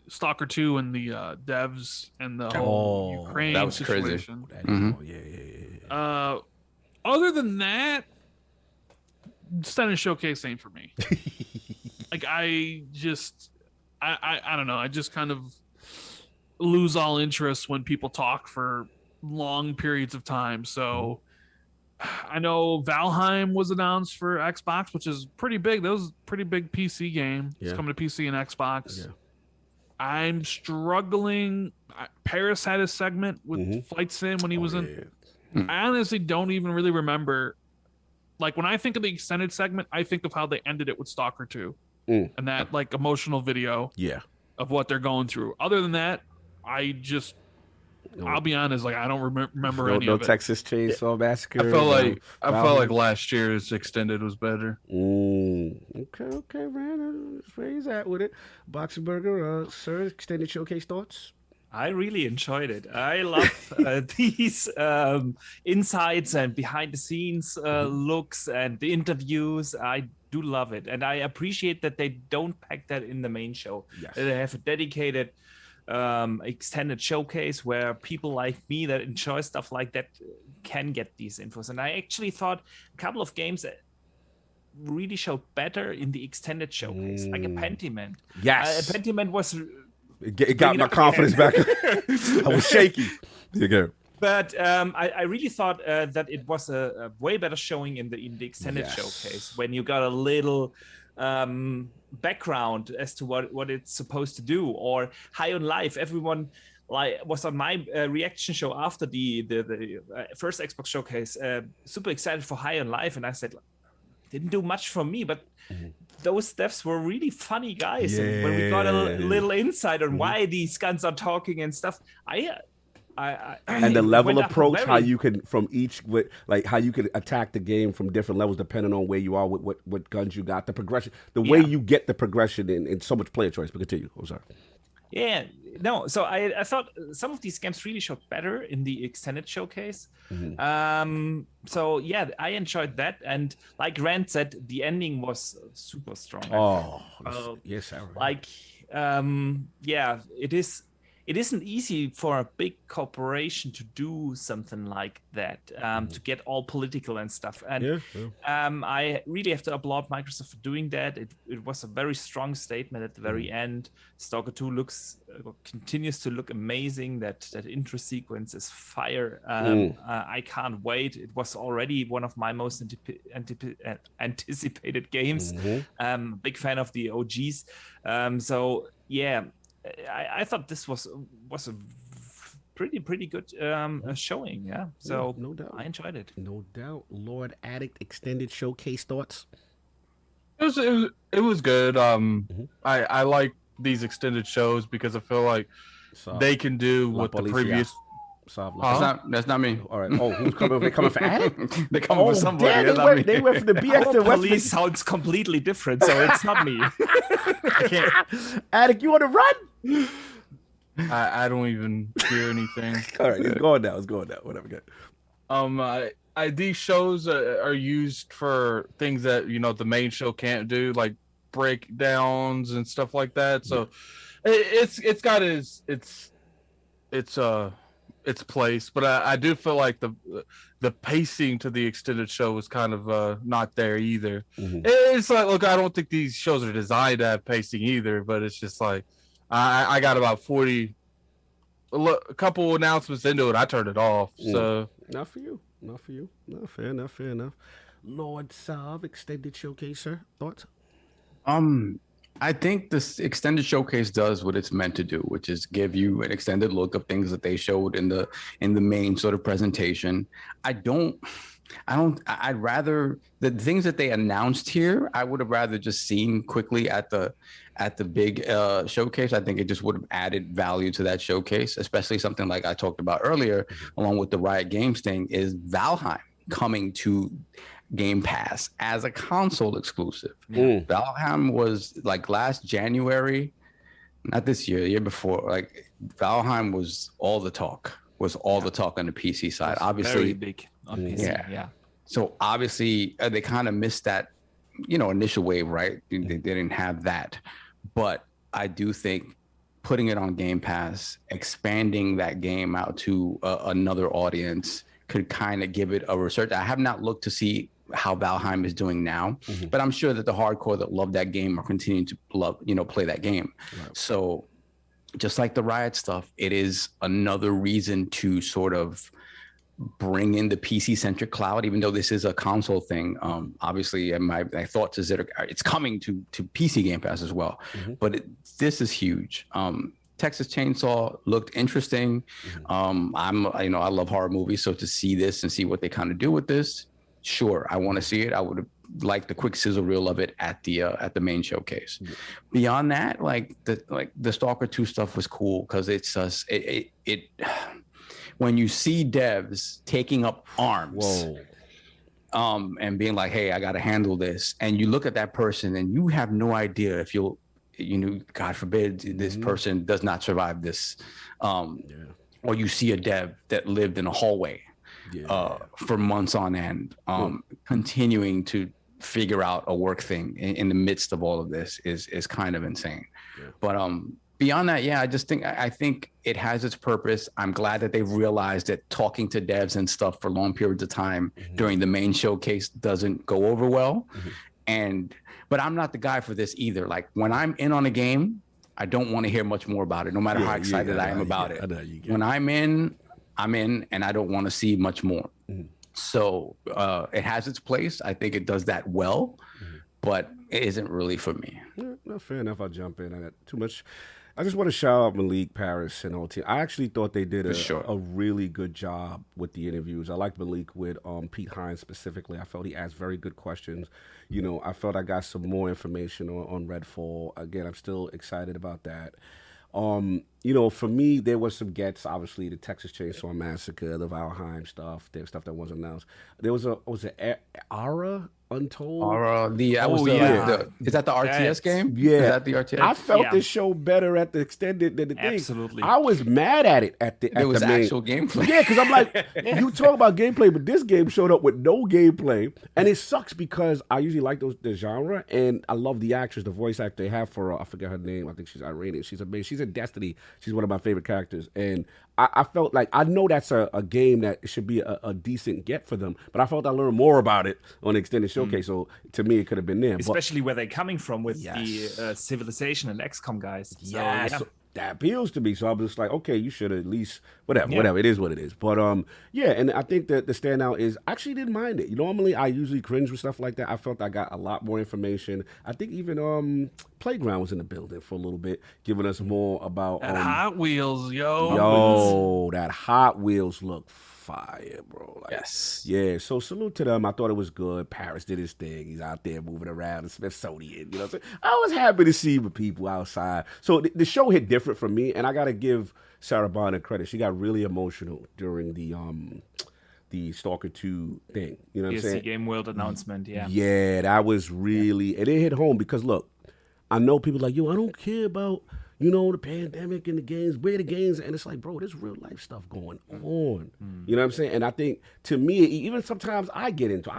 Stalker 2 and the devs and the whole Ukraine situation. Crazy. Other than that, extended showcase ain't for me. Like, I don't know. I just kind of lose all interest when people talk for long periods of time. So I know Valheim was announced for Xbox, which is pretty big. That was a pretty big PC game. It's coming to PC and Xbox. Yeah. I'm struggling. Paris had a segment with Flight Sim when he was in. I honestly don't even really remember. Like, when I think of the extended segment, I think of how they ended it with Stalker 2 and that like emotional video of what they're going through. Other than that, I'll be honest, like, I don't remember any of it. No Texas Chainsaw Massacre. I felt like last year's extended was better. Okay, man. That's where he's at with it. Boxenberger, sir, extended showcase thoughts? I really enjoyed it. I love these insights and behind the scenes looks and the interviews. I do love it. And I appreciate that they don't pack that in the main show. Yes. They have a dedicated extended showcase where people like me that enjoy stuff like that can get these infos. And I actually thought a couple of games that really showed better in the extended showcase, like a Pentiment. Yes. A Pentiment was... It got my confidence back. I was shaky. But I really thought that it was a way better showing in the extended showcase when you got a little background as to what it's supposed to do. Or High on Life, everyone was on my reaction show after the first Xbox showcase, super excited for High on Life, and I said, didn't do much for me, but those devs were really funny guys. Yeah. And when we got a little insight on why these guns are talking and stuff, and the level approach, how you can how you can attack the game from different levels depending on where you are with what guns you got, the progression, the way you get the progression in so much player choice. But continue. I'm sorry. Yeah, no. So I thought some of these games really showed better in the extended showcase. So yeah, I enjoyed that, and like Rand said, the ending was super strong. Yes, sir. Yeah, it isn't easy for a big corporation to do something like that, to get all political and stuff. And I really have to applaud Microsoft for doing that. It was a very strong statement at the very end. Stalker 2 continues to look amazing. That intro sequence is fire. I can't wait. It was already one of my most anticipated games. Big fan of the OGs. So yeah. I thought this was a pretty good showing, yeah. So no doubt. I enjoyed it. No doubt. Lord Addict extended showcase thoughts. It was good. I like these extended shows because I feel like they can do what the previous. That's not me. All right. Oh, who's coming? They coming for Addict? They coming for somebody. They went from the BX to West. Police sounds completely different, so it's not me. I can't. Addict, you want to run? I don't even hear anything. All right, it's going down. Whatever. Good. These shows are used for things that the main show can't do, like breakdowns and stuff like that. So it's got its place, but I do feel like the pacing to the extended show was kind of not there either. It's like, look, I don't think these shows are designed to have pacing either, but it's just like I got about 40, a couple announcements into it, I turned it off. So not for you. No, fair enough. Lord Sav extended showcase, sir. Thoughts? I think this extended showcase does what it's meant to do, which is give you an extended look of things that they showed in the main sort of presentation. I'd rather the things that they announced here, I would have rather just seen quickly at the big showcase. I think it just would have added value to that showcase, especially something like I talked about earlier, along with the Riot Games thing, is Valheim coming to Game Pass as a console exclusive. Valheim was like last January, not this year, the year before. Like Valheim was all the talk on the PC side. Obviously, very big on PC. Yeah. So obviously they kind of missed that, initial wave, right? They didn't have that, but I do think putting it on Game Pass, expanding that game out to another audience could kind of give it a research. I have not looked to see how Valheim is doing now, but I'm sure that the hardcore that love that game are continuing to play that game. Right. So just like the Riot stuff, it is another reason to sort of bring in the PC-centric cloud, even though this is a console thing. Obviously, my thoughts is that it's coming to PC Game Pass as well, but this is huge. Texas Chainsaw looked interesting. I love horror movies, so to see this and see what they kind of do with this, sure, I want to see it. I would have liked the quick sizzle reel of it at the main showcase. Beyond that, the Stalker 2 stuff was cool because it's it when you see devs taking up arms, and being like, hey, I got to handle this, and you look at that person and you have no idea if you'll God forbid this person does not survive this, or you see a dev that lived in a hallway for months on end, continuing to figure out a work thing in the midst of all of this is kind of insane. But beyond that, I think it has its purpose. I'm glad that they've realized that talking to devs and stuff for long periods of time during the main showcase doesn't go over well. But I'm not the guy for this either. Like, when I'm in on a game, I don't want to hear much more about it, no matter how excited I am about it. When I'm in, and I don't want to see much more. So it has its place. I think it does that well, but it isn't really for me. No, fair enough. I'll jump in. I got too much. I just want to shout out Malik, Paris, and OT. I actually thought they did a really good job with the interviews. I liked Malik with Pete Hines specifically. I felt he asked very good questions. I felt I got some more information on Redfall. Again, I'm still excited about that. For me, there was some gets. Obviously, the Texas Chainsaw Massacre, the Valheim stuff. There's stuff that wasn't announced. There was Ara Untold. Is that the RTS game? Yeah, is that the RTS? I felt the show better at the extended than the thing. Absolutely. I was mad at it at the. There was actual gameplay. Yeah, because I'm like, you talk about gameplay, but this game showed up with no gameplay, and it sucks because I usually like the genre, and I love the actress, the voice actor they have for I forget her name. I think she's Iranian. She's amazing. She's in Destiny. She's one of my favorite characters, and I felt like I know that's a game that should be a decent get for them, but I felt I learned more about it on the extended showcase. So to me, it could have been there. Especially where they're coming from with the Civilization and XCOM guys. So that appeals to me. So I'm just like, okay, you should at least whatever. It is what it is. But and I think that the standout is I actually didn't mind it. Normally I usually cringe with stuff like that. I felt I got a lot more information. I think even Playground was in the building for a little bit, giving us more about Hot Wheels, that Hot Wheels look fire, bro. Yeah, so salute to them. I thought it was good. Paris did his thing. He's out there moving around the Smithsonian. You know what I'm saying? I was happy to see the people outside. So the show hit different for me, and I got to give Sarah Bonner credit. She got really emotional during the Stalker 2 thing. You know what I'm saying? PSC Game World announcement, Yeah, that was really... And it hit home because, look, I know people like, I don't care about... the pandemic and the games, where the games, and it's like, bro, there's real life stuff going on. You know what I'm saying? And I think, to me, even sometimes I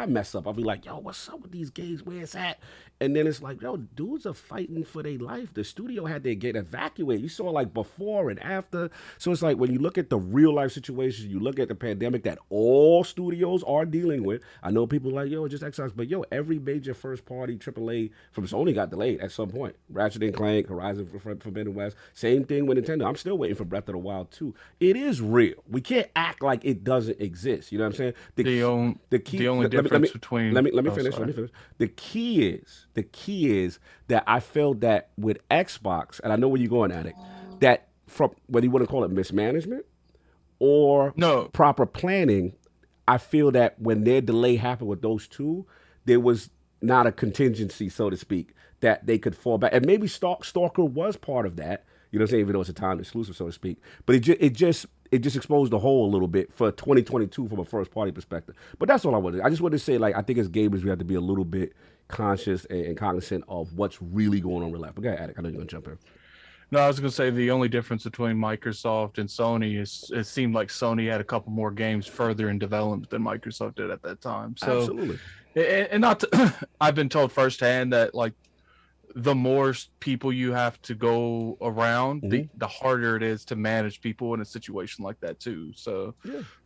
mess up. I'll be like, what's up with these games? Where it's at? And then it's like, dudes are fighting for their life. The studio had to get evacuated. You saw like before and after. So it's like when you look at the real life situations, you look at the pandemic that all studios are dealing with. I know people are like, just Xbox, but every major first party AAA from Sony got delayed at some point. Ratchet & Clank, Horizon Forbidden West. Same thing with Nintendo. I'm still waiting for Breath of the Wild 2. It is real. We can't act like it doesn't exist. You know what I'm saying? The only difference between... Let me finish. The key is that I felt that with Xbox, and I know where you're going at it, that from whether you want to call it mismanagement or proper planning, I feel that when their delay happened with those two, there was not a contingency, so to speak, that they could fall back. And maybe Stalker was part of that, you know what I'm saying, even though it's a time exclusive, so to speak. But it just exposed the hole a little bit for 2022 from a first party perspective. But that's all I wanted. I just wanted to say, I think as gamers, we have to be a little bit conscious and cognizant of what's really going on in real life. But go ahead, Attic. I know you're going to jump in. No, I was going to say the only difference between Microsoft and Sony is it seemed like Sony had a couple more games further in development than Microsoft did at that time. So, absolutely. And I've been told firsthand that the more people you have to go around, the harder it is to manage people in a situation like that too. So,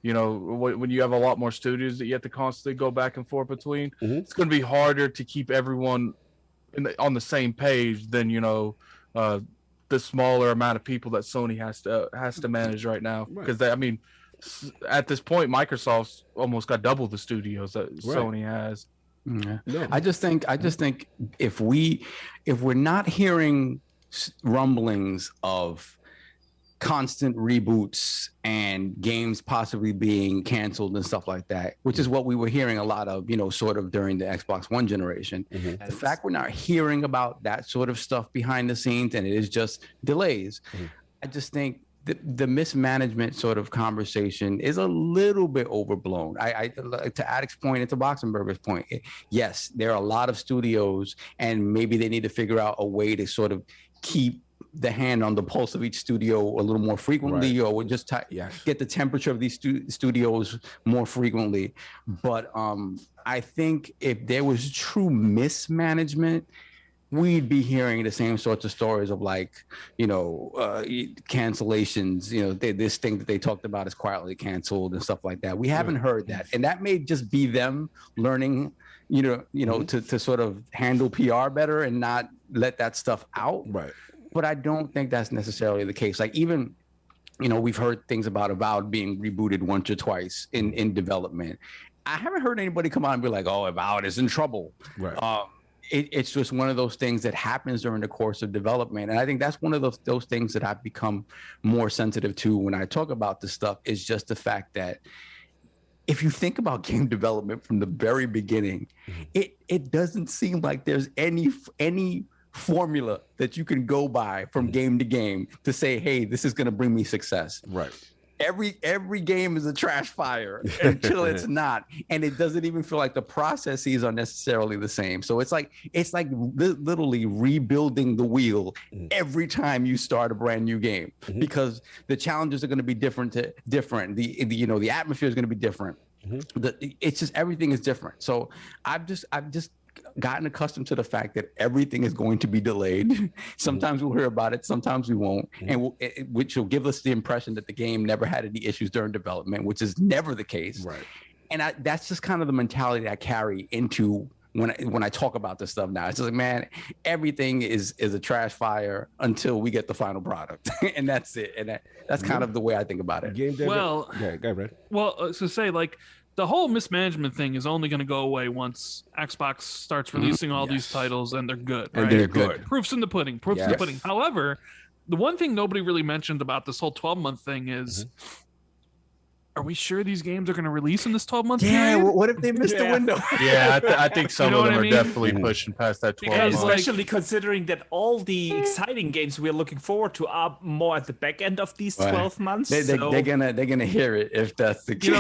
when you have a lot more studios that you have to constantly go back and forth between, it's going to be harder to keep everyone on the same page than the smaller amount of people that Sony has to manage right now. Because at this point, Microsoft's almost got double the studios that Sony has. Yeah. No. I just think if we're not hearing rumblings of constant reboots and games possibly being canceled and stuff like that, which is what we were hearing a lot of, sort of during the Xbox One generation. The fact we're not hearing about that sort of stuff behind the scenes and it is just delays, I just think the mismanagement sort of conversation is a little bit overblown. I to Addict's point and to Boxenberger's point, yes, there are a lot of studios, and maybe they need to figure out a way to sort of keep the hand on the pulse of each studio a little more frequently, or just get the temperature of these studios more frequently. But I think if there was true mismanagement, we'd be hearing the same sorts of stories of cancellations. This thing that they talked about is quietly canceled and stuff like that. We haven't heard that, and that may just be them learning, to sort of handle PR better and not let that stuff out. Right. But I don't think that's necessarily the case. Like even, we've heard things about Avowed being rebooted once or twice in development. I haven't heard anybody come out and be like, "Oh, Avowed is in trouble." Right. It's just one of those things that happens during the course of development. And I think that's one of those things that I've become more sensitive to when I talk about this stuff, is just the fact that if you think about game development from the very beginning, it doesn't seem like there's any formula that you can go by from game to game to say, hey, this is going to bring me success. Right. Every game is a trash fire until it's not, and it doesn't even feel like the processes are necessarily the same. So it's like literally rebuilding the wheel every time you start a brand new game, because the challenges are going to be different. The atmosphere is going to be different. It's just, everything is different. So I've just gotten accustomed to the fact that everything is going to be delayed. Sometimes we'll hear about it, sometimes we won't, and which will give us the impression that the game never had any issues during development, which is never the case. Right. And that's just kind of the mentality I carry into when I talk about this stuff now. It's just like, man, everything is a trash fire until we get the final product, and that's it. And that's kind of the way I think about it. Game dev. Well, go ahead. Well, so say the whole mismanagement thing is only going to go away once Xbox starts releasing all these titles and they're good. And right? they're good. Proof's in the pudding. Proof's in the pudding. However, the one thing nobody really mentioned about this whole 12-month thing is, are we sure these games are going to release in this 12-month period? Yeah, what if they missed the window? Yeah, I think some of them are definitely Mm-hmm. pushing past that 12 Because, months. Especially considering that all the exciting games we're looking forward to are more at the back end of these 12 months. They're gonna hear it if that's the case.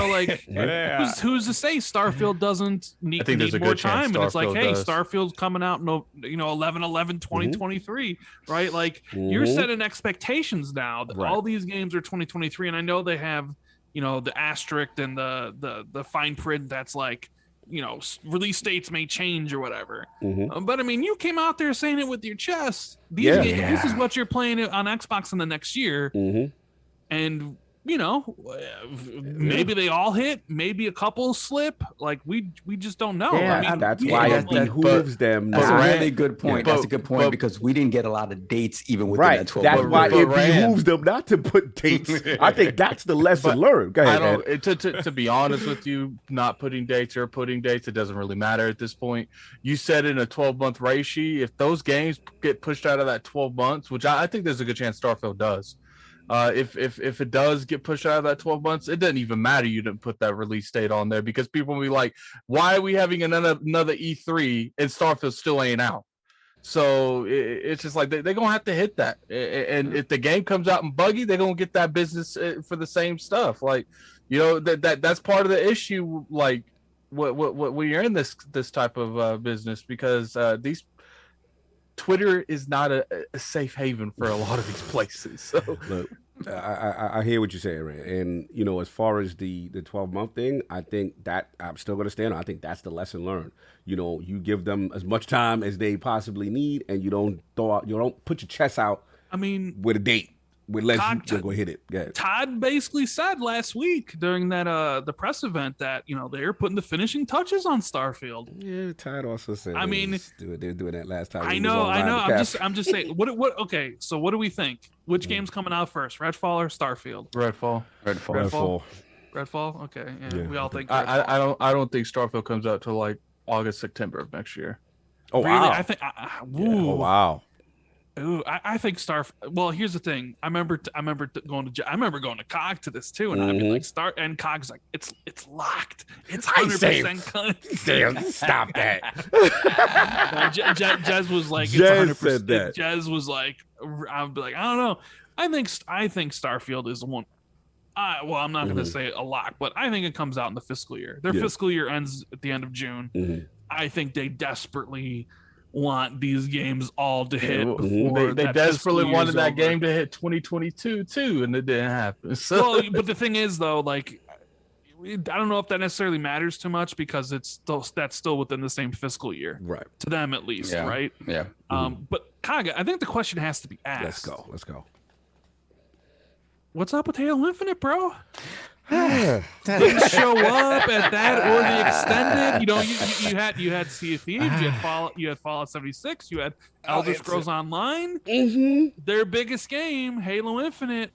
Who's to say Starfield doesn't need more time? And it's like, hey, Starfield's coming out 11/11/2023, right? Like, you're setting expectations now. All these games are 2023, and I know they have the asterisk and the fine print that's like, release dates may change or whatever. But I mean, you came out there saying it with your chest. This is what you're playing on Xbox in the next year. And maybe they all hit, maybe a couple slip. Like we just don't know. Yeah, I mean, that's why it behooves them. That's a not- really good point. That's a good point, because we didn't get a lot of dates even within Right. that 12 That's month why period. it behooves them not to put dates. I think that's the lesson learned. Go ahead, I Ed. don't. To be honest with you, not putting dates or putting dates, it doesn't really matter at this point. You said in a 12-month ratio, if those games get pushed out of that 12 months, which I think there's a good chance Starfield does. If it does get pushed out of that 12 months, it doesn't even matter you didn't put that release date on there, because people will be like, why are we having another E3 and Starfield still ain't out? So it's just like they're going to have to hit that. And if the game comes out and buggy, they're going to get that business for the same stuff. Like, that's part of the issue. Like when you're in this type of business, because these Twitter is not a safe haven for a lot of these places. So Look, I hear what you're saying, Rand. And as far as the 12-month thing, I think that I'm still going to stand on. I think that's the lesson learned. You give them as much time as they possibly need, and you don't put your chest out. I mean, with a date. Unless you go hit it. Yeah. Todd basically said last week during that the press event that they're putting the finishing touches on Starfield. Yeah, Todd also said. I mean, they're doing that last time. I know. I'm just saying. What? Okay, so what do we think? Which game's coming out first, Redfall or Starfield? Redfall. Redfall. Okay, yeah. We all think. I don't think Starfield comes out till like August, September of next year. Oh really? wow! I think. Oh wow! Ooh, I think Well, here's the thing. I remember going to Cog to this too, and I'd be like, and Cog's like, it's locked. It's 100%. Damn, stop that. Jez was like, Jez it's 100%. said that. Jez was like, I'd be like, I don't know. I think Starfield is the one. Well, I'm not going to say a lock, but I think it comes out in the fiscal year. Their fiscal year ends at the end of June. I think they desperately want these games all to hit before they desperately wanted that game to hit 2022 too, and it didn't happen. So. Well, but the thing is, though, like, I don't know if that necessarily matters too much because that's still within the same fiscal year, right? To them at least, right? Yeah. But Kaga, I think the question has to be asked. Let's go. What's up with Halo Infinite, bro? Didn't show up at that or the extended. You know, you had Sea of Thieves, you had Fallout 76, you had Elder Scrolls Online. Their biggest game, Halo Infinite,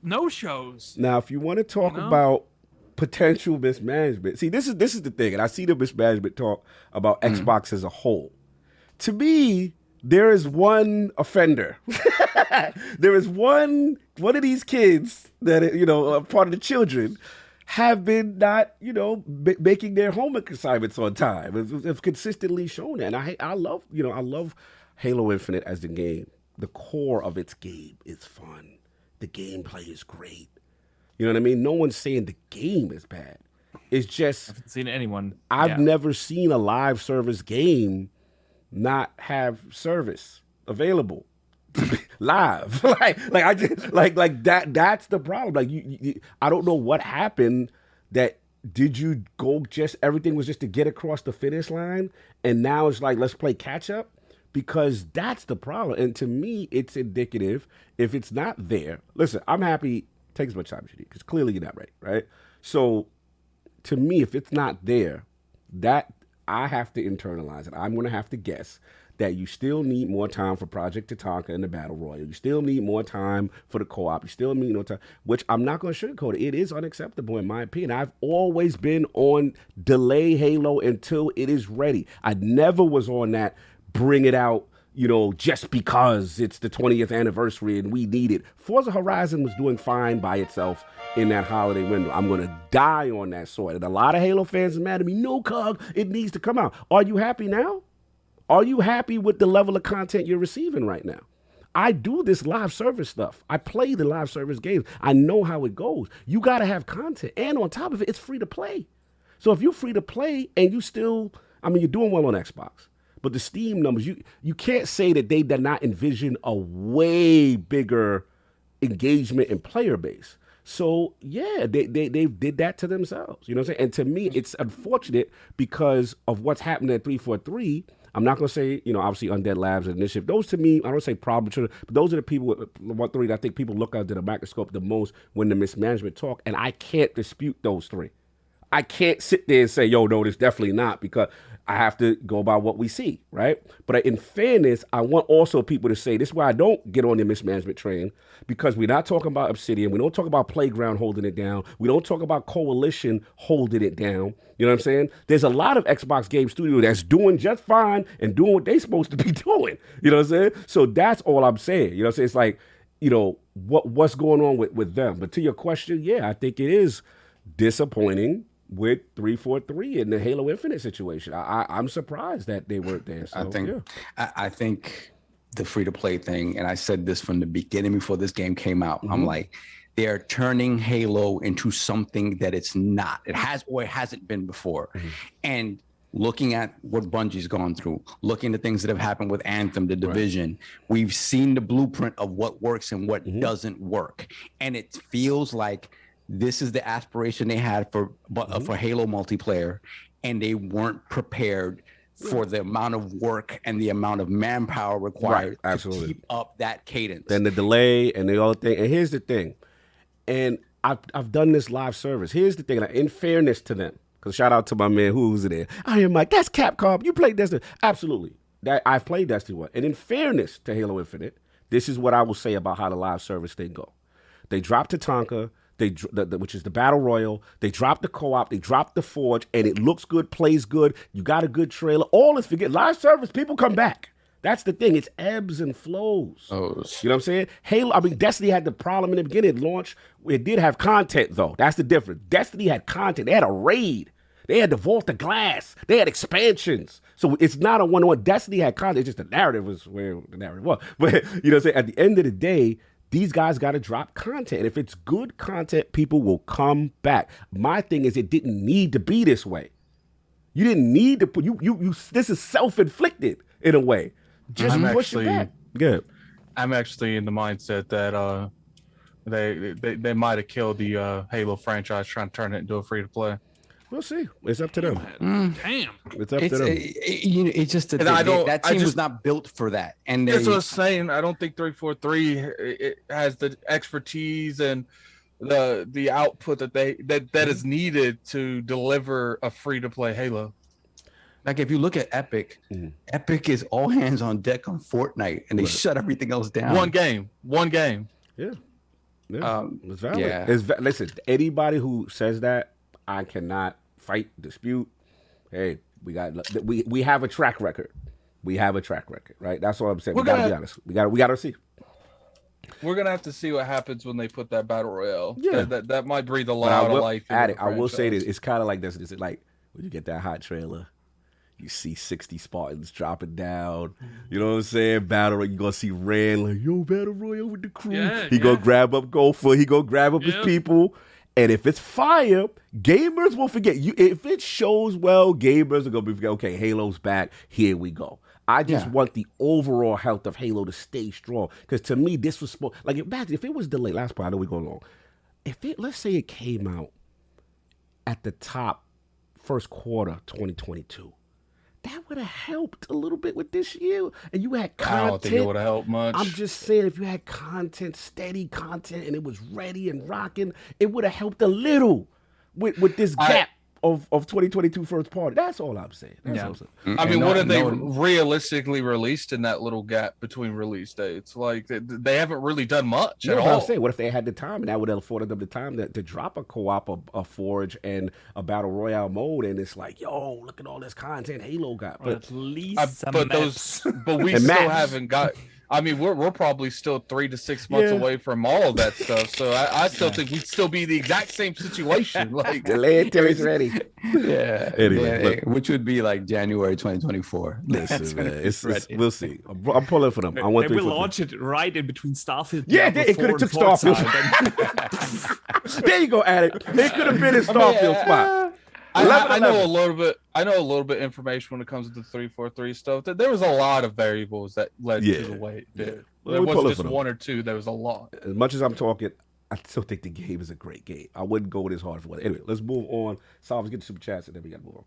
no shows. Now, if you want to talk about potential mismanagement, see, this is the thing, and I see the mismanagement talk about Xbox as a whole. To me, there is one offender. There is one of these kids that, you know, part of the children have been not, you know, making their homework assignments on time. It's consistently shown that. And I love Halo Infinite as the game. The core of its game is fun. The gameplay is great. You know what I mean? No one's saying the game is bad. It's just, I haven't seen anyone. I've never seen a live service game not have service available live. like that's the problem. Like you I don't know what happened. That did you go just everything was just to get across the finish line, and now it's like let's play catch up, because that's the problem. And to me, it's indicative. If it's not there, listen, I'm happy. Take as much time as you need, because clearly you're not ready, right? So to me, if it's not there, that I have to internalize it. I'm going to have to guess that you still need more time for Project Tatanka and the Battle Royale. You still need more time for the co-op. You still need more time, which I'm not going to sugarcoat it. It is unacceptable in my opinion. I've always been on delay Halo until it is ready. I never was on that bring it out, you know, just because it's the 20th anniversary and we need it. Forza Horizon was doing fine by itself in that holiday window. I'm going to die on that sword. And a lot of Halo fans are mad at me. No, Cog, it needs to come out. Are you happy now? Are you happy with the level of content you're receiving right now? I do this live service stuff. I play the live service games. I know how it goes. You got to have content. And on top of it, it's free to play. So if you're free to play and you still, I mean, you're doing well on Xbox. But the Steam numbers, you can't say that they did not envision a way bigger engagement and player base. So, yeah, they did that to themselves. You know what I'm saying? And to me, it's unfortunate because of what's happened at 343. I'm not going to say, you know, obviously Undead Labs and Initiative. Those to me, I don't say problem children, but those are the people with 1-3 that I think people look under the microscope the most when the mismanagement talk. And I can't dispute those three. I can't sit there and say, yo, no, it's definitely not, because I have to go by what we see, right? But in fairness, I want also people to say, this is why I don't get on the mismanagement train, because we're not talking about Obsidian. We don't talk about Playground holding it down. We don't talk about Coalition holding it down. You know what I'm saying? There's a lot of Xbox Game Studio that's doing just fine and doing what they're supposed to be doing. You know what I'm saying? So that's all I'm saying. You know what I'm saying? It's like, you know, what's going on with them. But to your question, yeah, I think it is disappointing with 343 in the Halo Infinite situation. I'm surprised that they weren't there. So, I think the free-to-play thing, and I said this from the beginning before this game came out, I'm like, they're turning Halo into something that it's not. It has or it hasn't been before. And looking at what Bungie's gone through, looking at things that have happened with Anthem, the Division, we've seen the blueprint of what works and what doesn't work. And it feels like this is the aspiration they had for Halo multiplayer, and they weren't prepared for the amount of work and the amount of manpower required to keep up that cadence. Then the delay and the other thing. And here's the thing, and I've done this live service. Here's the thing, in fairness to them, because shout out to my man who's there. I am like, that's Capcom. You played Destiny. Absolutely. I've played Destiny 1. And in fairness to Halo Infinite, this is what I will say about how the live service thing go. They dropped Tatanka, which is the Battle Royale. They dropped the co-op. They dropped the Forge, and it looks good, plays good. You got a good trailer. All is forget. Live service, people come back. That's the thing. It's ebbs and flows. Oh, You know what I'm saying? Halo, I mean, Destiny had the problem in the beginning. It launched. It did have content, though. That's the difference. Destiny had content. They had a raid. They had the Vault of Glass. They had expansions. So it's not a one-on-one. Destiny had content. It's just the narrative was where the narrative was. But, you know what I'm saying? At the end of the day, these guys got to drop content. And if it's good content, people will come back. My thing is it didn't need to be this way. You didn't need to put, this is self-inflicted in a way. Just push it back. Good. I'm actually in the mindset that they might have killed the Halo franchise trying to turn it into a free to play. We'll see. It's up to them. Damn. It's up to them. It's just that that team was not built for that. And That's what I was saying. I don't think 343 it has the expertise and the output that is needed to deliver a free to play Halo. Like if you look at Epic, Epic is all hands on deck on Fortnite, and they shut everything else down. One game. Yeah. It's valid. Yeah. Listen, anybody who says that, I cannot fight, dispute. Hey, we have a track record. We have a track record, right? That's all I'm saying. We gotta be honest. We gotta see. We're gonna have to see what happens when they put that battle royale. Yeah. That might breathe a lot of life. I will say this. It's kind of like this. It's like when you get that hot trailer. You see 60 Spartans dropping down. You know what I'm saying? Battle Royale. You're going to see Rand like, yo, Battle Royale with the crew. He going to grab up Gopher. He going to grab up his people. And if it's fire, gamers will forget. If it shows well, gamers are going to be, okay, Halo's back. Here we go. I just want the overall health of Halo to stay strong. Because to me, this was supposed, like, imagine if it was delayed. Last part, I know we're going long. Let's say it came out at the top first quarter 2022. That would have helped a little bit with this year. And you had content. I don't think it would have helped much. I'm just saying, if you had content, steady content, and it was ready and rocking, it would have helped a little with this gap of 2022 first party. That's all I'm saying. That's all I'm saying. I mean, what have they realistically released in that little gap between release dates? Like, they haven't really done much at all. I'm saying, what if they had the time, and that would have afforded them the time to drop a co-op, a Forge, and a Battle Royale mode, and it's like, yo, look at all this content Halo got. But at least but we still haven't got... I mean, we're probably still 3 to 6 months away from all of that stuff. So I still think we'd still be the exact same situation. Like, delay it till it's ready. Anyway, which would be like January 2024. Listen, man, we'll see. I'm pulling for them. I want they will launch it right in between Starfield. It could have took Starfield. There you go, Addict. It could have been a Starfield spot. I know a little bit. I know a little bit information when it comes to the 343 stuff. That there was a lot of variables that led to the way it did. There wasn't just one or two. There was a lot. As much as I'm talking, I still think the game is a great game. I wouldn't go this hard for it. Anyway, let's move on. So let's get to super chats, and then we got to move on.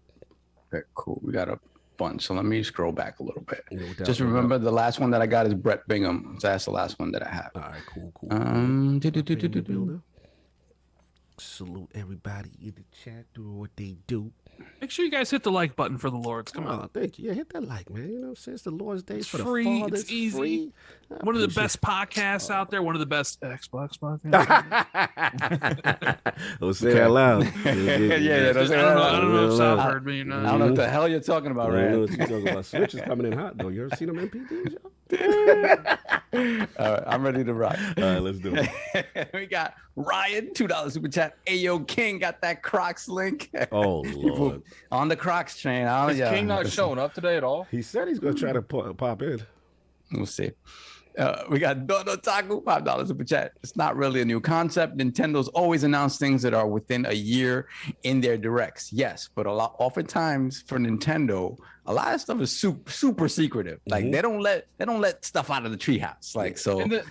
Okay, cool. We got a bunch. So let me scroll back a little bit. Just remember, the last one that I got is Brett Bingham. So that's the last one that I have. All right, cool. Salute everybody in the chat doing what they do. Make sure you guys hit the like button for the Lords. Come on. Thank you. Yeah, hit that like, man. You know what I'm saying? It's the Lord's Day for free. the Father. It's easy. Free. One of the best podcasts out there. One of the best Xbox podcasts. Don't say it out loud. Don't say it out loud. I don't know if South heard me. I don't know what the hell you're talking about, right? I don't know what you're talking about. Switch is coming in hot, though. You ever seen them MPDs, y'all? All right, I'm ready to rock. All right, let's do it. We got Ryan, $2 super chat. Ayo, King got that Crocs link. Oh, Lord. On the Crocs train. Is King not showing up today at all? He said he's going to try to pop in. We'll see. We got Dono Taku, $5 super chat. It's not really a new concept. Nintendo's always announced things that are within a year in their directs. Yes, but oftentimes for Nintendo, a lot of stuff is super secretive. Like they don't let stuff out of the treehouse. Like so. And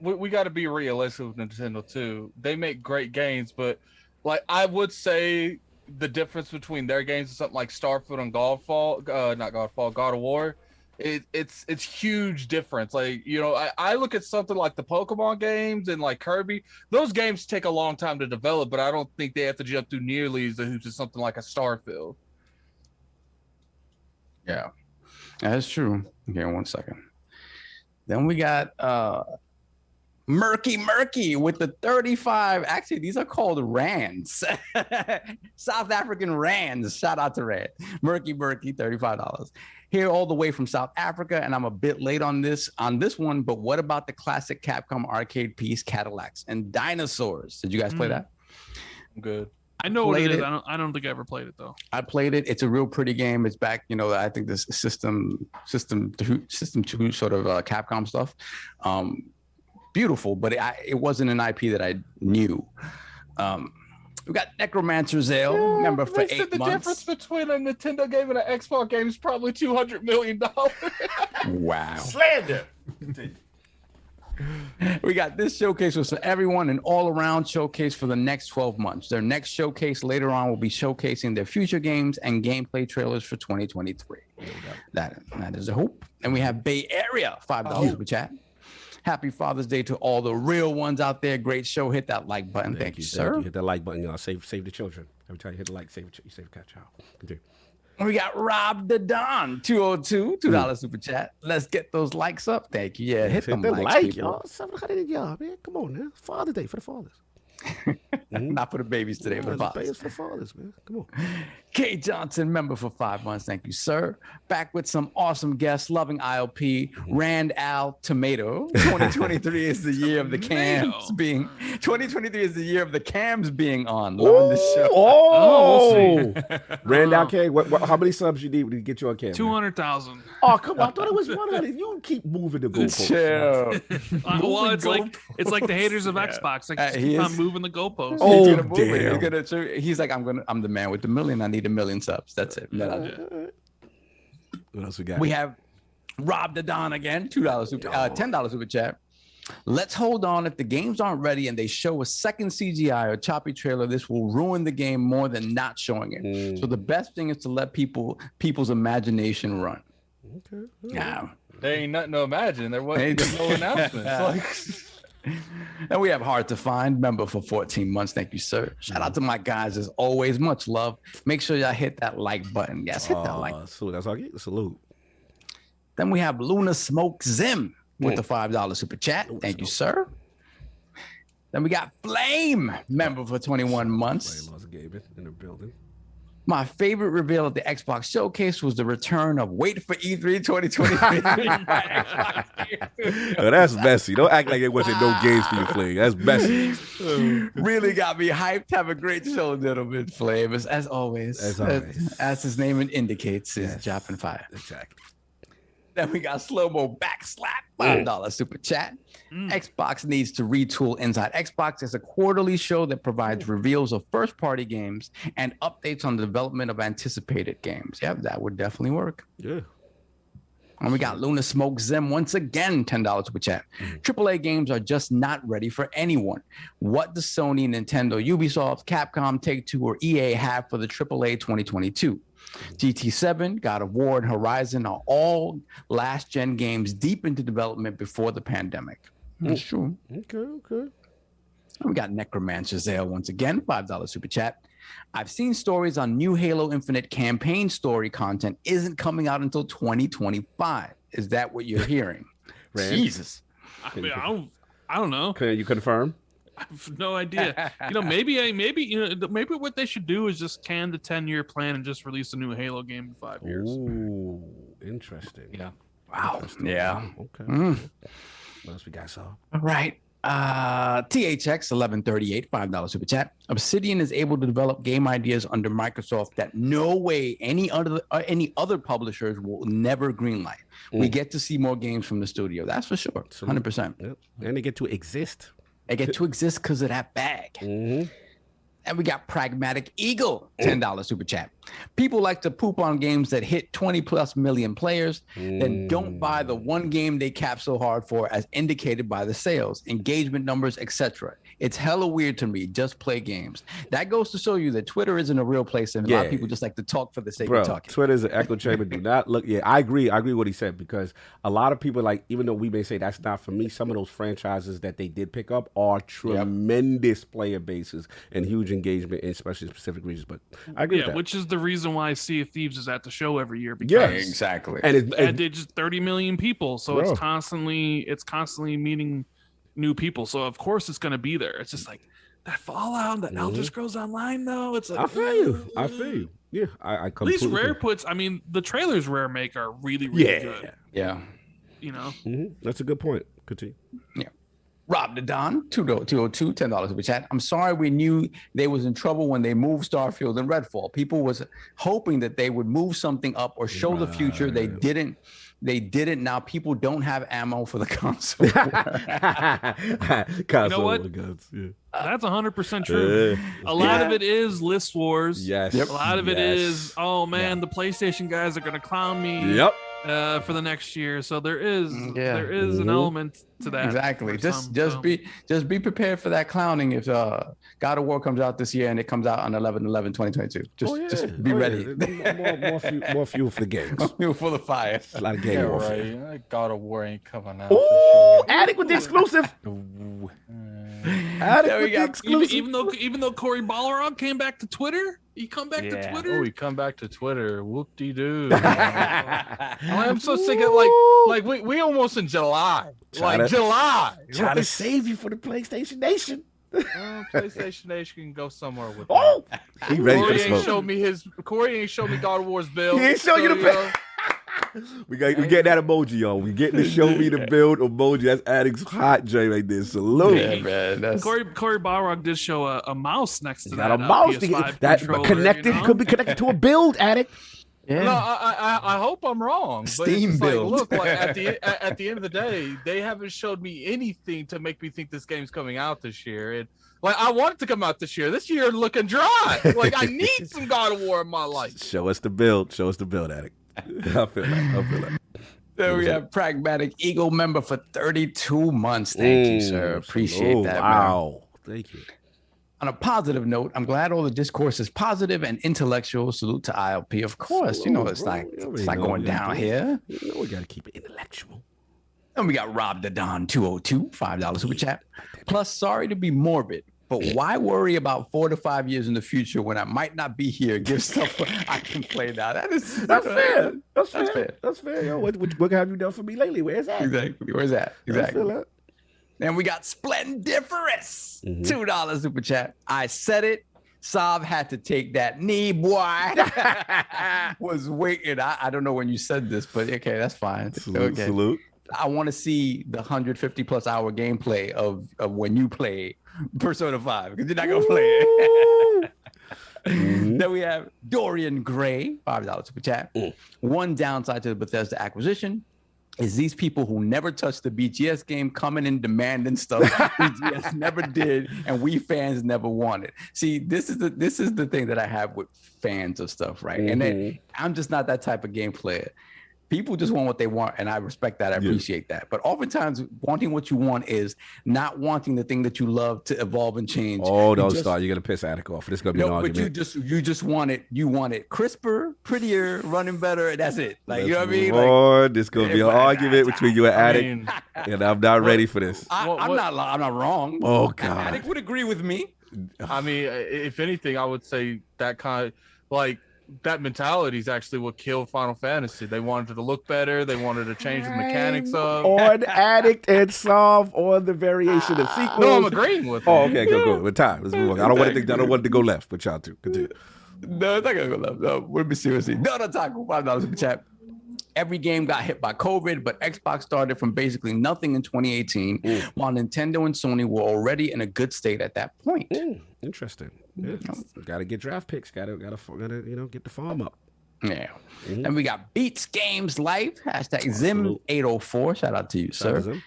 we got to be realistic with Nintendo too. They make great games, but like I would say the difference between their games and something like Starfield and God of War. It's huge difference. Like, you know, I look at something like the Pokemon games and like Kirby. Those games take a long time to develop, but I don't think they have to jump through nearly as the hoops as something like a Starfield. Yeah, that's true. Okay, 1 second. Then we got Murky with the 35. Actually, these are called rands. South African rands. Shout out to Rand. Murky, $35. Here all the way from South Africa, and I'm a bit late on this one, but what about the classic Capcom arcade piece, Cadillacs and Dinosaurs? Did you guys play that? I'm good. I know what it is. I don't think I ever played it though. I played it. It's a real pretty game. It's back, I think this system 2 sort of Capcom stuff. Beautiful, but it wasn't an IP that I knew. We got Necromancer Zale, remember, for 8 months. The difference between a Nintendo game and an Xbox game is probably $200 million. Wow. Slander. We got this showcase was for everyone, an all-around showcase for the next 12 months. Their next showcase later on will be showcasing their future games and gameplay trailers for 2023. That is a hope. And we have Bay Area, $5 super chat. Happy Father's Day to all the real ones out there. Great show. Hit that like button. Thank you, sir. Hit that like button, y'all. Save the children. Every time you hit the like, save the child. Continue. We got Rob the Don, 202, $2 super chat. Let's get those likes up. Thank you. Yeah, hit them likes, y'all. 700 y'all, man. Come on, man. Father's Day for the fathers. Not for the babies today, for the fathers. It's for the fathers, man. Come on. K Johnson, member for 5 months. Thank you, sir. Back with some awesome guests, loving ILP, Rand Al Tomato. 2023 is the year of the cams being. 2023 is the year of the cams being on. Loving the show. Oh, Rand Al K. How many subs you need to get you on cam? 200,000. Oh, come on! I thought it was 100. You keep moving the goalposts. Chill. Well, it's like the haters of Xbox. Like just keep on moving the goalposts. Oh, he's gonna move damn. it. He's like, I'm the man with the million. I need 1 million subs. That's it. What else we got? We have Rob the Don again, $10 super chat. Let's hold on. If the games aren't ready and they show a second CGI or choppy trailer, this will ruin the game more than not showing it. So the best thing is to let people's imagination run. Okay. Yeah. There ain't nothing to imagine. There wasn't no announcements. And we have Hard to Find, member for 14 months. Thank you, sir. Shout out to my guys as always. Much love. Make sure y'all hit that like button. Yes, hit that like. Salute. That's all I get. Salute. Then we have Luna Smoke Zim with the $5 super chat. Thank you, sir. Then we got Flame, member for 21 months. Flame lost Gabe in the building. My favorite reveal at the Xbox Showcase was the return of Wait for E3 2023. Oh, that's messy. Don't act like it wasn't no games for you, Flame. That's messy. Really got me hyped. Have a great show, gentlemen. Flame, as always. As his name indicates, is dropping fire. Exactly. Then we got Slow-Mo Backslap, $5 super chat. Xbox needs to retool Inside Xbox as a quarterly show that provides reveals of first-party games and updates on the development of anticipated games. Yeah, that would definitely work. Yeah. And we got Luna Smoke Zim once again, $10 super chat. AAA games are just not ready for anyone. What does Sony, Nintendo, Ubisoft, Capcom, Take-Two, or EA have for the AAA 2022? GT7, God of War, and Horizon are all last-gen games deep into development before the pandemic. That's true. Okay. And we got Necromancer Zale once again, $5 super chat. I've seen stories on new Halo Infinite campaign story content isn't coming out until 2025. Is that what you're hearing? Jesus. I mean, I don't know. Can you confirm? I have no idea. Maybe what they should do is just can the 10-year plan and just release a new Halo game in 5 years. Ooh, interesting. Yeah. Wow. Yeah. Okay. What else we got, Saul? All right. THX 1138, $5 super chat. Obsidian is able to develop game ideas under Microsoft that no way any other publishers will never greenlight. We get to see more games from the studio. That's for sure. 100%. Yep. And they get to exist. They get to exist because of that bag. And we got Pragmatic Eagle, $10 super chat. People like to poop on games that hit 20+ million players, then don't buy the one game they cap so hard for as indicated by the sales, engagement numbers, etc. It's hella weird to me. Just play games. That goes to show you that Twitter isn't a real place, and a lot of people just like to talk for the sake of talking. Twitter is an echo chamber. Do not look. Yeah, I agree. I agree with what he said, because a lot of people, like, even though we may say that's not for me, some of those franchises that they did pick up are tremendous player bases and huge engagement in especially specific regions. But I agree with that. Which is the reason why Sea of Thieves is at the show every year. Because yeah, exactly. And they just 30 million people, so it's constantly meeting new people. So of course it's going to be there. It's just like that Fallout, that Elder Scrolls Online, though. It's like I feel you. I feel you. Yeah, I at least completely. Rare puts. I mean, the trailers Rare make are really good. Yeah. You know, That's a good point. Continue. Yeah. Rob the Don, 202, $10 super chat. I'm sorry we knew they was in trouble when they moved Starfield and Redfall. People was hoping that they would move something up or show the future. They didn't. They didn't. Now people don't have ammo for the console. You know what? Guns. Yeah. that's 100% true. A lot of it is list wars. Yes. A lot of it is, oh man, the PlayStation guys are gonna clown me. Yep. For the next year, so there is an element to that. Exactly. Just be prepared for that clowning if God of War comes out this year and it comes out on 11/11/2022. Just be ready. More fuel for the games. More fuel for the fire. A lot of game warfare. Right. God of War ain't coming out. Oh, Addict with the exclusive. There we go. Even though Cory Balrog came back to Twitter, he come back to Twitter. Oh, he come back to Twitter. Whoop-de-doo. I'm so sick of like we almost in July. July. Trying to save you for the PlayStation Nation. PlayStation Nation can go somewhere with Oh, he ready for the smoke. Corey ain't showed me God of War's build. He ain't show you the build. We get that emoji, y'all. We getting the show me the build emoji. That's Addict's hot J right there. Salute. Yeah, man. That's... Corey Balrog did show a mouse next to that. Got a mouse PS5 that controller, connected. you know? Could be connected to a build, Addict. Yeah. No, I hope I'm wrong. But Steam it's build. Like, look, like at the end of the day, they haven't showed me anything to make me think this game's coming out this year. And like I want it to come out this year. This year looking dry. Like I need some God of War in my life. Show us the build. Show us the build, Addict. I feel that. There we have Pragmatic Eagle member for 32 months. Thank you, sir. Appreciate that. Wow. Man. Thank you. On a positive note, I'm glad all the discourse is positive and intellectual. Salute to ILP, of course. It's like going down here. You know we gotta keep it intellectual. And we got Rob the Don 202, $5 super chat. Plus, sorry to be morbid, but why worry about 4 to 5 years in the future when I might not be here? Give stuff I can play now. That's fair. That's fair. That's fair. Yo, what have you done for me lately? Where's that? Exactly. Where's that? Exactly. Then we got Splendiferous, $2 super chat. I said it. Sav had to take that knee, boy. Was waiting. I don't know when you said this, but okay, that's fine. Salute. I want to see the 150 plus hour gameplay of when you play Persona 5 because you're not gonna play it. Then we have Dorian Gray, $5 super chat. One downside to the Bethesda acquisition is these people who never touched the BGS game coming and demanding stuff BGS never did and we fans never wanted. See, this is the thing that I have with fans of stuff, right? And then I'm just not that type of game player. People just want what they want, and I respect that. I appreciate that. But oftentimes, wanting what you want is not wanting the thing that you love to evolve and change. Oh, don't start. You're going to piss Attic off. This is going to be an argument. But you just want it. You want it crisper, prettier, running better, and that's it. Like, you know what I mean? Lord, this is going to be an argument between you and Attic, and I'm not ready for this. I'm not wrong. Oh, God. Attic would agree with me. I mean, if anything, I would say that that mentality is actually what killed Final Fantasy. They wanted it to look better. They wanted to change the mechanics of on Addict and Solve on the variation of sequels. No, I'm agreeing with Oh, okay, go. With time, let's move on. I don't want it to go left, but y'all too. Continue. No, it's not gonna go left. No, let me seriously. No, Taco, $5 in the chat. Every game got hit by COVID, but Xbox started from basically nothing in 2018, while Nintendo and Sony were already in a good state at that point. Interesting. Yeah. Got to get draft picks. Got to get the farm up. Yeah. And we got Beats Games Life #Zim804. Shout out to you, sir.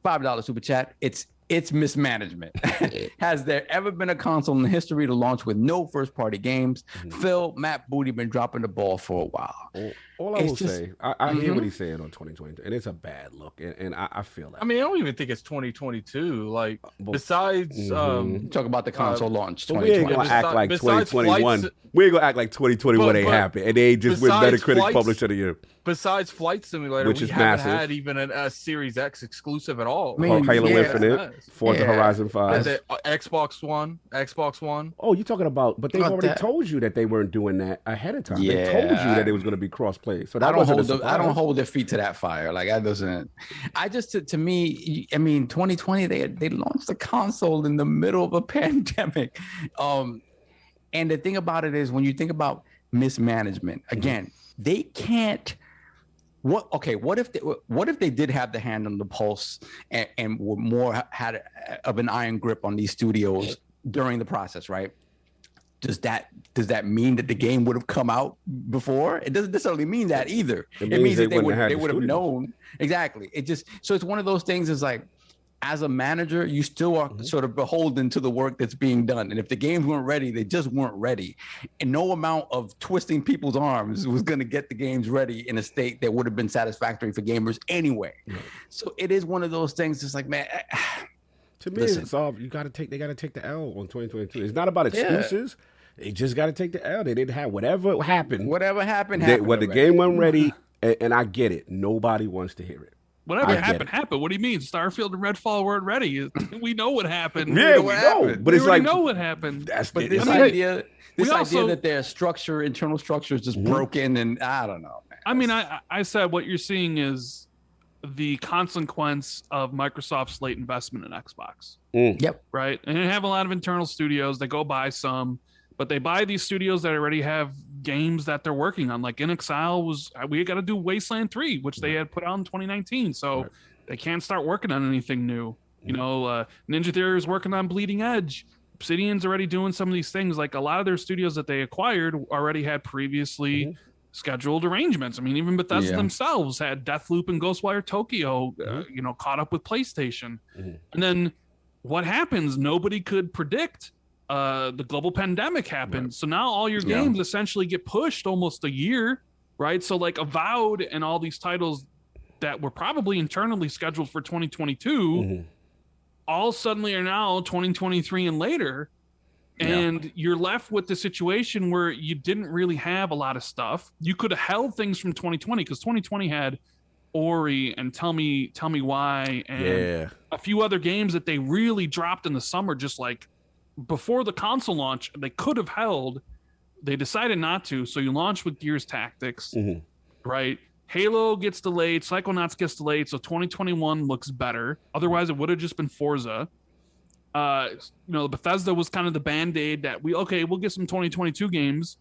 $5 super chat. It's mismanagement. Has there ever been a console in history to launch with no first-party games? Phil, Matt Booty been dropping the ball for a while. All I will say, I hear what he's saying on 2020, and it's a bad look, and I feel that. I mean, I don't even think it's 2022. Like, besides, talk about the console launch. We ain't gonna act like 2021. We ain't gonna act like 2021 ain't happened, and they just win Metacritic Publisher of the Year. Besides Flight Simulator, which is haven't massive. Had even a Series X exclusive at all. Halo Infinite, Forza Horizon 5, Xbox One. Oh, you're talking about? But they've already told you that they weren't doing that ahead of time. They told you that it was going to be cross-platform. played. So that I don't wasn't hold a surprise. I don't hold their feet to that fire. Like that doesn't. I just to me, I mean, 2020 they launched the console in the middle of a pandemic, and the thing about it is when you think about mismanagement, again, they can't. What if they did have the hand on the pulse and were more had of an iron grip on these studios during the process, right? Does that mean that the game would have come out before? It doesn't necessarily mean that either. It means that they would have known. Exactly. So it's one of those things. Is like, as a manager, you still are sort of beholden to the work that's being done. And if the games weren't ready, they just weren't ready. And no amount of twisting people's arms was going to get the games ready in a state that would have been satisfactory for gamers anyway. So it is one of those things. It's like, man. To me, it's all they got to take the L on 2022. It's not about excuses. They just got to take the L. They didn't have whatever happened. Whatever happened. When the game wasn't ready, and I get it. Nobody wants to hear it. Whatever happened. What do you mean? Starfield and Redfall weren't ready. We know what happened. Yeah, we know. But it's like, know what happened. That's this idea that their internal structure is just broken, and I don't know, man. I mean, I said what you're seeing is the consequence of Microsoft's late investment in Xbox. Yep. Right. And they have a lot of internal studios. They go buy some, but they buy these studios that already have games that they're working on. Like InXile we got to do Wasteland 3, which they had put out in 2019. So they can't start working on anything new. You know, Ninja Theory is working on Bleeding Edge. Obsidian's already doing some of these things. Like a lot of their studios that they acquired already had previously scheduled arrangements. I mean, even Bethesda themselves had Deathloop and Ghostwire Tokyo, caught up with PlayStation. And then what happens? Nobody could predict. The global pandemic happened. So now all your games essentially get pushed almost a year, right? So like Avowed and all these titles that were probably internally scheduled for 2022 all suddenly are now 2023 and later. And you're left with the situation where you didn't really have a lot of stuff. You could have held things from 2020 because 2020 had Ori and Tell Me Why and a few other games that they really dropped in the summer, just like before the console launch. They could have held. They decided not to. So you launch with Gears Tactics, right? Halo gets delayed. Psychonauts gets delayed. So 2021 looks better. Otherwise, it would have just been Forza. Bethesda was kind of the band-aid that we'll get some 2022 games,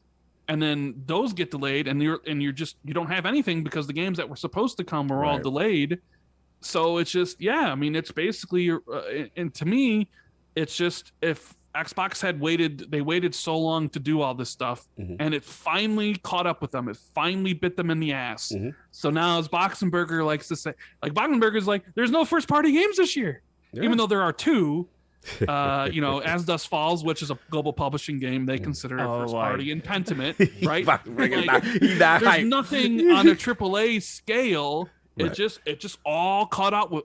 and then those get delayed, and you don't have anything because the games that were supposed to come were all delayed. So it's just it's basically and to me, it's just if Xbox had waited so long to do all this stuff, and it finally caught up with them. It finally bit them in the ass. So now, as Boxenberger likes to say, Boxenberger's like, there's no first-party games this year, even though there are two. As Dust Falls, which is a global publishing game, they consider first party, and Pentiment, right? There's nothing on a AAA scale. It just all caught up with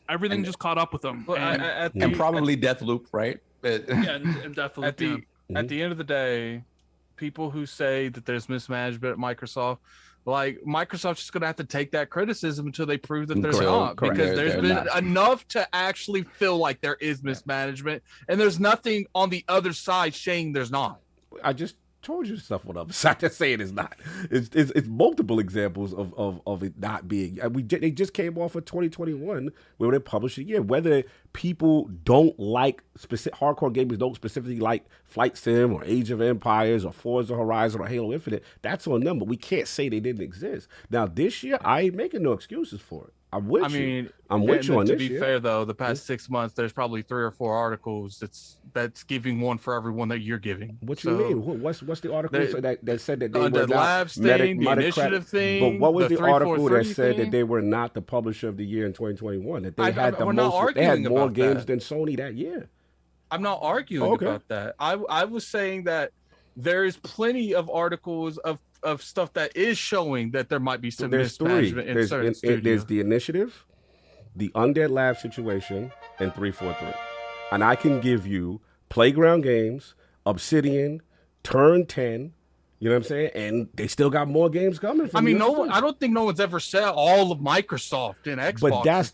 everything just caught up with them, and probably Deathloop, right? And Deathloop. At the end of the day, people who say that there's mismanagement at Microsoft, like Microsoft's just gonna have to take that criticism until they prove that there's not, because there's been enough to actually feel like there is mismanagement, and there's nothing on the other side saying there's not. I just told you stuff on the other side that's saying it's not. It's multiple examples of it not being. They just came off of 2021 where they published a year. Whether people don't like hardcore gamers don't specifically like Flight Sim or Age of Empires or Forza Horizon or Halo Infinite, that's on them. But we can't say they didn't exist. Now this year, I ain't making no excuses for it. I'm with you on this year. To be fair, though, the past 6 months, there's probably 3 or 4 articles that's giving one for everyone that you're giving. What you mean? What's the article that said that they were the labs thing, the initiative thing? But what was the article that said that they were not the publisher of the year in 2021? That they had they had more games than Sony that year. I'm not arguing about that. I was saying that there's plenty of articles of stuff that is showing that there might be some mismanagement in certain studios. There's the initiative, the Undead Lab situation, and 343. And I can give you Playground Games, Obsidian, Turn 10, you know what I'm saying? And they still got more games coming. I don't think no one's ever said all of Microsoft and Xbox. But that's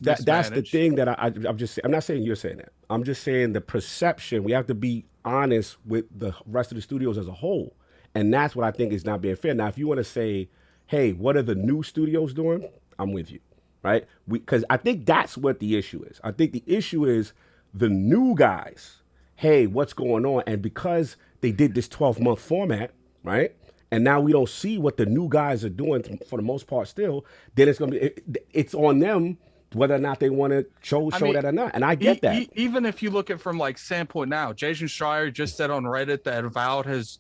the thing that I'm not saying you're saying that. I'm just saying the perception. We have to be honest with the rest of the studios as a whole. And that's what I think is not being fair. Now, if you want to say, hey, what are the new studios doing? I'm with you, right? Because I think that's what the issue is. I think the issue is the new guys. Hey, what's going on? And because they did this 12-month format, right? And now we don't see what the new guys are doing for the most part still, then it's going to be, it's on them whether or not they want to show that or not. And I get that. Even if you look at from like standpoint now, Jason Schreier just said on Reddit that Avowed has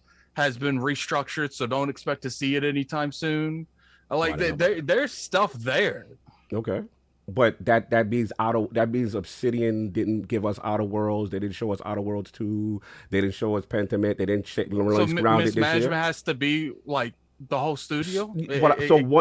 been restructured, so don't expect to see it anytime soon. Like there's stuff there. Okay. But that means Obsidian didn't give us Outer Worlds. They didn't show us Outer Worlds 2. They didn't show us Pentiment. They didn't release Grounded this year. Mismanagement has to be like the whole studio.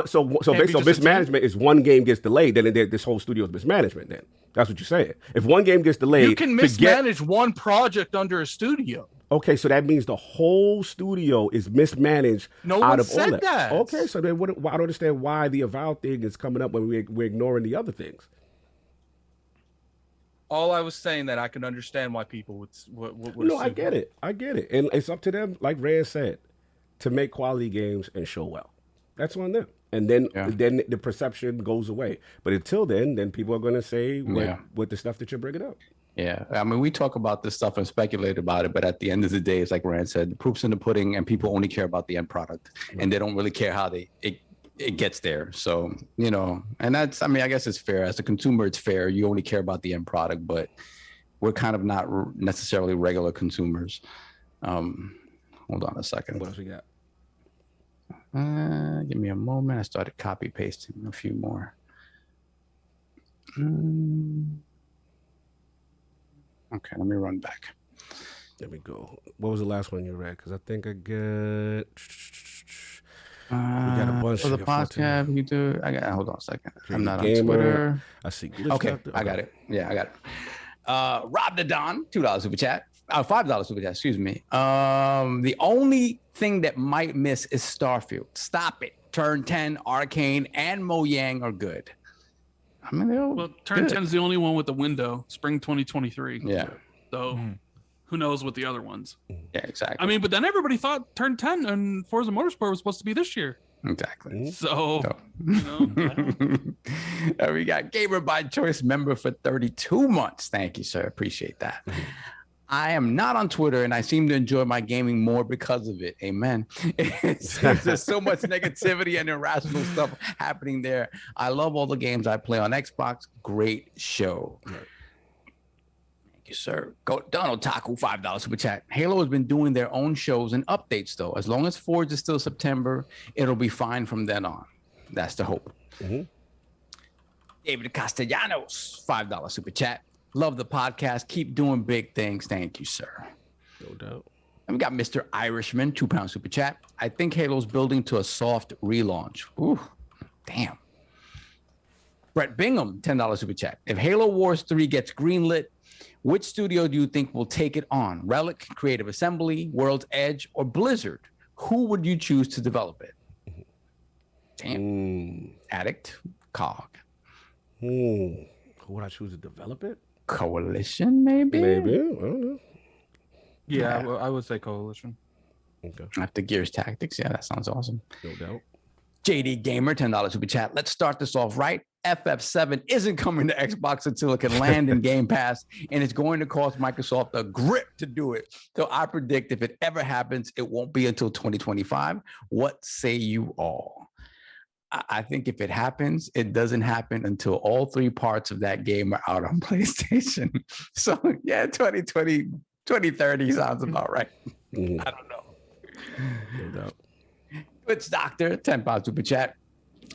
So mismanagement is one game gets delayed, then this whole studio is mismanagement. Then that's what you're saying. If one game gets delayed, you can mismanage one project under a studio. Okay, so that means the whole studio is mismanaged. No out one of said all that. that. Okay, so then I don't understand why the Avowed thing is coming up when we're ignoring the other things. All I was saying that I can understand why people would. No, I get it, and it's up to them, like Rand said, to make quality games and show well. That's on them, and then the perception goes away. But until then people are going to say what the stuff that you're bringing up. Yeah, I mean, we talk about this stuff and speculate about it, but at the end of the day, it's like Rand said, the proof's in the pudding, and people only care about the end product, and they don't really care how it gets there. So, and that's, I mean, I guess it's fair. As a consumer, it's fair. You only care about the end product, but we're kind of not necessarily regular consumers. Hold on a second. What else we got? Give me a moment. I started copy pasting a few more. Okay, let me run back. There we go. What was the last one you read? Because I think I got. We got a bunch. For the podcast, you do. Hold on a second. I'm not Gamer. on Twitter. I see. Okay, I got it. Yeah, I got it. Rob the Don, $2 super chat. $5 super chat. Excuse me. The only thing that might miss is Starfield. Stop it. Turn 10, Arcane, and Mojang are good. I mean, Turn 10 is the only one with the window, spring 2023. Yeah. So who knows what the other ones? Yeah, exactly. I mean, but then everybody thought Turn 10 and Forza Motorsport was supposed to be this year. Exactly. So, we got Gamer by Choice member for 32 months. Thank you, sir. Appreciate that. I am not on Twitter, and I seem to enjoy my gaming more because of it. Amen. There's so much negativity and irrational stuff happening there. I love all the games I play on Xbox. Great show. Right. Thank you, sir. Go Donald Taku, $5 super chat. Halo has been doing their own shows and updates, though. As long as Forge is still September, it'll be fine from then on. That's the hope. Mm-hmm. David Castellanos, $5 super chat. Love the podcast. Keep doing big things. Thank you, sir. No doubt. And we got Mr. Irishman, £2 super chat. I think Halo's building to a soft relaunch. Ooh, damn. Brett Bingham, $10 super chat. If Halo Wars 3 gets greenlit, which studio do you think will take it on? Relic, Creative Assembly, World's Edge, or Blizzard? Who would you choose to develop it? Damn. Addict, COG. Who would I choose to develop it? Coalition, maybe? Maybe. I don't know. Yeah, I would say Coalition. Okay. After Gears Tactics. Yeah, that sounds awesome. No doubt. JD Gamer, $10 super chat. Let's start this off right. FF7 isn't coming to Xbox until it can land in Game Pass, and it's going to cost Microsoft a grip to do it. So I predict if it ever happens, it won't be until 2025. What say you all? I think if it happens, it doesn't happen until all three parts of that game are out on PlayStation. So yeah, 2030 sounds about right. I don't know. No doubt. It's Doctor, £10 super chat.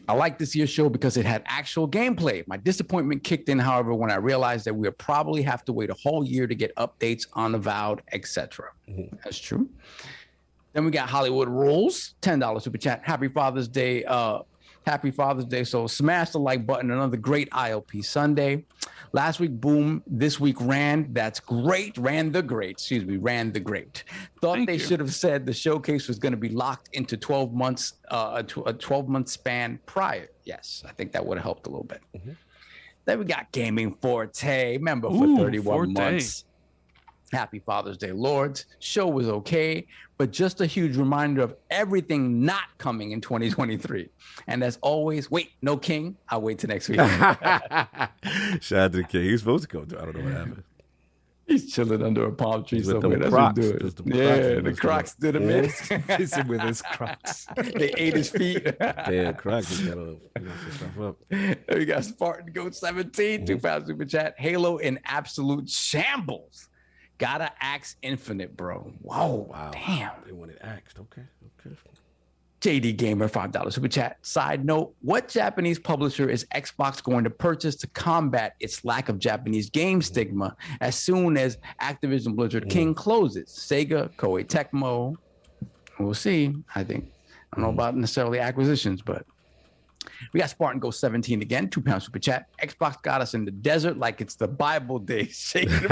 I like this year's show because it had actual gameplay. My disappointment kicked in, however, when I realized that we'll probably have to wait a whole year to get updates on Avowed, etc. That's true. Then we got Hollywood Rules, $10 super chat. Happy Father's Day. Happy Father's Day. So smash the like button. Another great ILP Sunday. Last week, boom. This week, Rand. That's great. Rand the Great. Thought they should have said the showcase was going to be locked into 12 months, a 12-month span prior. Yes, I think that would have helped a little bit. Then we got Gaming Forte, member for 31 months. Happy Father's Day, Lords. Show was okay, but just a huge reminder of everything not coming in 2023. And as always, wait, no King. I'll wait till next week. Shout out to the King. He was supposed to come through. I don't know what happened. He's chilling under a palm tree somewhere. That's Crocs. what he's doing. Yeah, the Crocs did a miss. He's with his Crocs. They ate his feet. Damn, Crocs. He's got to stuff up. We got Spartan Goat 17, £2 super chat. Halo in absolute shambles. Gotta axe Infinite, bro. Whoa, wow. Damn. They wanted axed. Okay. JD Gamer, $5 super chat. Side note, what Japanese publisher is Xbox going to purchase to combat its lack of Japanese game stigma as soon as Activision Blizzard King closes? Sega, Koei Tecmo. We'll see. I don't know about necessarily acquisitions, but we got Spartan Ghost 17 again, £2 super chat. Xbox got us in the desert like it's the Bible days. Shaking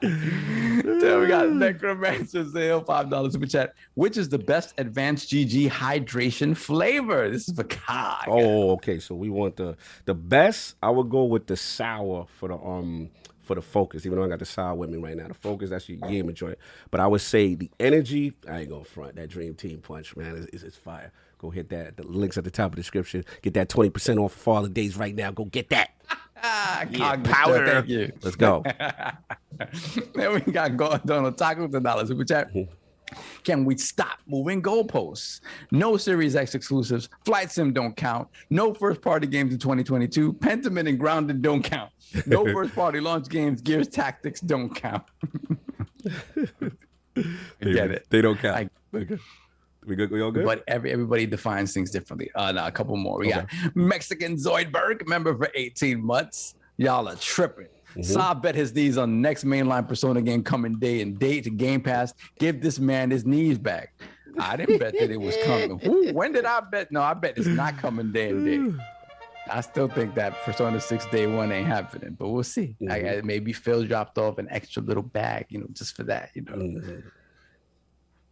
Then we got Necromancer Zale, $5 super chat. Which is the best advanced GG hydration flavor? This is for Kai. Oh, okay. So we want the best. I would go with the sour for the Focus, even though I got the sour with me right now. The Focus, that's your game joint. But I would say the energy, I ain't gonna front. That Dream Team Punch, man, is fire. Go hit that. The links at the top of the description. Get that 20% off for all the days right now. Go get that. Powder. Thank you. Let's go. Then we got Donald Taco, $10 super chat. Can we stop moving goalposts? No Series X exclusives. Flight Sim don't count. No first-party games in 2022. Pentiment and Grounded don't count. No first-party launch games. Gears Tactics don't count. Get it. They don't count. Okay. We good? We all good? But everybody defines things differently. A couple more. We got Mexican Zoidberg, member for 18 months. Y'all are tripping. Saab bet his knees on the next mainline Persona game coming day and date to Game Pass. Give this man his knees back. I didn't bet that it was coming. When did I bet? No, I bet it's not coming day and date. I still think that Persona 6 day one ain't happening, but we'll see. Maybe Phil dropped off an extra little bag, just for that,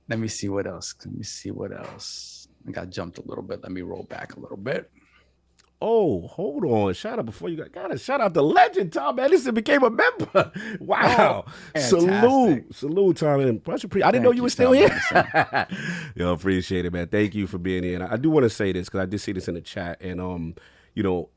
Let me see what else. I got jumped a little bit. Let me roll back a little bit. Oh, hold on. Shout out before you gotta shout out the legend, Tom Anderson became a member. Wow. Salute, Tom. And I didn't know you were still here. Yo, appreciate it, man. Thank you for being here. And I do want to say this because I did see this in the chat. And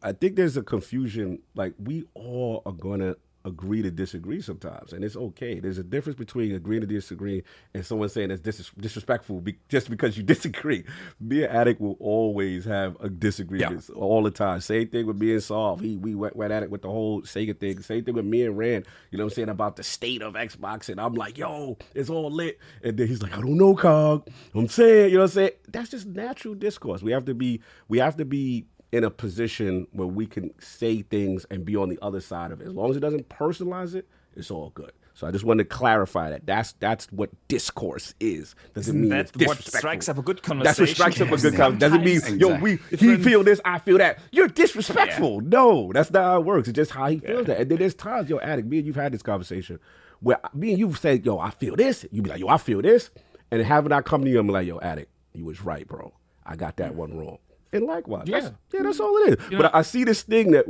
I think there's a confusion. Like, we all are gonna agree to disagree sometimes, and it's okay. There's a difference between agreeing to disagree and someone saying it's disrespectful just because you disagree. Me and Attic will always have a disagreement all the time. Same thing with me and Solve. We went at it with the whole Sega thing. Same thing with me and Rand, about the state of Xbox, and I'm like, yo, it's all lit. And then he's like, I don't know, Cog. I'm saying, that's just natural discourse. We have to be in a position where we can say things and be on the other side of it. As long as it doesn't personalize it, it's all good. So I just wanted to clarify that. That's what discourse is. Doesn't mean it's what strikes up a good conversation. That's what strikes up a good conversation. Doesn't mean, he feel this, I feel that. You're disrespectful. Yeah. No, that's not how it works. It's just how he feels that. And then there's times, Attic, me and you've had this conversation where me and you've said, I feel this. You be like, I feel this. And having I come to you, I'm like, Attic, you was right, bro. I got that one wrong. And likewise, that's all it is. But I see this thing that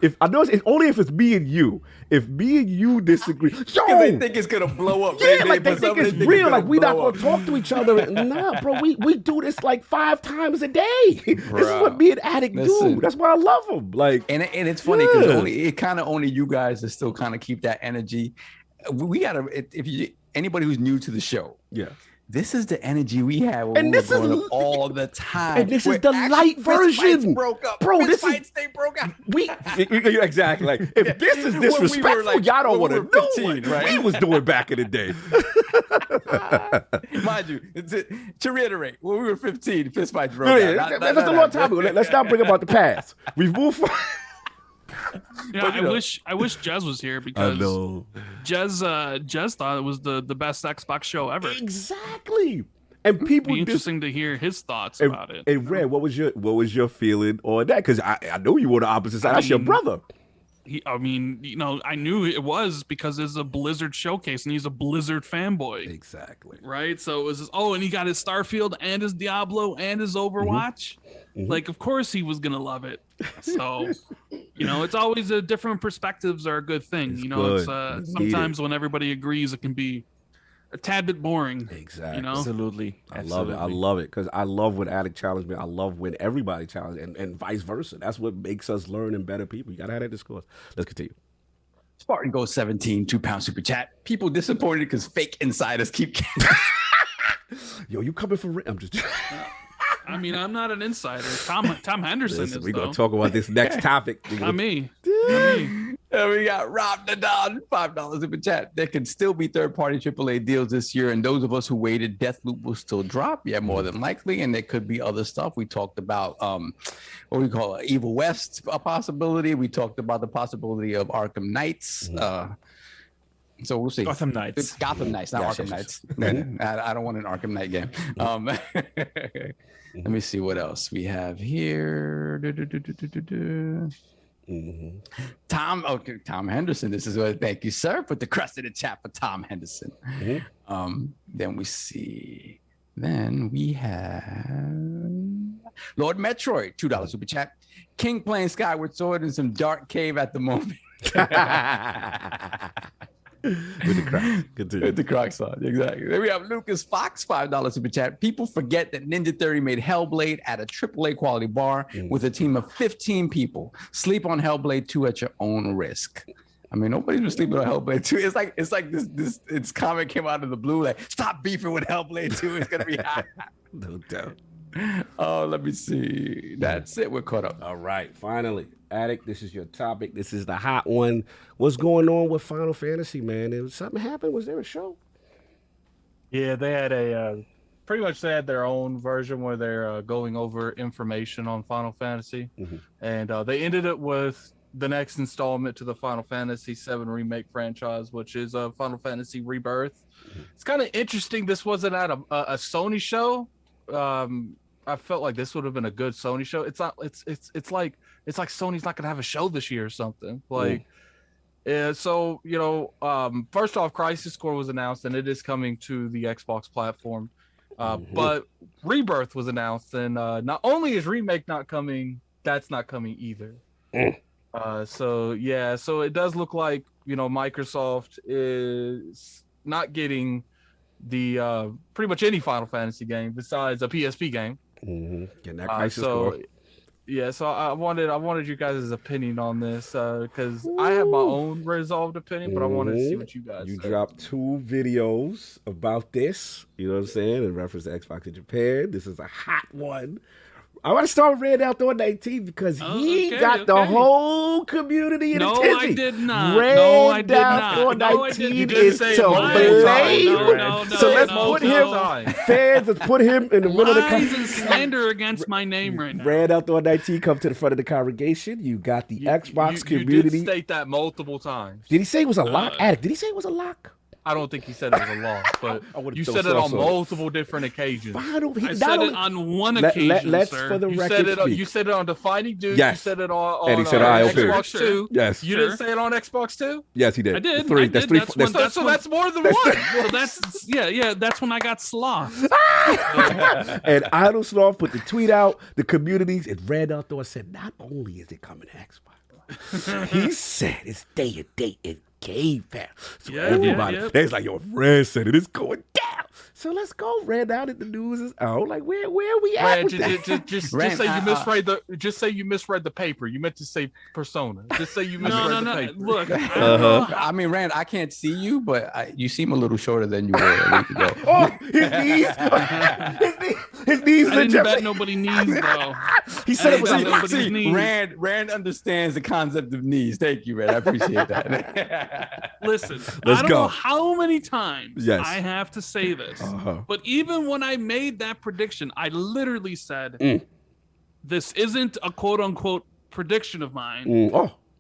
if I know it's only if it's me and you. If me and you disagree, they think it's gonna blow up. Yeah, they think it's real. Like, we not gonna talk to each other. Nah, bro, we do this like 5 times a day. This is what me and Attic do. That's why I love them. Like, and it's funny because only you guys that still kind of keep that energy. We gotta anybody who's new to the show. Yeah. This is the energy we have when we were growing up all the time. And this is the light version. Broke up. Bro, They broke up. Exactly. Like, if this is disrespectful, y'all don't want to know what we was doing back in the day. Mind you, to reiterate, when we were 15, fist fights broke out. That's a long time ago. Let's not bring about the past. We've moved forward. I wish Jez was here because Jez thought it was the best Xbox show ever. Exactly. And people be interesting to hear his thoughts about it. And Red, what was your feeling on that? Because I know you were on the opposite side. That's your brother. I knew it was because it's a Blizzard showcase and he's a Blizzard fanboy. Exactly. Right? So it was and he got his Starfield and his Diablo and his Overwatch. Like, of course he was gonna love it. So, it's always a different perspectives are a good thing. It's It's good. sometimes when everybody agrees, it can be a tad bit boring. Exactly. Absolutely. I love it because I love when Addict challenge me. I love when everybody challenge and vice versa. That's what makes us learn and better people. You gotta have that discourse. Let's continue. Spartan Goes 17, £2 super chat. People disappointed because fake insiders keep. Yo, you coming for? I'm just. I mean, I'm not an insider. Tom Henderson Listen, is. we're gonna though. talk about this next topic. Not me. And we got Rob Nadal, $5 super chat. There can still be third-party AAA deals this year, and those of us who waited, Deathloop will still drop. Yeah, more than likely, and there could be other stuff. We talked about what we call Evil West, a possibility. We talked about the possibility of Arkham Knights. So we'll see. Gotham Knights. It's Gotham Knights, not Arkham Knights. I don't want an Arkham Knight game. Let me see what else we have here. Tom Henderson. This is what. Thank you, sir. Put the crust in the chat for Tom Henderson. Then we see. Then we have Lord Metroid, $2 super chat. King playing Skyward Sword in some dark cave at the moment. With the Crocs. Continue. With the Crocs on, exactly. Then we have Lucas Fox, $5 super chat. People forget that Ninja Theory made Hellblade at a AAA quality bar with a team of 15 people. Sleep on Hellblade 2 at your own risk. I mean, nobody's been sleeping on Hellblade 2. It's like this comment came out of the blue, like, stop beefing with Hellblade 2. It's gonna be hot. No doubt. Oh, let me see. That's it. We're caught up. All right, finally, Addict. This is your topic. This is the hot one. What's going on with Final Fantasy, man? Something happened? Was there a show? Yeah, they had pretty much they had their own version where they're going over information on Final Fantasy, and they ended it with the next installment to the Final Fantasy 7 Remake franchise, which is Final Fantasy Rebirth. It's kind of interesting. This wasn't at a Sony show. I felt like this would have been a good Sony show. It's not. It's like Sony's not gonna have a show this year or something. Like, so first off, Crisis Core was announced and it is coming to the Xbox platform. But Rebirth was announced, and not only is Remake not coming, that's not coming either. So it does look like Microsoft is not getting the pretty much any Final Fantasy game besides a PSP game. Getting that Crisis Core. So I wanted you guys' opinion on this because I have my own resolved opinion, but I wanted to see what you guys. You dropped 2 videos about this. You know what I'm saying? In reference to Xbox in Japan. This is a hot one. I want to start with Red Out Thor 19 because he got the whole community in a tizzy. I did not. Red Out Thor 19 is to blame. So let's put him, fans, let's put him in the middle of the lies and slander against my name right now. Red Out Thor 19 come to the front of the congregation. You got the Xbox community. You did state that multiple times. Did he say it was a lock? Addict, did he say it was a lock? I don't think he said it was a loss, but you said it on multiple different occasions. I said it on one occasion, let's sir. For the record you said it on Defining Dude. Yes. You said it on, and he said ILP. Xbox 2. Yes. You didn't say it on Xbox 2? Yes, he did. I did. That's three. So that's more than one. So that's that's when I got slothed. And Idle Sloth put the tweet out. The communities and Red Out Thor said, not only is it coming to Xbox, he said it's day and date and Game Pass. So everybody, they're like, yo, if Red said it, it's going down. So let's go. Red Out in the news is out. Like, where are we at? Just say you misread the paper. You meant to say Persona. Just say you misread the paper. Look, I mean, Rand, I can't see you, but you seem a little shorter than you were a week ago. Oh, his knees. His knees. I didn't bet nobody knees, though. He said it was nobody's knees. Rand understands the concept of knees. Thank you, Rand. I appreciate that. Listen, Let's I don't go. know how many times Yes. I have to say this, but even when I made that prediction, I literally said, this isn't a quote-unquote prediction of mine.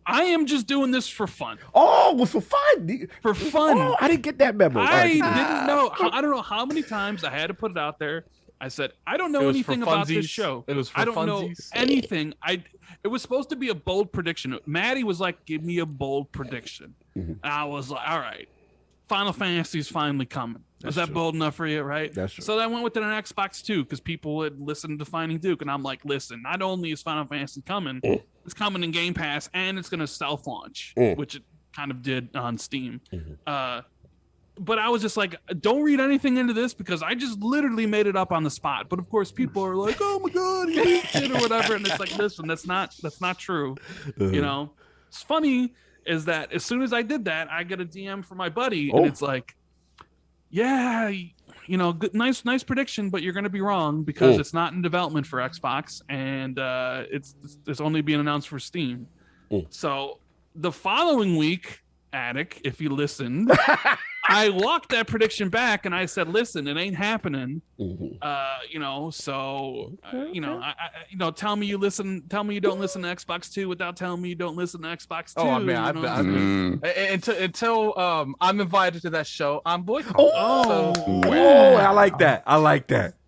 I am just doing this for fun. Oh, it was for fun. For fun. Oh, I didn't get that memo. I didn't know. I don't know how many times I had to put it out there. I said, I don't know anything about this show. It was for I don't know funsies. anything. It was supposed to be a bold prediction. Maddie was like, give me a bold prediction. And I was like, all right, Final Fantasy's finally coming. That's Is that true. bold enough for you, right? That's true. So I went with it on Xbox too, because people had listened to Finding Duke, and I'm like, listen, not only is Final Fantasy coming, it's coming in Game Pass, and it's going to stealth launch, which it kind of did on Steam. But I was just like, don't read anything into this, because I just literally made it up on the spot. But of course, people are like, oh my god, you leaked it or whatever, and it's like, listen, that's not true. You know, it's funny is that as soon as I did that, I get a DM from my buddy, and it's like, yeah, you know, good, nice prediction, but you're going to be wrong, because it's not in development for Xbox, and it's only being announced for Steam. So the following week, Attic, if you listened, I walked that prediction back, and I said, listen, it ain't happening. You know, so you know, tell me you don't listen to Xbox 2 without telling me you don't listen to Xbox 2. Oh, I mean, until I'm invited to that show, I'm boycotting. Oh, I like that.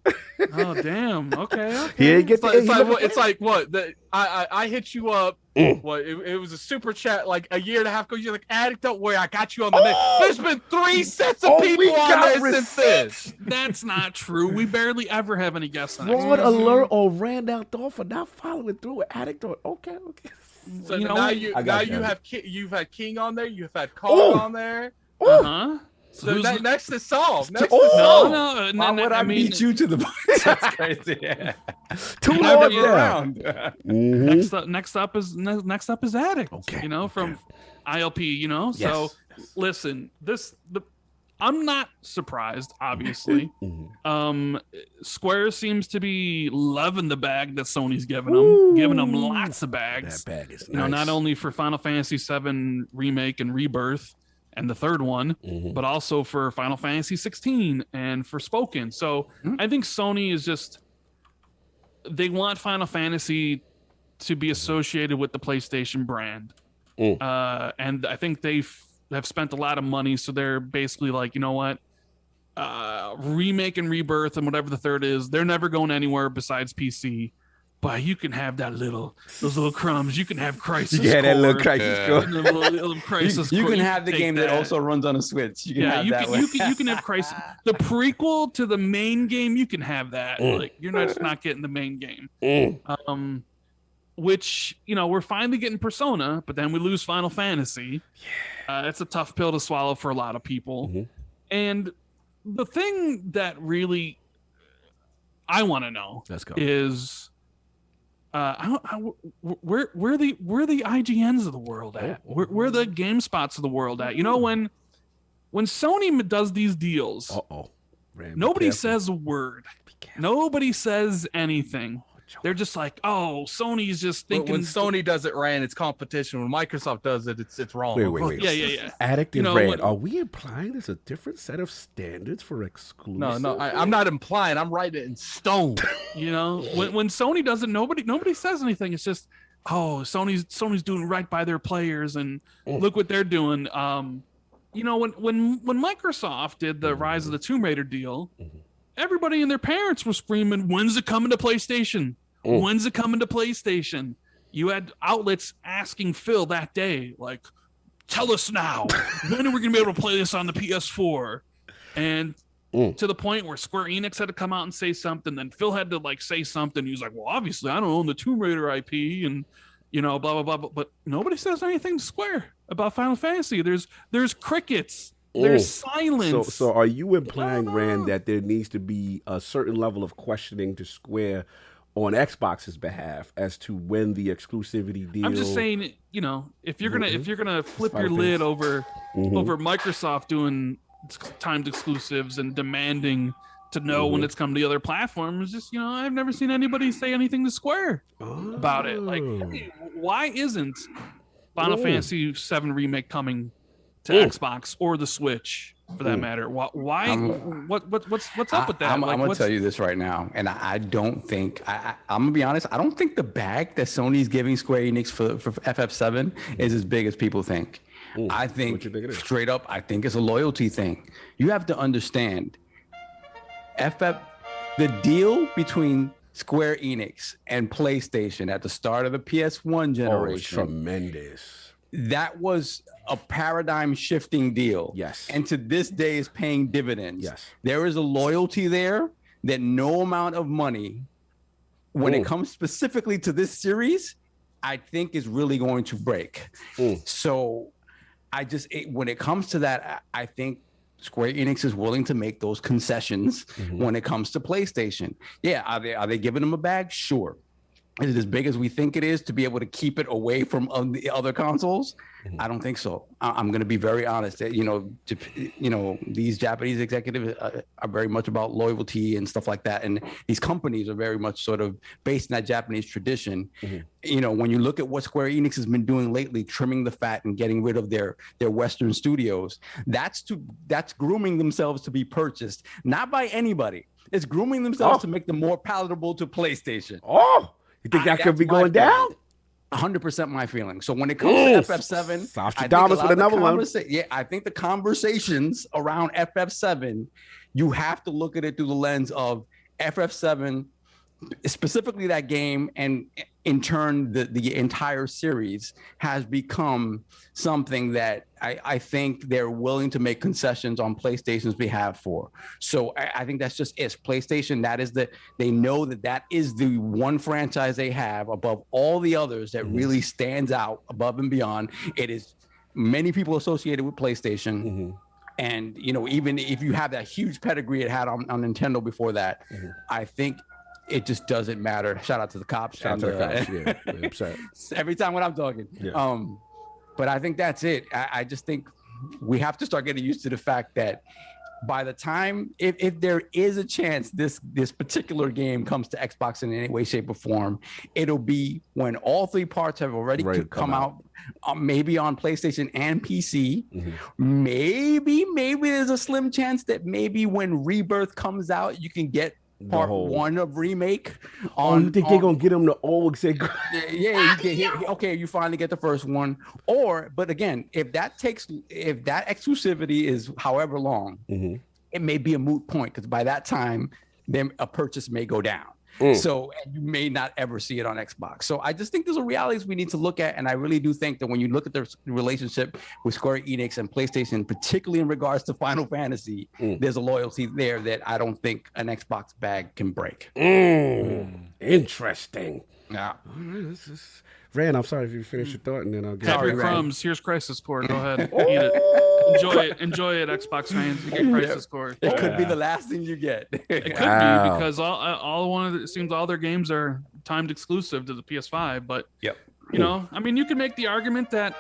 Oh, damn. Okay. He ain't get it's like what? I hit you up. What? It was a super chat like a year and a half ago. You're like, Addict, don't worry, I got you on the net. There's been 3 sets of people on there since this. That's not true. We barely ever have any guests on Fraud alert or ran out Thor for not following through with Addict. Okay. So You know now what? you've had King on there. You've had Kong on there. So next is Solve. No. Why would I beat you to the punch? That's crazy. Yeah. Too Never long get around. Next up is Addict. Okay. You know, from ILP. You know, so listen, I'm not surprised, obviously. Square seems to be loving the bag that Sony's giving them lots of bags. That bag is nice. You know, not only for Final Fantasy 7 Remake and Rebirth and the third one, but also for Final Fantasy 16 and for Spoken. So I think Sony is just, they want Final Fantasy to be associated with the PlayStation brand. And I think they have spent a lot of money, so they're basically like, you know what, Remake and Rebirth and whatever the third is, they're never going anywhere besides PC. But you can have those little crumbs. You can have Crisis Core. Yeah, that little Crisis Core. Little Crisis You Core. can have the game that also runs on a Switch. You can have that one. You can have Crisis. The prequel to the main game, you can have that. Like, you're not getting the main game. Which, you know, we're finally getting Persona, but then we lose Final Fantasy. It's a tough pill to swallow for a lot of people. And the thing that really I want to know is where the IGNs of the world at? Where the GameSpots of the world at? You know, when Sony does these deals, nobody says a word. Nobody says anything. They're just like, oh, Sony's just thinking. When Sony does it right, it's competition. When Microsoft does it, it's wrong. Wait. Yeah. Addict and Red. Are we implying there's a different set of standards for exclusive? No, I'm not implying. I'm writing it in stone. You know, when Sony does it, nobody says anything. It's just, oh, Sony's doing right by their players, and look what they're doing. You know, when Microsoft did the Rise of the Tomb Raider deal, everybody and their parents were screaming, "When's it coming to PlayStation? When's it coming to PlayStation?" You had outlets asking Phil that day, like, "Tell us now. When are we going to be able to play this on the PS4?" And to the point where SquareEnix had to come out and say something. Then Phil had to like say something. He was like, "Well, obviously, I don't own the Tomb Raider IP, and you know, blah blah blah." But nobody says anything to Square about Final Fantasy. There's crickets. There's silence. So are you implying, Rand, that there needs to be a certain level of questioning to Square on Xbox's behalf as to when the exclusivity deal? I'm just saying, you know, if you're gonna flip your lid over Microsoft doing timed exclusives and demanding to know when it's come to the other platforms, just, you know, I've never seen anybody say anything to Square about it. Like, hey, why isn't Final Fantasy 7 Remake coming to Xbox or the Switch, for that matter? Why? What's up with that? I'm gonna tell you this right now, and I don't think I'm gonna be honest. I don't think the bag that Sony's giving Square Enix for FF7 is as big as people think. I think straight up, I think it's a loyalty thing. You have to understand, the deal between Square Enix and PlayStation at the start of the PS1 generation, tremendous. that was a paradigm shifting deal. Yes. And to this day is paying dividends. Yes. There is a loyalty there that no amount of money, when it comes specifically to this series, I think is really going to break. So when it comes to that, I think Square Enix is willing to make those concessions when it comes to PlayStation. Yeah, are they giving them a bag? Sure. Is it as big as we think it is to be able to keep it away from the other consoles? I don't think so. I'm going to be very honest. That these Japanese executives are very much about loyalty and stuff like that, and these companies are very much sort of based in that Japanese tradition. When you look at what Square Enix has been doing lately, trimming the fat and getting rid of their Western studios, that's grooming themselves to be purchased, not by anybody. It's grooming themselves to make them more palatable to PlayStation. You think that could be going down? 100% my feeling. So when it comes to FF7, Nostradamus with another one. Yeah, I think the conversations around FF7, you have to look at it through the lens of FF7, specifically that game, and in turn the entire series has become something that I think they're willing to make concessions on PlayStation's behalf for. So I think that's just it. PlayStation, they know that is the one franchise they have above all the others that really stands out above and beyond. It is many people associated with PlayStation. And, even if you have that huge pedigree it had on Nintendo before that, I think it just doesn't matter. Shout out to the cops. Shout out to the cops. Yeah, upset. Every time when I'm talking. Yeah. But I think that's it. I just think we have to start getting used to the fact that by the time, if there is a chance this particular game comes to Xbox in any way, shape, or form, it'll be when all three parts have already come out, maybe on PlayStation and PC. Maybe there's a slim chance that maybe when Rebirth comes out, you can get part 1 of Remake. You think they're gonna get them the old? You finally get the first one. But again, if that exclusivity is however long, it may be a moot point, because by that time, then a purchase may go down. So you may not ever see it on Xbox. So I just think there's a realities we need to look at, and I really do think that when you look at the relationship with Square Enix and PlayStation, particularly in regards to Final Fantasy, there's a loyalty there that I don't think an Xbox bag can break. Interesting. Yeah. Rand, I'm sorry if you finish your thought, and then I'll get Have your crumbs. Here's Crisis Core. Go ahead. Eat it. Enjoy it, Xbox fans. You get Crisis Core. It could be the last thing you get. It could be, because it seems all their games are timed exclusive to the PS5. But you can make the argument that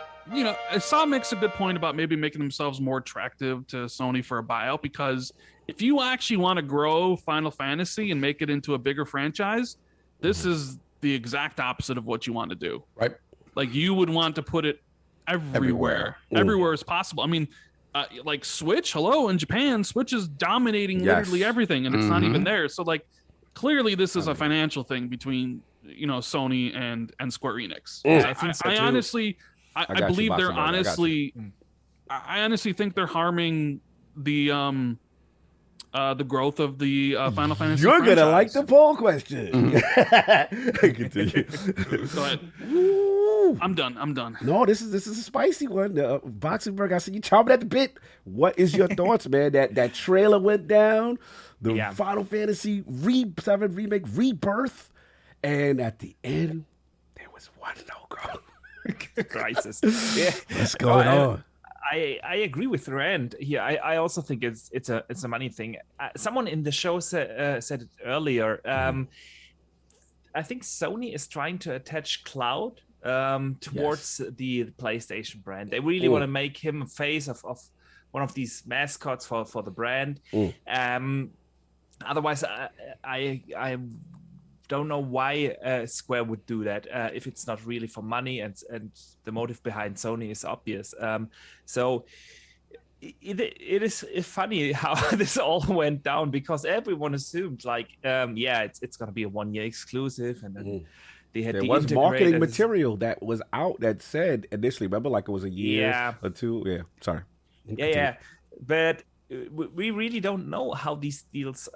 Saw makes a good point about maybe making themselves more attractive to Sony for a buyout, because if you actually want to grow Final Fantasy and make it into a bigger franchise, this is the exact opposite of what you want to do. Right. Like, you would want to put it everywhere as possible. I mean, like Switch, in Japan, Switch is dominating literally everything, and it's not even there. So clearly this is a financial thing between Sony and Square Enix. I think so too. I believe they're I honestly think they're harming the growth of the Final Fantasy You're franchise. gonna like the poll question. Continue. Go ahead. I'm done. No, this is a spicy one. Boxenberg, I see you chomping at the bit. What is your thoughts, man? That trailer went down. The Final Fantasy 7 Remake Rebirth, and at the end there was one logo. Crisis. What's going on? I agree with Rand here. I also think it's a money thing. Someone in the show said it earlier. I think Sony is trying to attach Cloud towards the PlayStation brand. They really want to make him a face of one of these mascots for the brand. Otherwise, I don't know why Square would do that if it's not really for money, and the motive behind Sony is obvious. So it is funny how this all went down, because everyone assumed it's going to be a 1-year exclusive, and then there was marketing material that was out that said initially, remember, like it was a year or two. Yeah, sorry. But we really don't know how these deals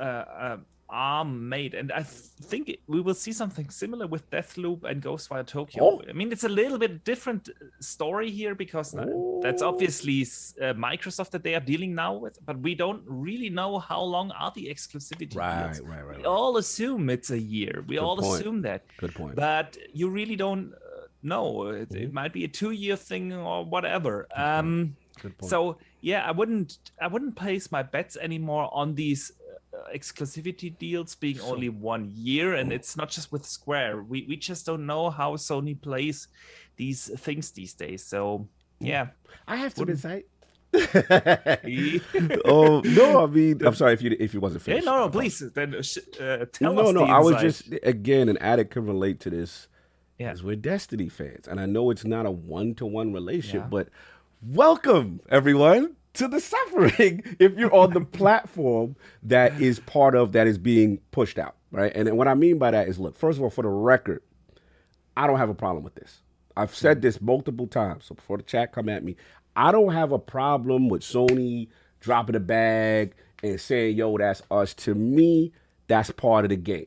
made, and I think we will see something similar with Deathloop and Ghostwire Tokyo. Oh. I mean, it's a little bit different story here because that's obviously Microsoft that they are dealing now with, but we don't really know how long are the exclusivity deals. Right. We all assume it's a year. We all assume that. Good point. But you really don't know. It might be a 2-year thing or whatever. Good point. So yeah, I wouldn't place my bets anymore on these exclusivity deals being only 1 year, and it's not just with Square. We just don't know how Sony plays these things these days. So yeah, I have some insight. Oh no, I mean, I'm sorry if you wasn't finished. no, please then tell us. No, the I was insight. just, again, an addict can relate to this. Yeah. As we're Destiny fans, and I know it's not a one-to-one relationship, but welcome everyone to the suffering. If you're on the platform that is being pushed out, right? And what I mean by that is, look, first of all, for the record, I don't have a problem with this. I've said this multiple times, so before the chat come at me, I don't have a problem with Sony dropping the bag and saying, yo, that's us. To me, that's part of the game.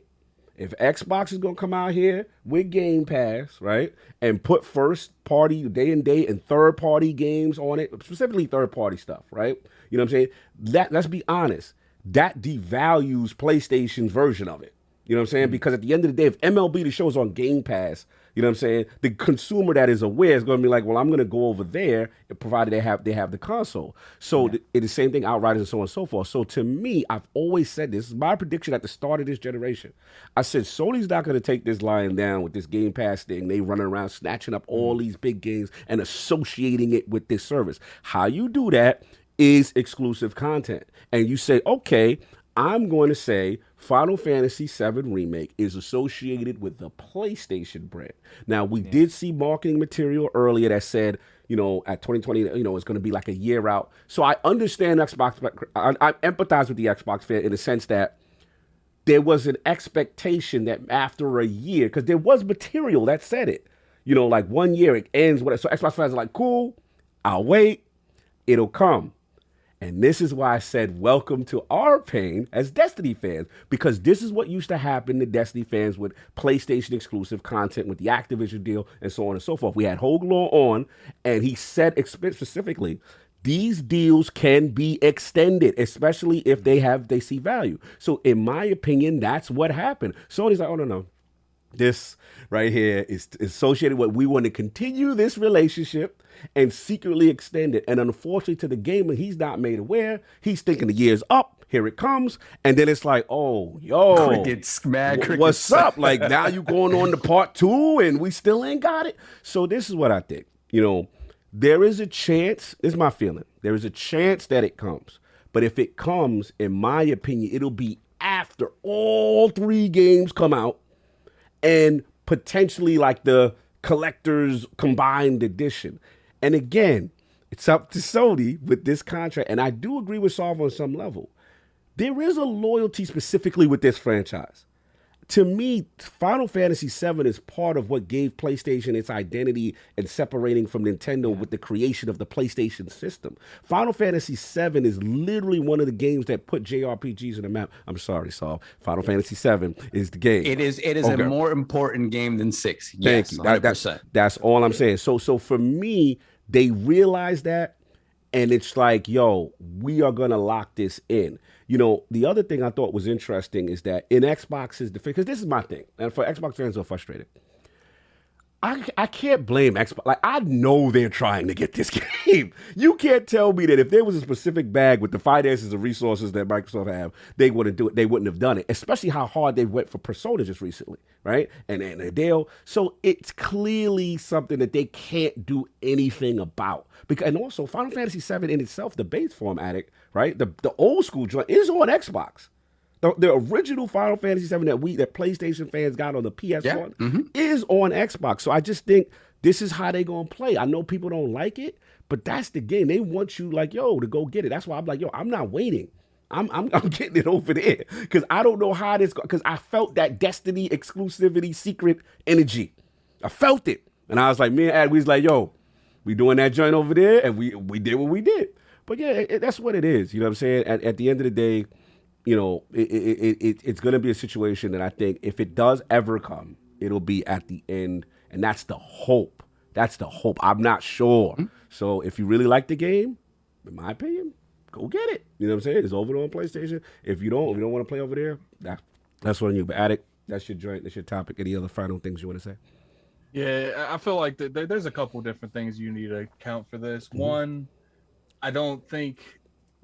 If Xbox is going to come out here with Game Pass, right, and put first-party, day-and-date, and third-party games on it, specifically third-party stuff, right? You know what I'm saying? Let's be honest. That devalues PlayStation's version of it. You know what I'm saying? Because at the end of the day, if MLB The Show is on Game Pass, you know what I'm saying, the consumer that is aware is going to be like, well, I'm going to go over there, provided they have the console. So it's the same thing, Outriders and so on and so forth. So to me, I've always said this is my prediction at the start of this generation. I said Sony's not going to take this lying down with this Game Pass thing. They running around snatching up all these big games and associating it with this service. How you do that is exclusive content. And you say, okay, I'm going to say Final Fantasy VII Remake is associated with the PlayStation brand. Now, we did see marketing material earlier that said, you know, at 2020, you know, it's going to be like a year out. So I understand Xbox. I empathize with the Xbox fan in the sense that there was an expectation that after a year, because there was material that said it, you know, like 1 year, it ends. So Xbox fans are like, cool, I'll wait, it'll come. And this is why I said welcome to our pain as Destiny fans, because this is what used to happen to Destiny fans with PlayStation exclusive content, with the Activision deal, and so on and so forth. We had Hoglaw on, and he said specifically, these deals can be extended, especially if they see value. So in my opinion, that's what happened. Sony's like, oh, no. This right here is associated with, we want to continue this relationship and secretly extend it. And unfortunately to the gamer, he's not made aware. He's thinking the year's up. Here it comes. And then it's like, oh, yo, Crickets, mad crickets. What's up? Like, now you going on to part 2 and we still ain't got it. So this is what I think. You know, there is a chance, this is my feeling, there is a chance that it comes. But if it comes, in my opinion, it'll be after all 3 games come out, and potentially like the collector's combined edition. And again, it's up to Sony with this contract. And I do agree with Solve on some level. There is a loyalty specifically with this franchise. To me, Final Fantasy VII is part of what gave PlayStation its identity and separating from Nintendo with the creation of the PlayStation system. Final Fantasy VII is literally one of the games that put JRPGs in the map. I'm sorry, Saul. Final Fantasy VII is the game. It is a more important game than 6. Thank you. 100%. That's all I'm saying. So for me, they realize that, and it's like, yo, we are going to lock this in. You know, the other thing I thought was interesting is that in Xbox's defense, because this is my thing, and for Xbox fans who are frustrated, I can't blame Xbox. Like, I know they're trying to get this game. You can't tell me that if there was a specific bag with the finances and resources that Microsoft have, they wouldn't do it. They wouldn't have done it, especially how hard they went for Persona just recently, right? And Adele. So it's clearly something that they can't do anything about. And also, Final Fantasy VII in itself, the base form addict, right? The old school joint is on Xbox. The original Final Fantasy VII that PlayStation fans got on the PS1 is on Xbox. So I just think this is how they going to play. I know people don't like it, but that's the game. They want you like, yo, to go get it. That's why I'm like, yo, I'm not waiting. I'm getting it over there because I don't know how this, because I felt that Destiny exclusivity secret energy. I felt it. And I was like, me and Ad, we was like, yo, we doing that joint over there, and we did what we did. But yeah, that's what it is. You know what I'm saying? At the end of the day, you know, it's going to be a situation that I think if it does ever come, it'll be at the end, and that's the hope. That's the hope. I'm not sure. So if you really like the game, in my opinion, go get it. You know what I'm saying? It's over on PlayStation. If you don't want to play over there, that's on you. But Addict, that's your joint. That's your topic. Any other final things you want to say? Yeah, I feel like there's a couple different things you need to account for this. One, I don't think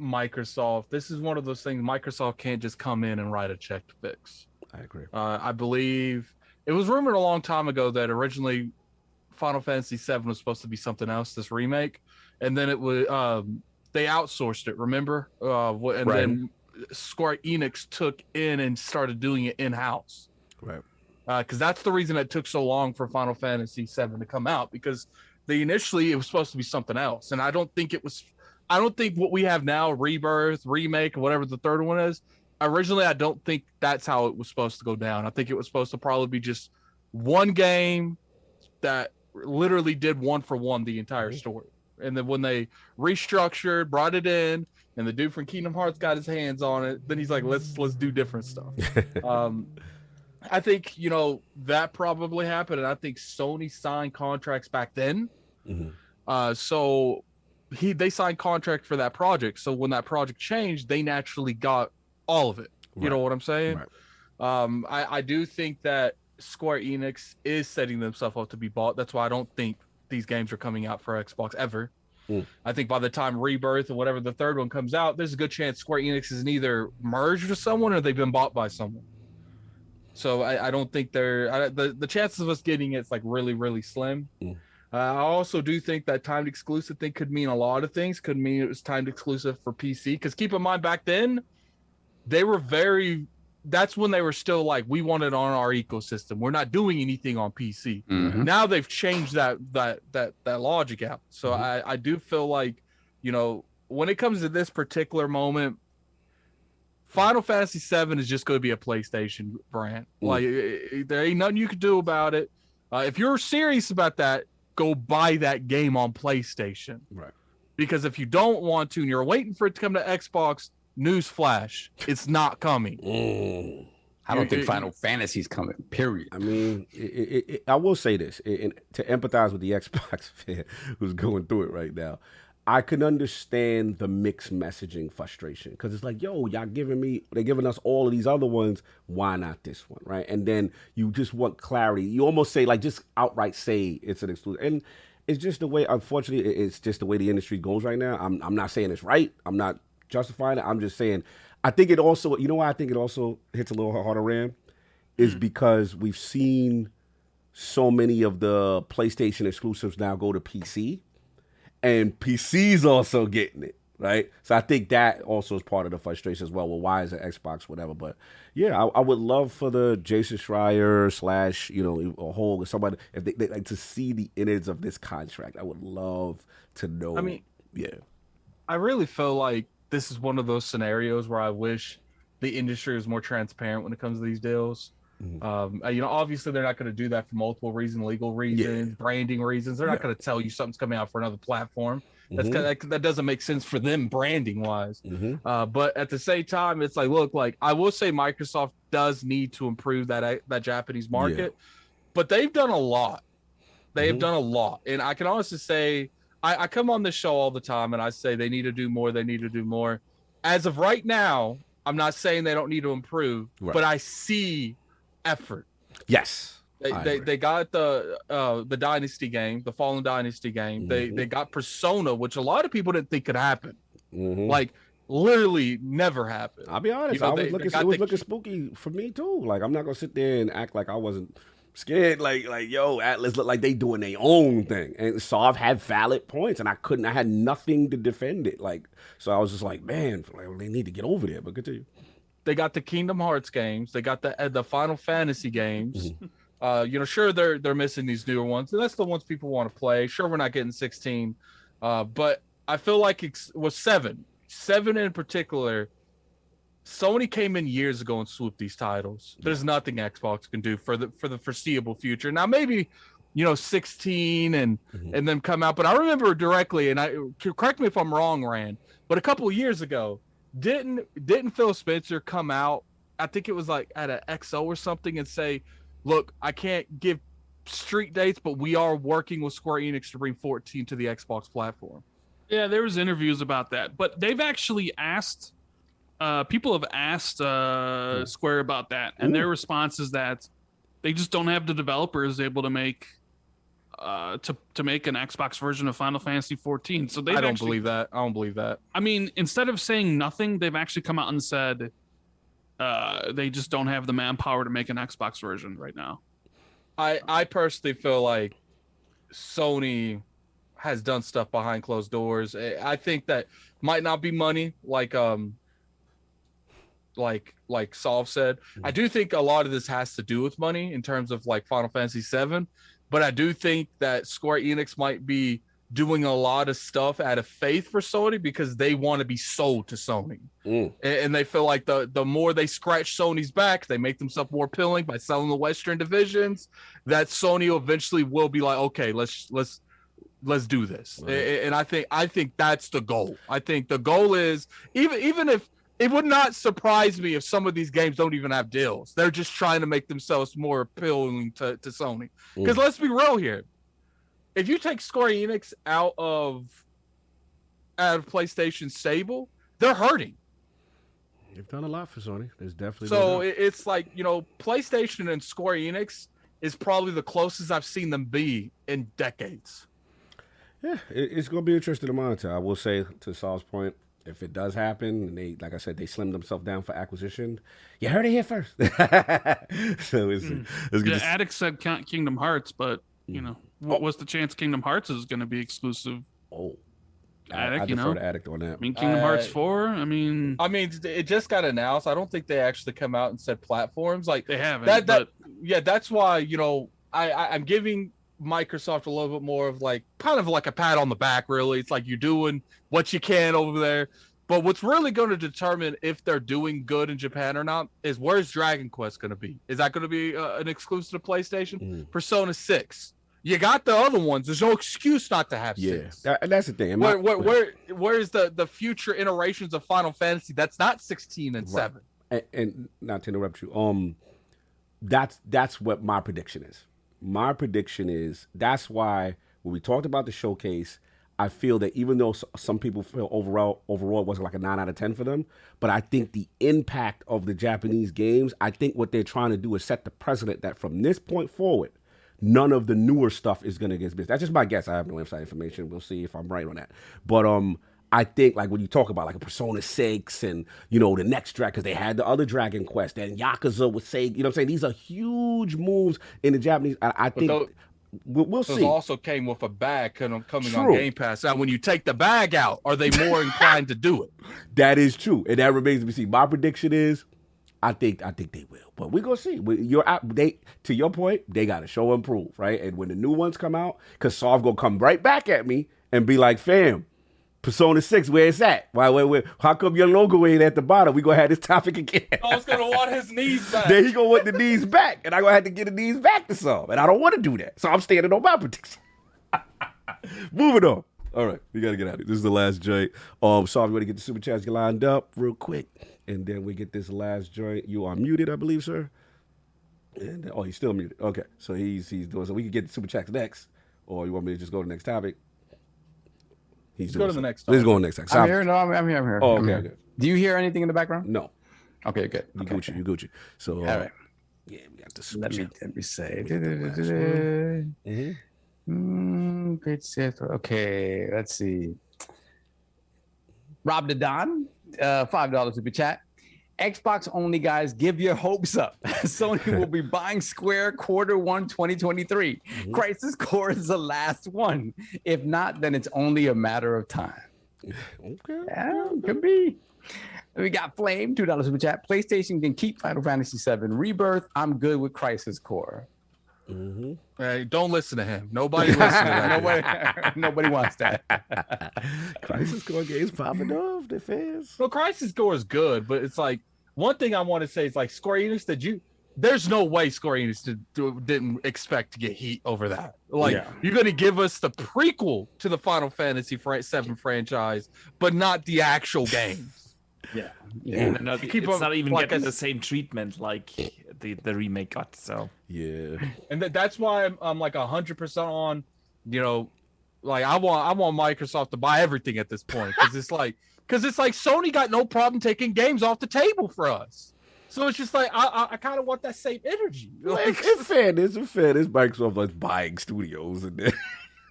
Microsoft, this is one of those things Microsoft can't just come in and write a check to fix. I agree. I believe it was rumored a long time ago that originally Final Fantasy VII was supposed to be something else, this remake, and then it was they outsourced it, remember? Then SquareEnix took in and started doing it in-house. Right. Because that's the reason it took so long for Final Fantasy VII to come out, because it was supposed to be something else, and I don't think what we have now, Rebirth, Remake, whatever the third one is, originally I don't think that's how it was supposed to go down. I think it was supposed to probably be just one game that literally did one for one the entire story. And then when they restructured, brought it in, and the dude from Kingdom Hearts got his hands on it, then he's like, let's do different stuff. I think, that probably happened, and I think Sony signed contracts back then. So they signed contract for that project. So when that project changed, they naturally got all of it. You know what I'm saying? Right. I do think that Square Enix is setting themselves up to be bought. That's why I don't think these games are coming out for Xbox ever. I think by the time Rebirth or whatever the third one comes out, there's a good chance Square Enix is either merged with someone or they've been bought by someone. So I don't think the chances of us getting it's like really, really slim. I also do think that timed exclusive thing could mean a lot of things. Could mean it was timed exclusive for PC. Because keep in mind, back then, that's when they were still like, we want it on our ecosystem. We're not doing anything on PC. Now they've changed that logic out. So I do feel like, when it comes to this particular moment, Final Fantasy VII is just going to be a PlayStation brand. Like, there ain't nothing you can do about it. If you're serious about that, go buy that game on PlayStation. Right. Because if you don't want to and you're waiting for it to come to Xbox, newsflash, it's not coming. I don't think Final Fantasy's coming, period. I mean, I will say this, to empathize with the Xbox fan who's going through it right now. I can understand the mixed messaging frustration, because it's like, yo, they're giving us all of these other ones. Why not this one, right? And then you just want clarity. You almost say, like, just outright say it's an exclusive. And it's just the way, unfortunately, it's just the way the industry goes right now. I'm not saying it's right. I'm not justifying it. I'm just saying, I think it also, why I think it also hits a little harder, Ram, is because we've seen so many of the PlayStation exclusives now go to PC. And PC's also getting it, right? So I think that also is part of the frustration as well. Well, why is it Xbox, whatever? But yeah, I would love for the Jason Schreier / a whole or somebody, if they like to see the innards of this contract. I would love to know. I mean, I really feel like this is one of those scenarios where I wish the industry was more transparent when it comes to these deals. Obviously they're not going to do that for multiple reasons, legal reasons, branding reasons. They're not going to tell you something's coming out for another platform. That doesn't make sense for them branding wise. But at the same time, it's like, look, like I will say Microsoft does need to improve that Japanese market, but they've done a lot. They have done a lot. And I can honestly say, I come on this show all the time and I say they need to do more. They need to do more. As of right now, I'm not saying they don't need to improve, but I see effort. Yes. They got the Dynasty game, the Fallen Dynasty game. They got Persona, which a lot of people didn't think could happen. Like literally never happened. I'll be honest, it was looking spooky for me too. Like, I'm not gonna sit there and act like I wasn't scared. Like yo, Atlas look like they doing their own thing. And so I've had valid points and I had nothing to defend it. Like, so I was just like, man, they need to get over there. But continue. They got the Kingdom Hearts games. They got the Final Fantasy games. Sure, they're missing these newer ones, and that's the ones people want to play. Sure, we're not getting 16, but I feel like it was 7 in particular. Sony came in years ago and swooped these titles. There's nothing Xbox can do for the foreseeable future. Now maybe 16 and then come out, but I remember directly, and correct me if I'm wrong, Rand, but a couple of years ago, Didn't Phil Spencer come out? I think it was like at an XO or something and say, "Look, I can't give street dates, but we are working with Square Enix to bring 14 to the Xbox platform." Yeah, there was interviews about that, but they've actually asked. People have asked Square about that, and their response is that they just don't have the developers able to make to make an Xbox version of Final Fantasy 14. So I don't believe that. I mean, instead of saying nothing, they've actually come out and said they just don't have the manpower to make an Xbox version right now. I personally feel like Sony has done stuff behind closed doors. I think that might not be money, like Solve said. I do think a lot of this has to do with money in terms of like Final Fantasy 7, but I do think that Square Enix might be doing a lot of stuff out of faith for Sony because they want to be sold to Sony. And they feel like the more they scratch Sony's back, they make themselves more appealing by selling the Western divisions, that Sony eventually will be like, okay, let's do this. And I think that's the goal. I think the goal is, even if it would not surprise me if some of these games don't even have deals. They're just trying to make themselves more appealing to Sony. Because let's be real here. If you take Square Enix out of PlayStation's stable, they're hurting. They've done a lot for Sony. There's definitely so it's like, you know, PlayStation and Square Enix is probably the closest I've seen them be in decades. Yeah, it's going to be interesting to monitor. I will say, to Saul's point, if it does happen, and they, like I said, they slimmed themselves down for acquisition, you heard it here first. So it's the Addict said Kingdom Hearts, but you know, what's the chance Kingdom Hearts is going to be exclusive? Addict, I defer to Addict on that. I mean, Kingdom Hearts 4. I mean, it just got announced. I don't think they actually come out and said platforms. Like they haven't. Yeah, that's why, you know, I'm giving Microsoft a little bit more of like kind of like a pat on the back. Really, it's like you're doing what you can over there. But what's really going to determine if they're doing good in Japan or not is where's Dragon Quest going to be? Is that going to be an exclusive to PlayStation? Persona 6. You got the other ones. There's no excuse not to have 6. That's the thing. Where's the future iterations of Final Fantasy that's not 16 and 7? And not to interrupt you, that's what my prediction is. My prediction is that's why when we talked about the showcase, I feel that even though some people feel overall it wasn't like a 9 out of 10 for them, but I think the impact of the Japanese games, I think what they're trying to do is set the precedent that from this point forward, none of the newer stuff is going to get missed. That's just my guess. I have no inside information. We'll see if I'm right on that. But I think like when you talk about like a Persona 6 and, you know, the next Dragon, because they had the other Dragon Quest and Yakuza would say, you know what I'm saying? These are huge moves in the Japanese. I think we'll see. Those also came with a bag coming on Game Pass. Now, when you take the bag out, are they more inclined to do it? That is true. And that remains to be seen. My prediction is I think they will. But we're going to see. To your point, they got to show and prove, right? And when the new ones come out, because Saul going to come right back at me and be like, fam, Persona 6, where it's at? Why, how come your logo ain't at the bottom? We gonna have this topic again. I was gonna want his knees back. Then he gonna want the knees back, and I gonna have to get the knees back to some, and I don't want to do that. So I'm standing on my prediction. Moving on. All right, we gotta get out of here. This is the last joint. Sorry, we want to get the super chats lined up real quick, and then we get this last joint. You are muted, I believe, sir. And he's still muted. Okay, so he's doing. So we can get the super chats next, or you want me to just go to the next topic? Let's go to the next. Let's go to the next. I'm here. No, I'm here. Oh, okay. Do you hear anything in the background? No. Okay, good. You Gucci. So, all right. Yeah, we got this. Let me say. Great set. Okay, let's see. Rob the Don, $5 super chat. Xbox only guys, give your hopes up. Sony will be buying Square Q1 2023. Crisis Core is the last one. If not, then it's only a matter of time. Okay. Yeah, could be. We got Flame, $2 super chat. PlayStation can keep Final Fantasy 7 Rebirth. I'm good with Crisis Core. Hey, don't listen to him. Nobody listens to that. Nobody wants that. Crisis Core games popping off. The fans. Well, Crisis Core is good, but it's like one thing I want to say is like Square Enix. There's no way Square Enix didn't expect to get heat over that. Like you're going to give us the prequel to the Final Fantasy 7 franchise, but not the actual games. Yeah. And it's Keep on- not even like getting I the same treatment like the remake got. So Yeah. And that's why I'm like 100% on, you know, like I want Microsoft to buy everything at this point because it's like Sony got no problem taking games off the table for us. So it's just like I kind of want that same energy. Well, Like, in fairness, Microsoft likes buying studios, and then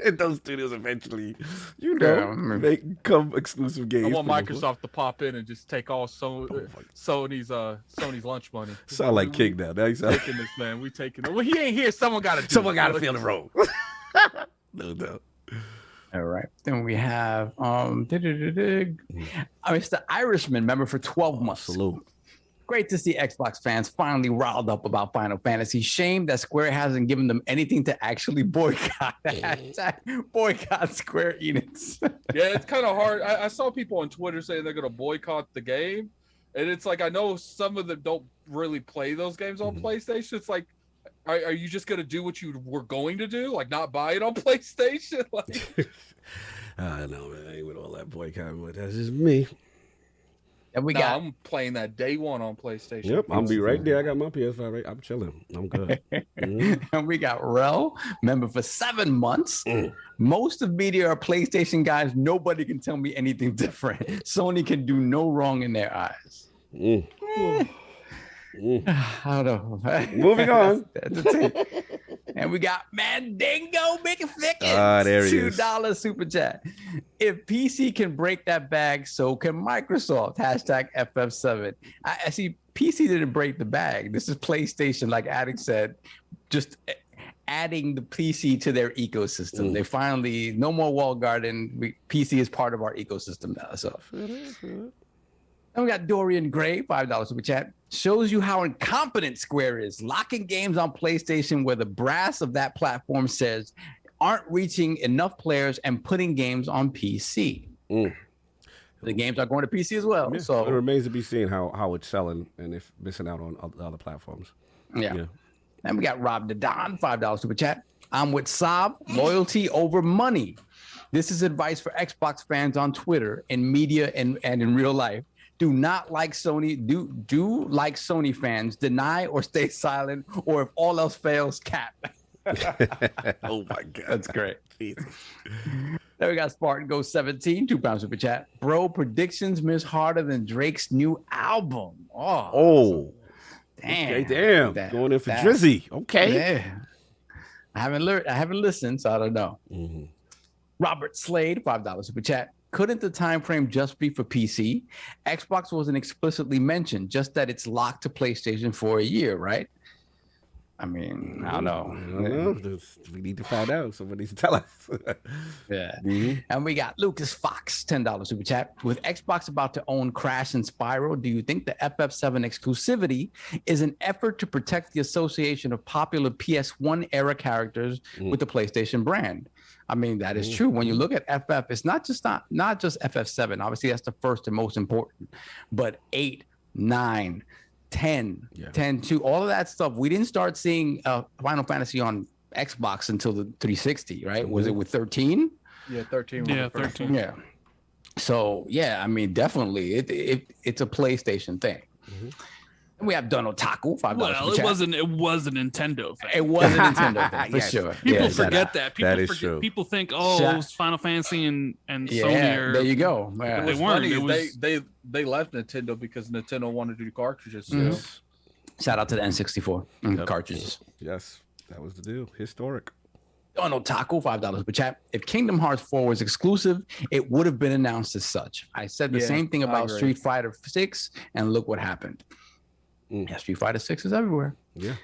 and those studios eventually, become exclusive games. I want for people. Microsoft to pop in and just take all Sony's lunch money. Sound like King now. Now you sound Taking this, man. We taking it. Well, he ain't here. Someone got to. someone got to feel the role. No doubt. All right. Then we have it's the Irishman member for 12 months. Salute. Great to see Xbox fans finally riled up about Final Fantasy. Shame that Square hasn't given them anything to actually boycott. Boycott SquareEnix. Yeah, it's kind of hard. I saw people on Twitter saying they're going to boycott the game. And it's like, I know some of them don't really play those games on PlayStation. It's like, are you just going to do what you were going to do? Like not buy it on PlayStation? Like, I don't know, man. I ain't with all that boycott, but that's just me. And we I'm playing that day one on PlayStation. Yep, I'll be right there. I got my PS5 right. I'm chilling. I'm good. And we got Rel, member for 7 months. Most of media are PlayStation guys. Nobody can tell me anything different. Sony can do no wrong in their eyes. I don't know. Moving on. That's it. And we got Mandingo making thick. There he is. $2 super chat. If PC can break that bag, so can Microsoft. Hashtag FF7. I see PC didn't break the bag. This is PlayStation, like Addict said, just adding the PC to their ecosystem. They finally, no more walled garden. PC is part of our ecosystem now. So. And we got Dorian Gray, $5 super chat. Shows you how incompetent Square is. Locking games on PlayStation where the brass of that platform says aren't reaching enough players and putting games on PC. The games are going to PC as well. Yeah, so it remains to be seen how it's selling and if missing out on other platforms. Yeah. And we got Rob the Don, $5 super chat. I'm with Saab, loyalty over money. This is advice for Xbox fans on Twitter, in media, and in real life. Do not like Sony. Do like Sony fans. Deny or stay silent, or if all else fails, cap. Oh my God, that's great. Then we got Spartan Go 17, £2 super chat. Bro, predictions miss harder than Drake's new album. Oh, damn. Okay, damn. Going in for Drizzy. Okay. Yeah. I haven't listened, so I don't know. Robert Slade, $5 super chat. Couldn't the time frame just be for PC? Xbox wasn't explicitly mentioned, just that it's locked to PlayStation for a year, right? I mean, I don't know. We need to find out. Somebody needs to tell us. Yeah. And we got Lucas Fox, $10 super chat. With Xbox about to own Crash and Spyro, do you think the FF7 exclusivity is an effort to protect the association of popular PS1 era characters with the PlayStation brand? I mean, that is true. When you look at FF, it's not just FF7. Obviously, that's the first and most important. But 8, 9, 10, 10-2, all of that stuff. We didn't start seeing Final Fantasy on Xbox until the 360, right? Was it with 13? Yeah, 13. Yeah, 13. Yeah. So, yeah, I mean, definitely, it's a PlayStation thing. And we have Don Otaku, $5. Well, it was a Nintendo thing. It was a Nintendo thing, for sure. People forget that. That is true. People think, it was Final Fantasy and Sony are... there you go. Yeah. They weren't. Funny, they left Nintendo because Nintendo wanted to do cartridges. So. Shout out to the N64 cartridges. Yes, that was the deal. Historic. Don Otaku, $5 per chat. If Kingdom Hearts 4 was exclusive, it would have been announced as such. I said the same thing about Street Fighter 6, and look what happened. Yeah, Street Fighter 6 is everywhere. Yeah.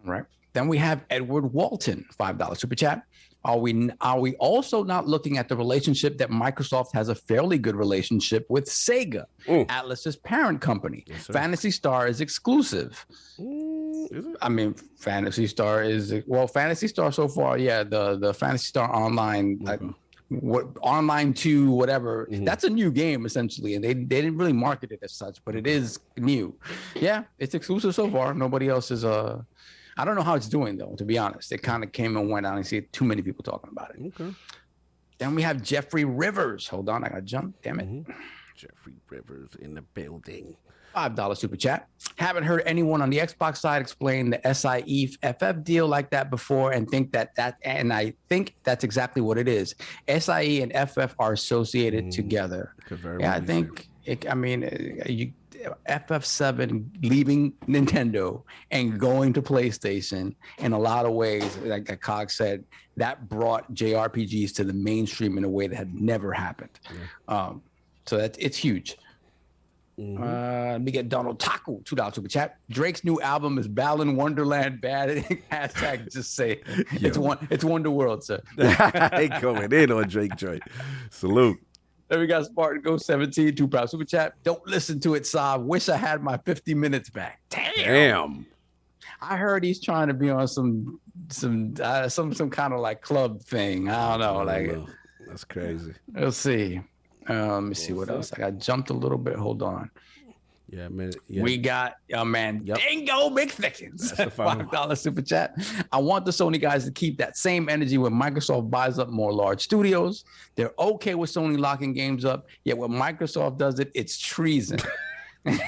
All right. Then we have Edward Walton, $5 super chat. Are we also not looking at the relationship that Microsoft has a fairly good relationship with Sega, Atlus's parent company? Yes, Phantasy Star is exclusive. Is it? I mean, Phantasy Star Phantasy Star so far, the Phantasy Star Online, Online 2, whatever. That's a new game essentially, and they didn't really market it as such, but it is new. Yeah, it's exclusive so far. Nobody else is I don't know how it's doing though, to be honest. It kind of came and went. I didn't see too many people talking about it. Okay. Then we have Jeffrey Rivers. Hold on, I gotta jump. Damn it. Jeffrey Rivers in the building. $5 super chat. Haven't heard anyone on the Xbox side explain the SIE FF deal like that before, and I think that's exactly what it is. SIE and FF are associated together. Yeah, I think. FF7 leaving Nintendo and going to PlayStation in a lot of ways, like Cog said, that brought JRPGs to the mainstream in a way that had never happened. So it's huge. Let me get Donald Taco, $2 super chat. Drake's new album is Balan Wonderland bad. Hashtag just say it. It's Wonder World, sir. They coming in on Drake joint. Salute. Then we got Spartan Go 17, $2 super chat. Don't listen to it, Saab. Wish I had my 50 minutes back. Damn. I heard he's trying to be on some kind of like club thing. I don't know. That's crazy. We'll see. Let me see what else. I got jumped a little bit. Hold on. Yeah, man. Yeah. We got Dingo McThickens. That's the $5 super chat. I want the Sony guys to keep that same energy when Microsoft buys up more large studios. They're okay with Sony locking games up, yet when Microsoft does it, it's treason.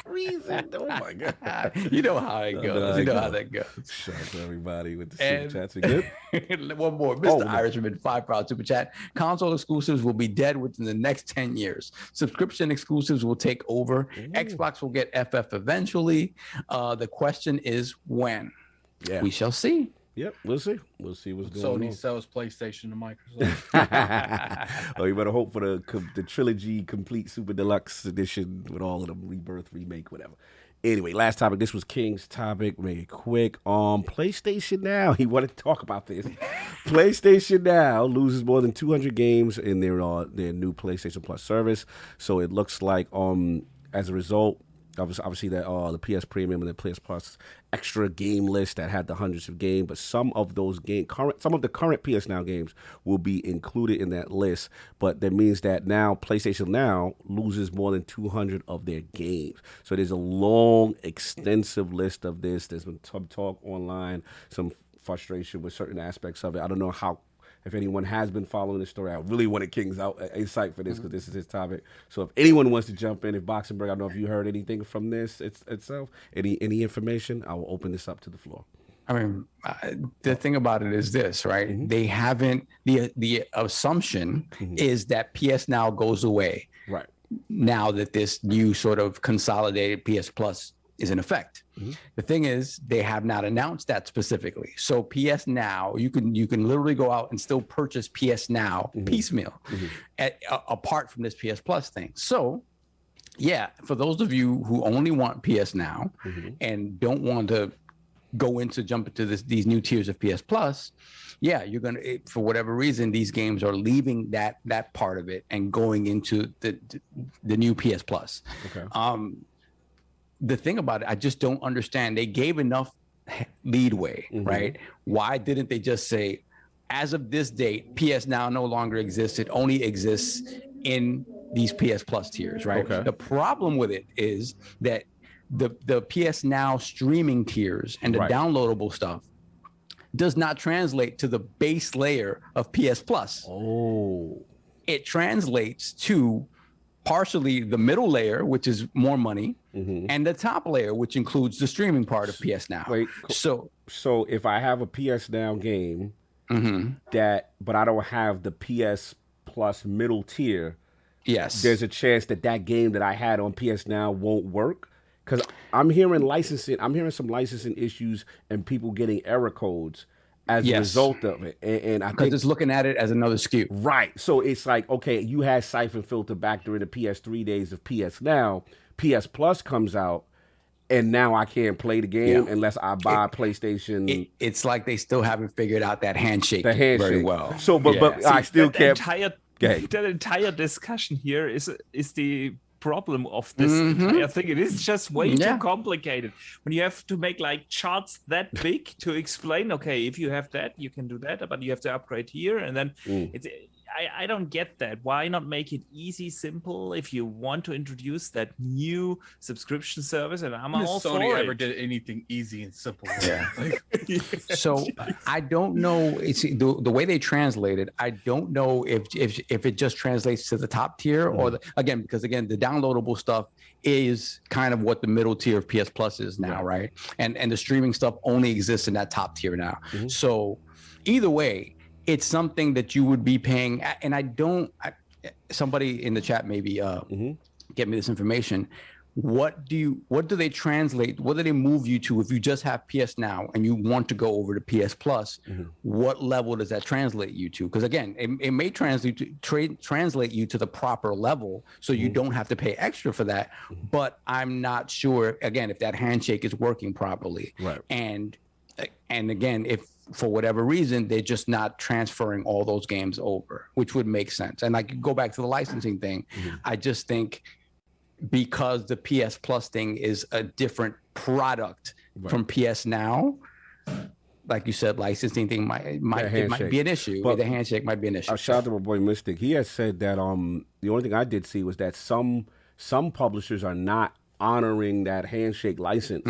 Treason. Oh my God. You know how it goes. How that goes. Shout out to everybody with the super chats. We good? One more. Mr. Irishman, $5 super chat. Console exclusives will be dead within the next 10 years. Subscription exclusives will take over. Xbox will get FF eventually. The question is when? Yeah. We shall see. Yep, we'll see. We'll see what's going on. Sony sells PlayStation to Microsoft. Oh, you better hope for the trilogy complete super deluxe edition with all of them, rebirth, remake, whatever. Anyway, last topic. This was King's topic. Make it quick. PlayStation Now. He wanted to talk about this. PlayStation Now loses more than 200 games in their new PlayStation Plus service. So it looks like as a result, obviously that the PS Premium and the PS Plus extra game list that had the hundreds of games, but some of the current PS Now games will be included in that list. But that means that now PlayStation Now loses more than 200 of their games. So there's a long, extensive list of this. There's been some talk online, some frustration with certain aspects of it. I don't know if anyone has been following this story. I really wanted King's insight for this because this is his topic. So if anyone wants to jump in, if Boxenberg, I don't know if you heard anything from this itself, any information, I will open this up to the floor. I mean, the thing about it is this, right? They haven't, the assumption is that PS Now goes away. Right. Now that this new sort of consolidated PS Plus is in effect. The thing is, they have not announced that specifically. So PS Now, you can literally go out and still purchase PS Now piecemeal, apart from this PS Plus thing. So, yeah, for those of you who only want PS Now and don't want to jump into these new tiers of PS Plus, yeah, you're gonna, for whatever reason, these games are leaving that part of it and going into the new PS Plus. Okay. The thing about it, I just don't understand. They gave enough leadway, right? Why didn't they just say, as of this date, PS Now no longer exists. It only exists in these PS Plus tiers, right? Okay. The problem with it is that the PS Now streaming tiers and the downloadable stuff does not translate to the base layer of PS Plus. Oh. It translates to partially the middle layer, which is more money, and the top layer, which includes the streaming part of PS Now. Wait, so if I have a PS Now game but I don't have the PS Plus middle tier, yes, there's a chance that game that I had on PS Now won't work. Because I'm hearing some licensing issues and people getting error codes as a result of it. And I think it's looking at it as another SKU. Right. So it's like, okay, you had Siphon Filter back during the PS3 days of PS Now. PS Plus comes out, and now I can't play the game unless I buy PlayStation. It's like they still haven't figured out that handshake very well. So, but I still can't. That entire discussion here is the problem of this entire thing. It is just way too complicated when you have to make like charts that big to explain, okay, if you have that, you can do that, but you have to upgrade here, and then I don't get that. Why not make it easy, simple? If you want to introduce that new subscription service, and I'm all Sony for ever it. did anything easy and simple. Yeah. So I don't know. It's the way they translate it. I don't know if it just translates to the top tier or because the downloadable stuff is kind of what the middle tier of PS Plus is now, right? And the streaming stuff only exists in that top tier now. So either way, it's something that you would be paying. And somebody in the chat maybe get me this information. What do they translate? What do they move you to if you just have PS Now and you want to go over to PS Plus? What level does that translate you to? Because again, it may translate you to the proper level, so you don't have to pay extra for that. But I'm not sure again if that handshake is working properly. Right. And again, if for whatever reason they're just not transferring all those games over, which would make sense. And like go back to the licensing thing, I just think, because the PS Plus thing is a different product from PS Now, like you said, licensing thing might be an issue. But the handshake might be an issue. Shout out to my boy Mystic. He has said that the only thing I did see was that some publishers are not honoring that handshake license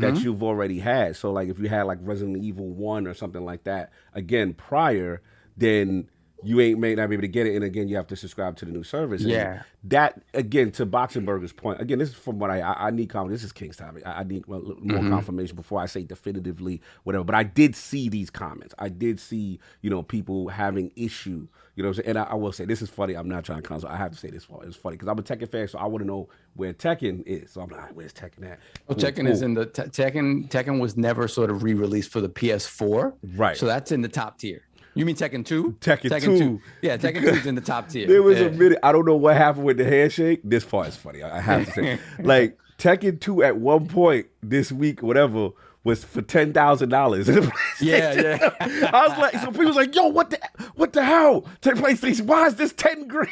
that you've already had. So like if you had like Resident Evil 1 or something like that, again, prior, then you may not be able to get it, and again, you have to subscribe to the new service. And that, again, to Boxenberger's point, again, this is from what I need confirmation. This is King's topic. I need more confirmation before I say definitively whatever. But I did see these comments. I did see, people having issue. You know what I'm saying? And I will say, this is funny. I'm not trying to console. I have to say this one. It's funny because I'm a Tekken fan, so I want to know where Tekken is. So I'm like, where's Tekken at? Well, Tekken is in the Tekken was never sort of re-released for the PS4. Right. So that's in the top tier. You mean Tekken 2? Tekken 2. Yeah, Tekken 2 is in the top tier. There was a minute, I don't know what happened with the handshake. This part is funny. I have to say. Like, Tekken 2 at one point this week, whatever, was for $10,000. Yeah. I was like, so people was like, yo, what the hell? PlayStation, why is this 10 grand?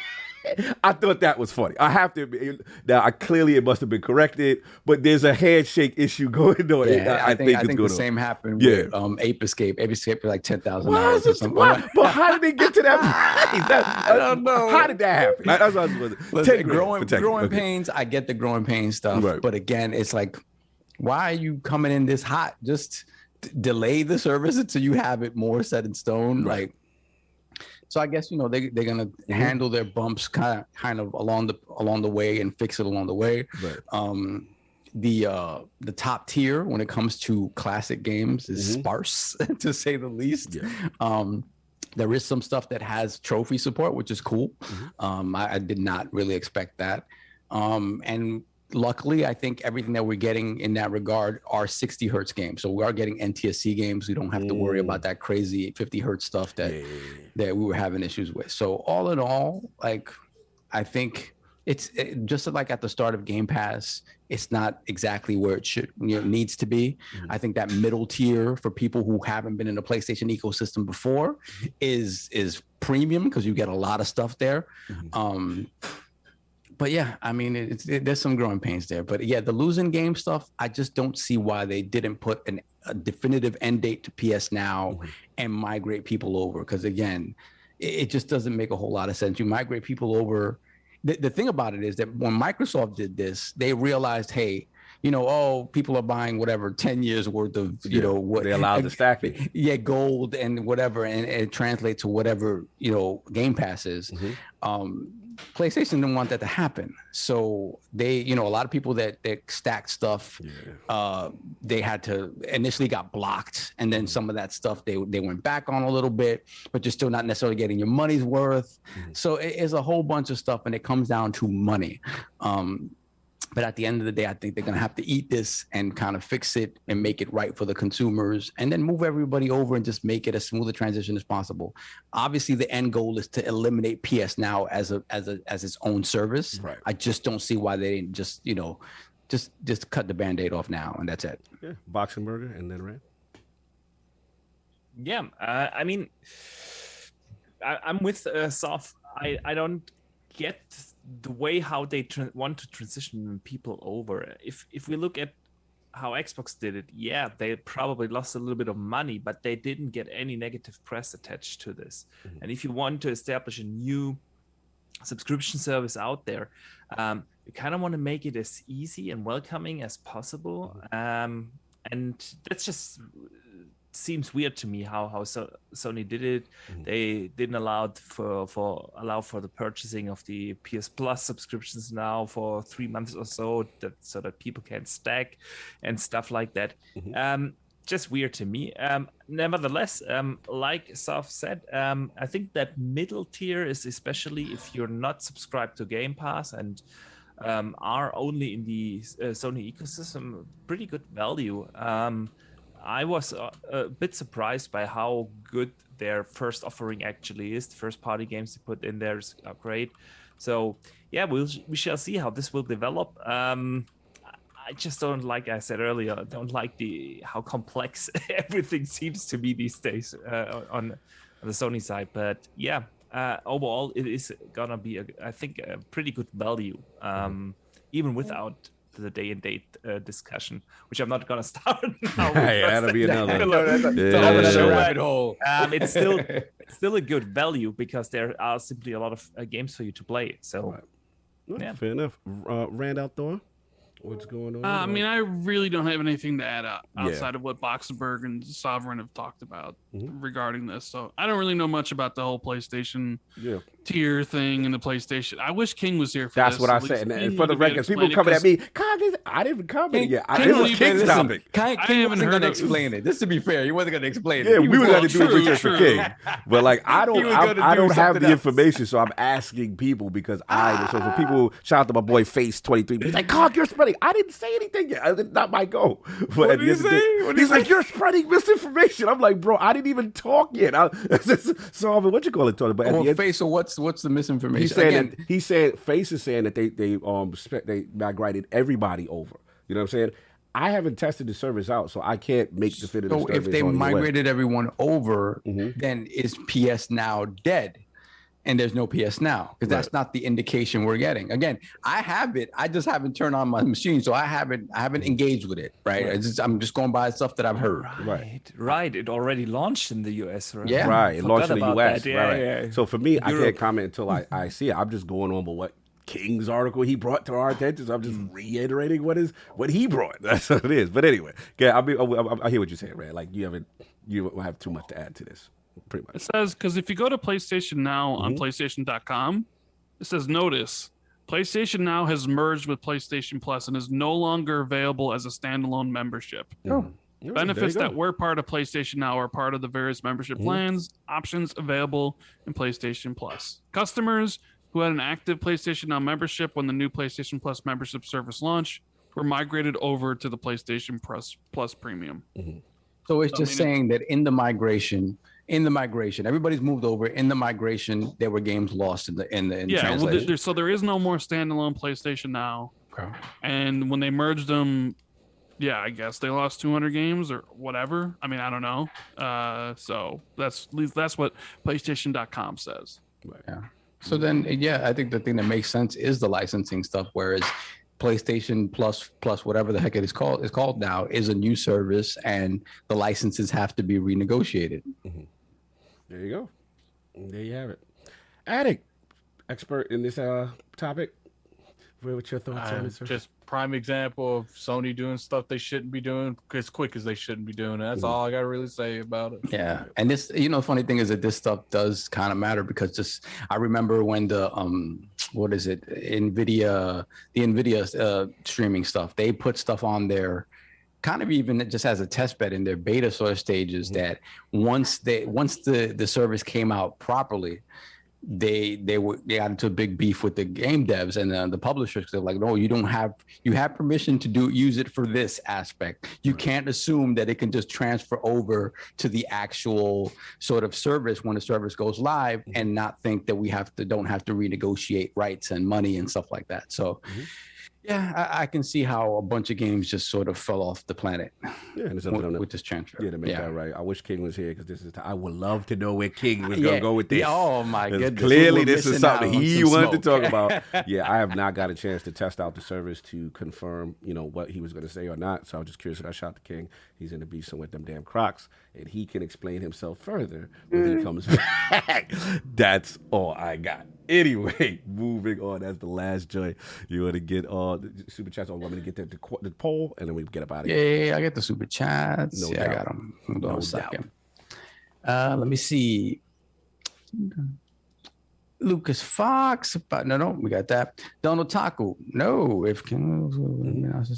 I thought that was funny. I have to admit. Now, clearly it must have been corrected, but there's a handshake issue going on. Yeah, I think the same happened with Ape Escape. Ape Escape was like $10,000 or something. But how did they get to that price? I don't know. How did that happen? That's what I was growing pains. I get the growing pains stuff, but again, it's like, why are you coming in this hot? Just delay the service until you have it more set in stone. Like, so I guess they're gonna handle their bumps kind of along the way and fix it along the way. Right. The top tier when it comes to classic games is sparse to say the least. Yeah. There is some stuff that has trophy support, which is cool. I did not really expect that. And luckily, I think everything that we're getting in that regard are 60 hertz games. So we are getting NTSC games. We don't have to worry about that crazy 50 hertz stuff that we were having issues with. So all in all, like, I think it's just like at the start of Game Pass, it's not exactly where it needs to be. I think that middle tier for people who haven't been in the PlayStation ecosystem before is premium because you get a lot of stuff there. But yeah, I mean, there's some growing pains there. But yeah, the losing game stuff, I just don't see why they didn't put a definitive end date to PS Now and migrate people over. Because again, it just doesn't make a whole lot of sense. You migrate people over. The thing about it is that when Microsoft did this, they realized, hey, people are buying whatever 10 years worth of, what they allowed the stacking. Yeah, gold and whatever, and it translates to whatever, Game Pass is. PlayStation didn't want that to happen. So they, a lot of people that stacked stuff, they had to initially got blocked. And then some of that stuff they went back on a little bit, but you're still not necessarily getting your money's worth. So it's a whole bunch of stuff and it comes down to money. But at the end of the day, I think they're going to have to eat this and kind of fix it and make it right for the consumers and then move everybody over and just make it as smooth a transition as possible. Obviously, the end goal is to eliminate PS Now as its own service. Right. I just don't see why they didn't just cut the Band-Aid off now and that's it. Yeah, Boxenberger and then Rand. Yeah, I mean, I'm with Soph. I don't get the way how they want to transition people over. If we look at how Xbox did it, yeah, they probably lost a little bit of money, but they didn't get any negative press attached to this. And if you want to establish a new subscription service out there, you kind of want to make it as easy and welcoming as possible. And that's just seems weird to me how Sony did it. They didn't allow for the purchasing of the PSPLus subscriptions now for 3 months or so, so that people can stack and stuff like that. Just weird to me. Nevertheless, like Soph said, I think that middle tier is, especially if you're not subscribed to Game Pass and are only in the Sony ecosystem, pretty good value. I was a bit surprised by how good their first offering actually is. The first party games they put in there are great. So yeah, we shall see how this will develop. I just don't like, I said earlier, I don't like how complex everything seems to be these days on the Sony side. But yeah, overall it is gonna be I think a pretty good value, even without the day and date discussion, which I'm not gonna start now. That'll be another rabbit hole. It's still a good value because there are simply a lot of games for you to play. So yeah, fair enough. Rand out Thor, what's going on? I mean, I really don't have anything to add outside of what Boxenberg and Sovereign have talked about regarding this. So I don't really know much about the whole PlayStation tier thing and the PlayStation. I wish King was here for That's this. what I said. And for the record, people coming at me, I didn't comment yet. This was King's topic. King wasn't going to explain it. Just to be fair, he wasn't going to explain it. Yeah, we were going to do it research for King. But like, I don't have the information, so I'm asking people because so for people, shout out to my boy Face23. He's like, Cog, you're spreading. I didn't say anything yet. It's not my goal. But what did he say? He's like, you're spreading misinformation. I'm like, bro, I didn't even talk yet. So I mean, what you call it, Tony? But at the end, Face, so what's the misinformation? He said Face is saying that they migrated everybody over. You know what I'm saying? I haven't tested the service out, so I can't make definitive. So if they migrated everyone over, then is PSNow dead? And there's no PSNow because that's not the indication we're getting. Again, I have it. I just haven't turned on my machine, so I haven't engaged with it. Right? I'm just going by stuff that I've heard. Right. It already launched in the US, right? Yeah. Right. It launched in the US. Yeah. So for me, I can't comment until I see it. I'm just going on with what King's article he brought to our attention. So I'm just reiterating what he brought. That's what it is. But anyway, I hear what you're saying, Ray. Like you don't have too much to add to this. Pretty much. It says, because if you go to PlayStation Now on PlayStation.com, it says, notice, PlayStation Now has merged with PlayStation Plus and is no longer available as a standalone membership. Benefits that were part of PlayStation Now are part of the various membership plans, options available in PlayStation Plus. Customers who had an active PlayStation Now membership when the new PlayStation Plus membership service launched were migrated over to the PlayStation Plus Premium. So it's just saying that in the migration, everybody's moved over. In the migration, there were games lost in the translation. Well, so there is no more standalone PlayStation Now. Okay. And when they merged them, I guess they lost 200 games or whatever. I mean, I don't know. So that's what PlayStation.com says. Yeah. So then, I think the thing that makes sense is the licensing stuff, whereas PlayStation Plus whatever the heck it is called now is a new service, and the licenses have to be renegotiated. There you go. There you have it. Addict, expert in this topic. What's your thoughts on it, sir? Just prime example of Sony doing stuff they shouldn't be doing as quick as they shouldn't be doing. That's all I got to really say about it. Yeah. And this, funny thing is that this stuff does kind of matter because I remember when the, the NVIDIA streaming stuff, they put stuff on there kind of even just as a test bed in their beta sort of stages that once the service came out properly, they got into a big beef with the game devs and the publishers. They're like, no, you have permission to use it for this aspect. You can't assume that it can just transfer over to the actual sort of service when the service goes live and not think that don't have to renegotiate rights and money and stuff like that. So Yeah, I can see how a bunch of games just sort of fell off the planet. Yeah, and it's up to them with this transfer. Yeah, to make that right. I wish King was here because this is. I would love to know where King was gonna go with this. Yeah, oh my goodness! Clearly, this is something he wanted to talk about. Yeah, I have not got a chance to test out the service to confirm, what he was gonna say or not. So I was just curious. I shot the King. He's in the beast with them damn Crocs, and he can explain himself further when he comes back. That's all I got. Anyway, moving on. That's the last joint. You want to get all the super chats? I want me to get the poll, and then we get up out of here. Yeah, I get the super chats. No yeah, doubt. I got them. Hold on No a second. Let me see. Lucas Fox. No, we got that. Donald Taku. No,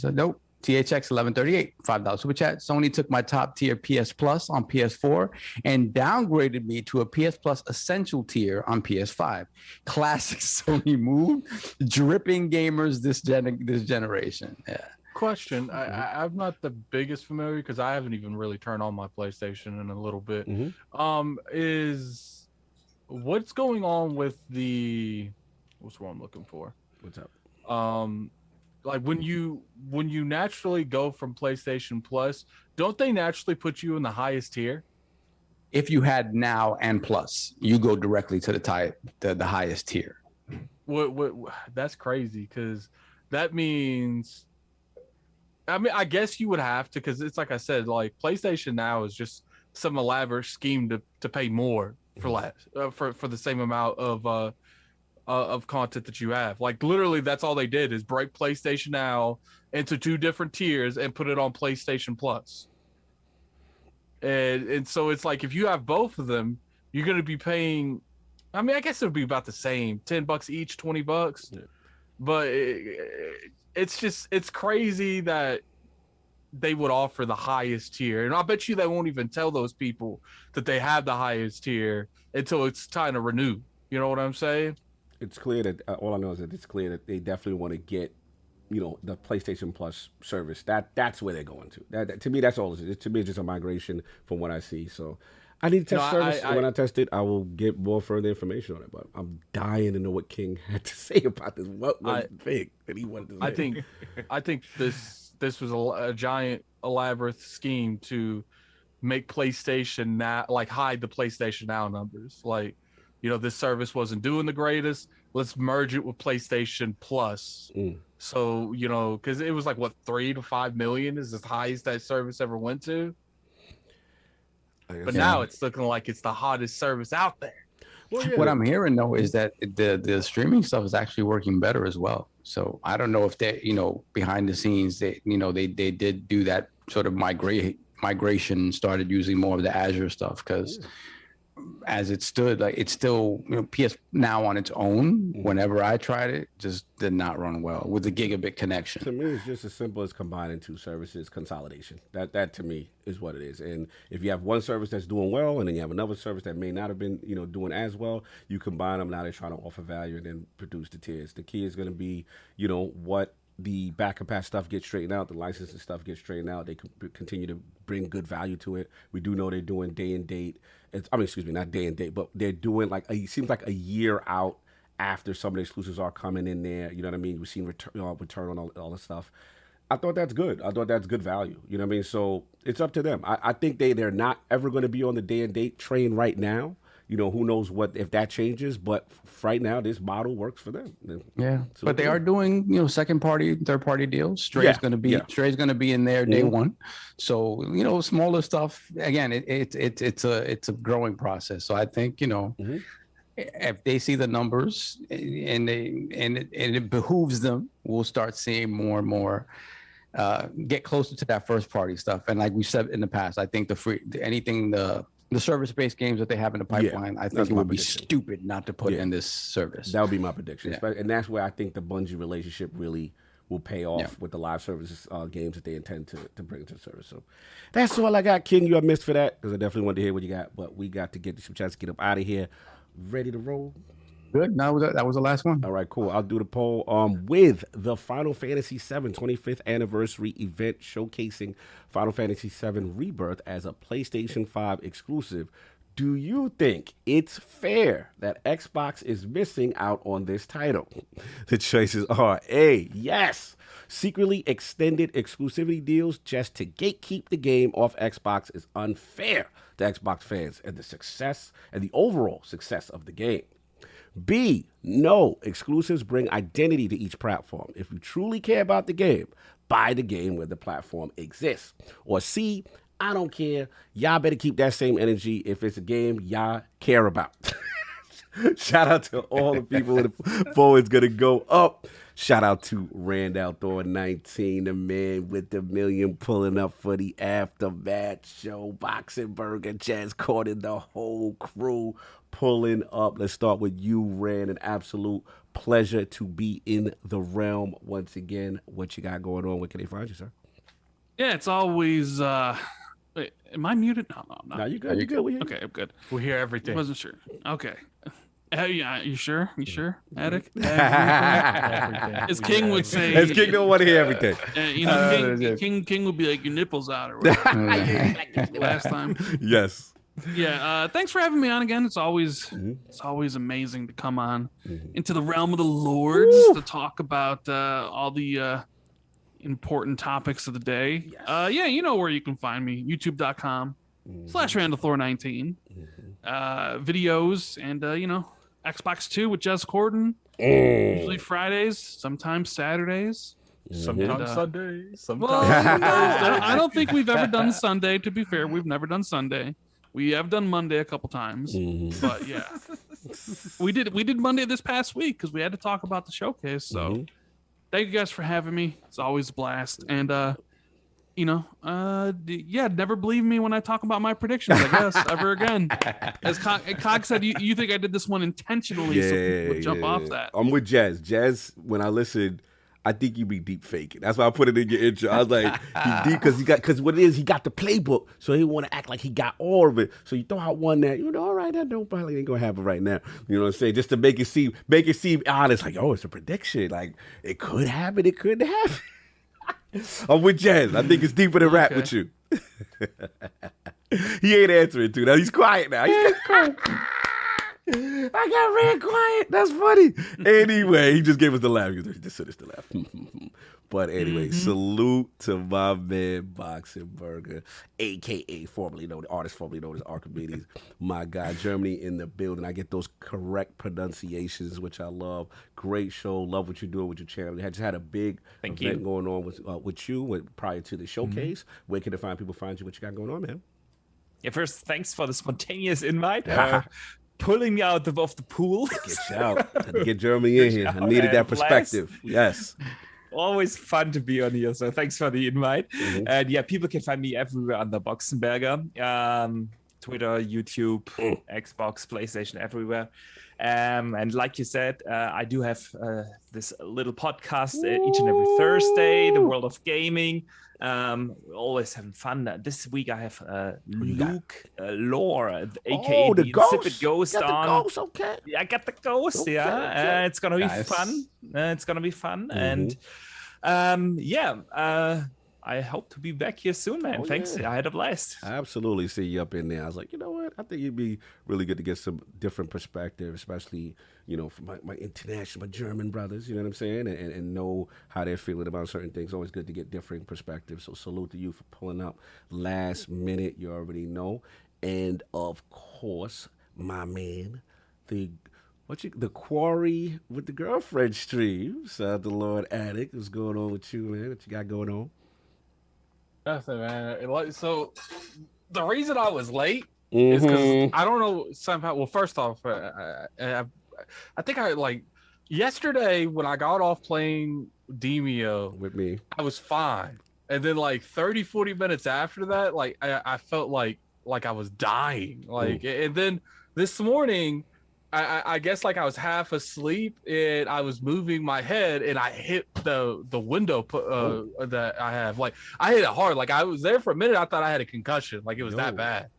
nope. THX 1138, $5 super chat. Sony took my top tier PS Plus on PS4 and downgraded me to a PS Plus Essential tier on PS5. Classic Sony move, dripping gamers this generation. Yeah. Question: I'm not the biggest familiar because I haven't even really turned on my PlayStation in a little bit. Is what's going on with what's what I'm looking for? What's up? Like when you naturally go from PlayStation Plus, don't they naturally put you in the highest tier? If you had Now and Plus, you go directly to the highest tier. What that's crazy because that means, I guess you would have to, because it's like I said, like PlayStation Now is just some elaborate scheme to pay more for less for the same amount of content that you have. Like literally that's all they did is break PlayStation Now into two different tiers and put it on PlayStation Plus. And so it's like if you have both of them, you're going to be paying, I guess it would be about the same, $10 each, $20. Yeah. But it's crazy that they would offer the highest tier. And I bet you they won't even tell those people that they have the highest tier until it's time to renew. You know what I'm saying? It's clear that all I know is that it's clear that they definitely want to get, the PlayStation Plus service. That's where they're going to. That to me, that's all it is. To me, it's just a migration from what I see. So I need to test service. When I test it, I will get more further information on it. But I'm dying to know what King had to say about this. What was big that he wanted to say? I think this was a giant elaborate scheme to make PlayStation Now, like hide the PlayStation Now numbers. Like, this service wasn't doing the greatest. Let's merge it with PlayStation Plus. So, because it was like, what, 3 to 5 million is as high as that service ever went to. But now it's looking like it's the hottest service out there. Well, yeah. What I'm hearing, though, is that the streaming stuff is actually working better as well. So I don't know if they, behind the scenes, they did do that sort of migration, started using more of the Azure stuff because as it stood, like it's still, PS Now on its own, whenever I tried it, just did not run well with the gigabit connection. To me, it's just as simple as combining two services, consolidation. That to me is what it is. And if you have one service that's doing well, and then you have another service that may not have been, doing as well, you combine them. Now they're trying to offer value and then produce the tiers. The key is going to be, what the back compat stuff gets straightened out, the licensing stuff gets straightened out. They continue to bring good value to it. We do know they're doing day and date. Not day and date, but they're doing it seems like a year out after some of the exclusives are coming in there. You know what I mean? We've seen return on all the stuff. I thought that's good. I thought that's good value. You know what I mean? So it's up to them. I think they're not ever going to be on the day and date train right now. Who knows if that changes, but right now this model works for them. Yeah, so but they are doing second party, third party deals. Stray's going to be in there day one. So smaller stuff. Again, it's a growing process. So I think if they see the numbers and it behooves them, we'll start seeing more and more get closer to that first party stuff. And like we said in the past, I think the service-based games that they have in the pipeline, I think it would be stupid not to put in this service. That would be my prediction. Yeah. And that's where I think the Bungie relationship really will pay off with the live services games that they intend to bring to the service. So that's all I got, King. You are missed for that because I definitely wanted to hear what you got. But we got to get some chance to get up out of here. Ready to roll? Good. No, that was the last one. All right, cool. I'll do the poll with the Final Fantasy VII 25th anniversary event showcasing Final Fantasy VII Rebirth as a PlayStation 5 exclusive. Do you think it's fair that Xbox is missing out on this title? The choices are A, yes, secretly extended exclusivity deals just to gatekeep the game off Xbox is unfair to Xbox fans and the overall success of the game. B, no, exclusives bring identity to each platform. If you truly care about the game, buy the game where the platform exists. Or C, I don't care. Y'all better keep that same energy if it's a game y'all care about. Shout out to all the people in the forward's gonna go up. Shout out to Randall Thor 19, the man with the million pulling up for the aftermath show. Boxing Burger, Jazz Corden, the whole crew pulling up. Let's start with you, Rand. An absolute pleasure to be in the realm once again. What you got going on? Where can they find you, sir? Yeah, it's always. Wait, am I muted? No, I'm not. No, you good. You good. Okay, I'm good. We hear everything. I wasn't sure. Okay. Yeah, you sure? You sure, Attic? Everything. As King would say. As King don't want to hear everything. King would be like, your nipples out or whatever. Last time. Yes. Yeah. Thanks for having me on again. It's always amazing to come on into the realm of the lords to talk about all the important topics of the day. Yes. Yeah, you know where you can find me. YouTube.com/RandallThor19. Videos and Xbox 2 with Jez Corden. Usually Fridays, sometimes Saturdays. Sometimes Sundays. Sometimes Well, I don't think we've ever done Sunday. To be fair, we've never done Sunday. We have done Monday a couple times, but yeah, we did Monday this past week because we had to talk about the showcase. So thank you guys for having me. It's always a blast, and never believe me when I talk about my predictions, I guess, ever again. As Cog said, you think I did this one intentionally so people would jump off that. I'm with Jazz. Jazz, when I listened, I think you be deep faking. That's why I put it in your intro. I was like, he deep because what it is, he got the playbook, so he want to act like he got all of it. So you throw out one that all right, that don't probably ain't gonna happen right now. You know what I'm saying? Just to make it seem honest, like it's a prediction. Like it could happen, it couldn't happen. I'm with Jazz. I think it's deeper than rap with you. He ain't answering too. Now he's quiet now. He's quiet. I got red quiet. That's funny. Anyway, he just gave us the laugh. He just said it's the laugh. But anyway, salute to my man Boxing Burger, aka formerly known as Archimedes. My guy, Germany in the building. I get those correct pronunciations, which I love. Great show. Love what you're doing with your channel. I just had a big event going on with you prior to the showcase. Where can find you? What you got going on, man? Yeah, first, thanks for the spontaneous invite. Pulling me out of the pool. Get you out. Had to get Germany in here. I needed that perspective. Yes. Always fun to be on here, so thanks for the invite. And yeah, people can find me everywhere under Boxenberger. Twitter, YouTube, Xbox, PlayStation, everywhere. And like you said, I do have this little podcast each and every Thursday, The World of Gaming. Always having fun. This week I have Luke Lore, aka the Insipid Ghost on. Ghost, okay. Yeah, I got the ghost. Okay, Yeah, okay. It's gonna be fun. And I hope to be back here soon, man. Thanks. Yeah. I had a blast. I absolutely see you up in there. I was like, you know what? I think it'd be really good to get some different perspective, especially, from my international, my German brothers, you know what I'm saying? And know how they're feeling about certain things. Always good to get different perspectives. So salute to you for pulling up last minute. You already know. And of course, my man, the quarry with the girlfriend stream. Shout out to Lord Attic. What's going on with you, man? What you got going on? Nothing, man. So the reason I was late is because I don't know somehow. Well, first off, I think yesterday when I got off playing Demio With me. I was fine, and then 30-40 minutes after that, I felt like I was dying. And then this morning, I guess I was half asleep and I was moving my head and I hit the window that I have. I hit it hard. I was there for a minute. I thought I had a concussion. It was that bad.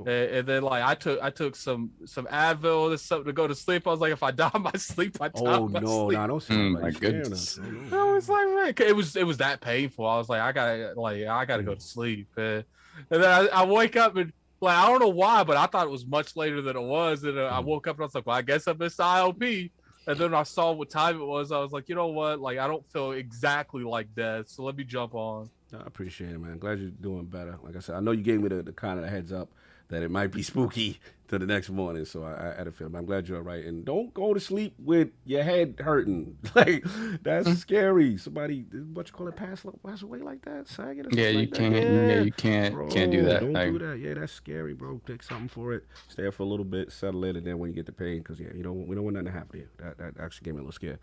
And then I took some Advil or something to go to sleep. I was like, if I die in my sleep, I die in my sleep. I don't see my goodness. I was like, man, it was that painful. I was like, I gotta go to sleep. And then I wake up and Like, I don't know why, but I thought it was much later than it was. And I woke up and I was like, well, I guess I missed the ILP. And then I saw what time it was. I was like, you know what? Like, I don't feel exactly like that. So let me jump on. I appreciate it, man. I'm glad you're doing better. Like I said, I know you gave me the kind of the heads up that it might be spooky to the next morning. So I had a feeling. I'm glad you're all right. And don't go to sleep with your head hurting. Like, that's scary. Somebody, what you call it, pass away like that? Sagging or something You like can't. that? Yeah, you can't. Bro, Can't do that. Don't Like, do that. Yeah, that's scary, bro. Take something for it. Stay there for a little bit, settle it, and then when you get the pain, because we don't want nothing to happen to you. That actually gave me a little scared.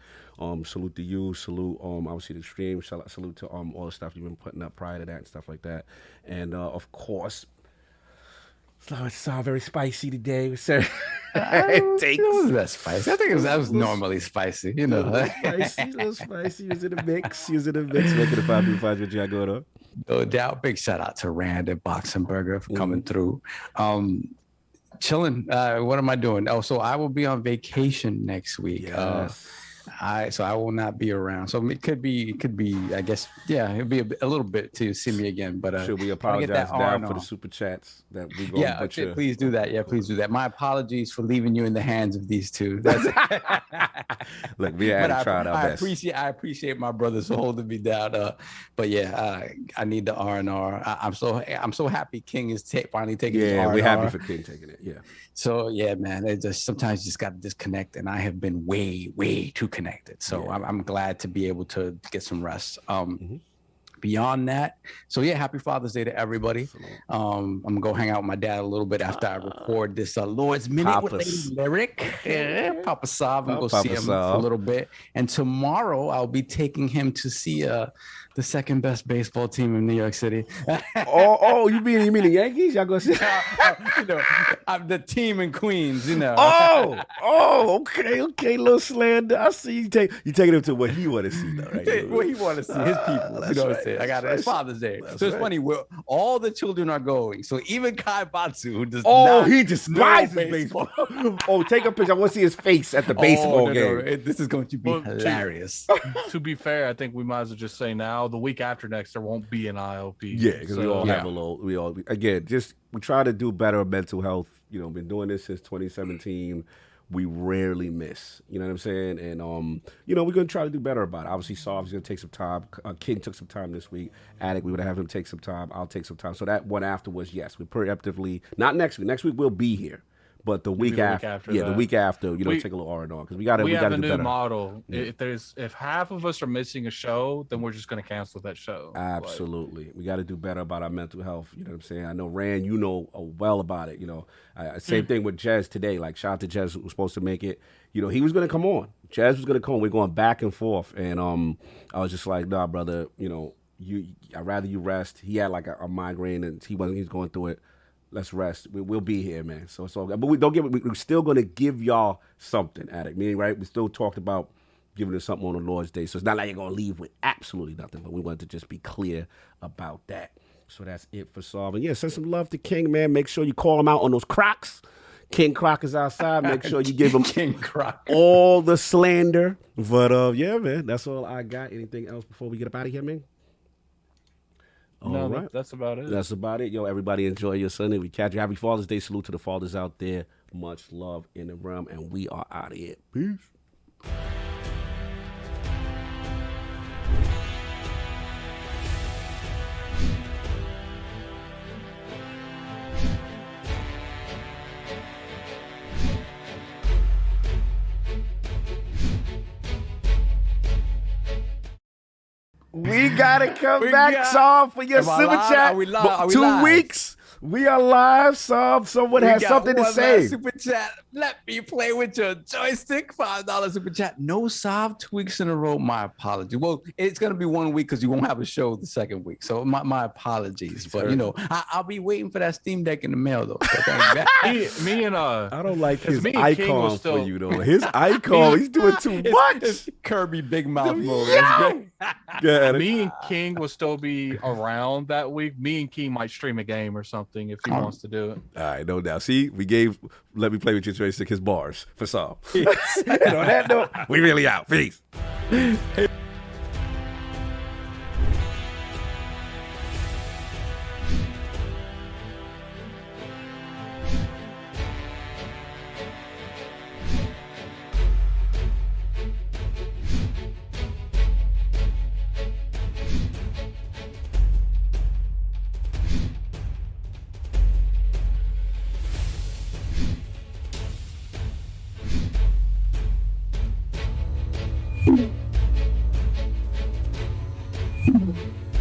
Salute to you. Salute, obviously the stream. Salute to all the stuff you've been putting up prior to that and stuff like that. And of course, it's very spicy today. So it wasn't that spicy. I think that was normally spicy. You know, spicy. Use it a mix. Making the 5 what you got going on. No doubt. Big shout out to Rand and Boxenberger for coming through. Chilling. What am I doing? Oh, so I will be on vacation next week. Yes. So I will not be around. So it could be. I guess. Yeah, it'll be a little bit to see me again. But should we apologize now for the super chats that we go? Yeah, please do that. Yeah, please do that. My apologies for leaving you in the hands of these two. Look, we had tried our best. I appreciate my brothers for holding me down. But yeah, I need the R&R. I'm so happy King is finally taking his R&R. Yeah, we're happy for King taking it. Yeah. So yeah, man, it just sometimes you just got to disconnect, and I have been way too connected. So I'm glad to be able to get some rest. Beyond that, so yeah, happy Father's Day to everybody. I'm gonna go hang out with my dad a little bit after I record this Lord's Minute with Lady Lyric. Yeah, Papa Sav. I'm gonna go see him for a little bit. And tomorrow I'll be taking him to see the second best baseball team in New York City. You mean the Yankees? Y'all gonna see? I'm the team in Queens. Okay, little slander. I see you taking him to what he want to see, though, right? What he want to see, his people. You know what I'm saying? I got it. It's Father's Day. So it's funny. All the children are going. So even Kai Batsu, who does not he despises baseball. Take a picture. I want to see his face at the baseball game. No. This is going to be hilarious. To be fair, I think we might as well just say now, the week after next, there won't be an ILP. Yeah, because we all have a little. We try to do better mental health. Been doing this since 2017. We rarely miss. You know what I'm saying? And we're gonna try to do better about it. Obviously, Sov's gonna take some time. King took some time this week. Attic, we would have him take some time. I'll take some time. So that one after was yes, we preemptively. Not next week. Next week we'll be here. But the week after, the week after, take a little R&R because we got to do better. We have a new model. Yeah. If half of us are missing a show, then we're just going to cancel that show. Absolutely, we got to do better about our mental health. You know what I'm saying? I know Rand, well about it. Same thing with Jez today. Like shout out to Jez who was supposed to make it. He was going to come on. Jez was going to come. We're going back and forth, and I was just like, nah, brother. I'd rather you rest. He had like a migraine, and he's going through it. Let's rest. We'll be here, man. So it's all good. But we're still going to give y'all something, Attic. Meaning, right? We still talked about giving us something on the Lord's Day. So it's not like you're going to leave with absolutely nothing. But we wanted to just be clear about that. So that's it for Solve. And yeah, send some love to King, man. Make sure you call him out on those Crocs. King Croc is outside. Make sure you give him King Croc all the slander. But yeah, man, that's all I got. Anything else before we get up out of here, man? No, right. That's about it. That's about it. Yo, everybody enjoy your Sunday. We catch you. Happy Father's Day. Salute to the fathers out there. Much love in the realm. And we are out of here. Peace. We gotta come back, Saul, for your super chat. Are we live? 2 weeks. We are live, Saul. Someone has something to say. Super chat. Let me play with your joystick. $5 super chat. No Sav 2 weeks in a row. My apologies. Well, it's gonna be 1 week because you won't have a show the second week. So my apologies. But I'll be waiting for that Steam Deck in the mail though. me and I don't like his icon for you though. His icon, he's doing too much. It's Kirby Big Mouth mode. Yeah. Me and King will still be around that week. Me and King might stream a game or something if he wants to do it. All right, no doubt. See, we gave Let Me Play With Your Joystick his bars for Saul. And on that note, we really out. Peace. Bye.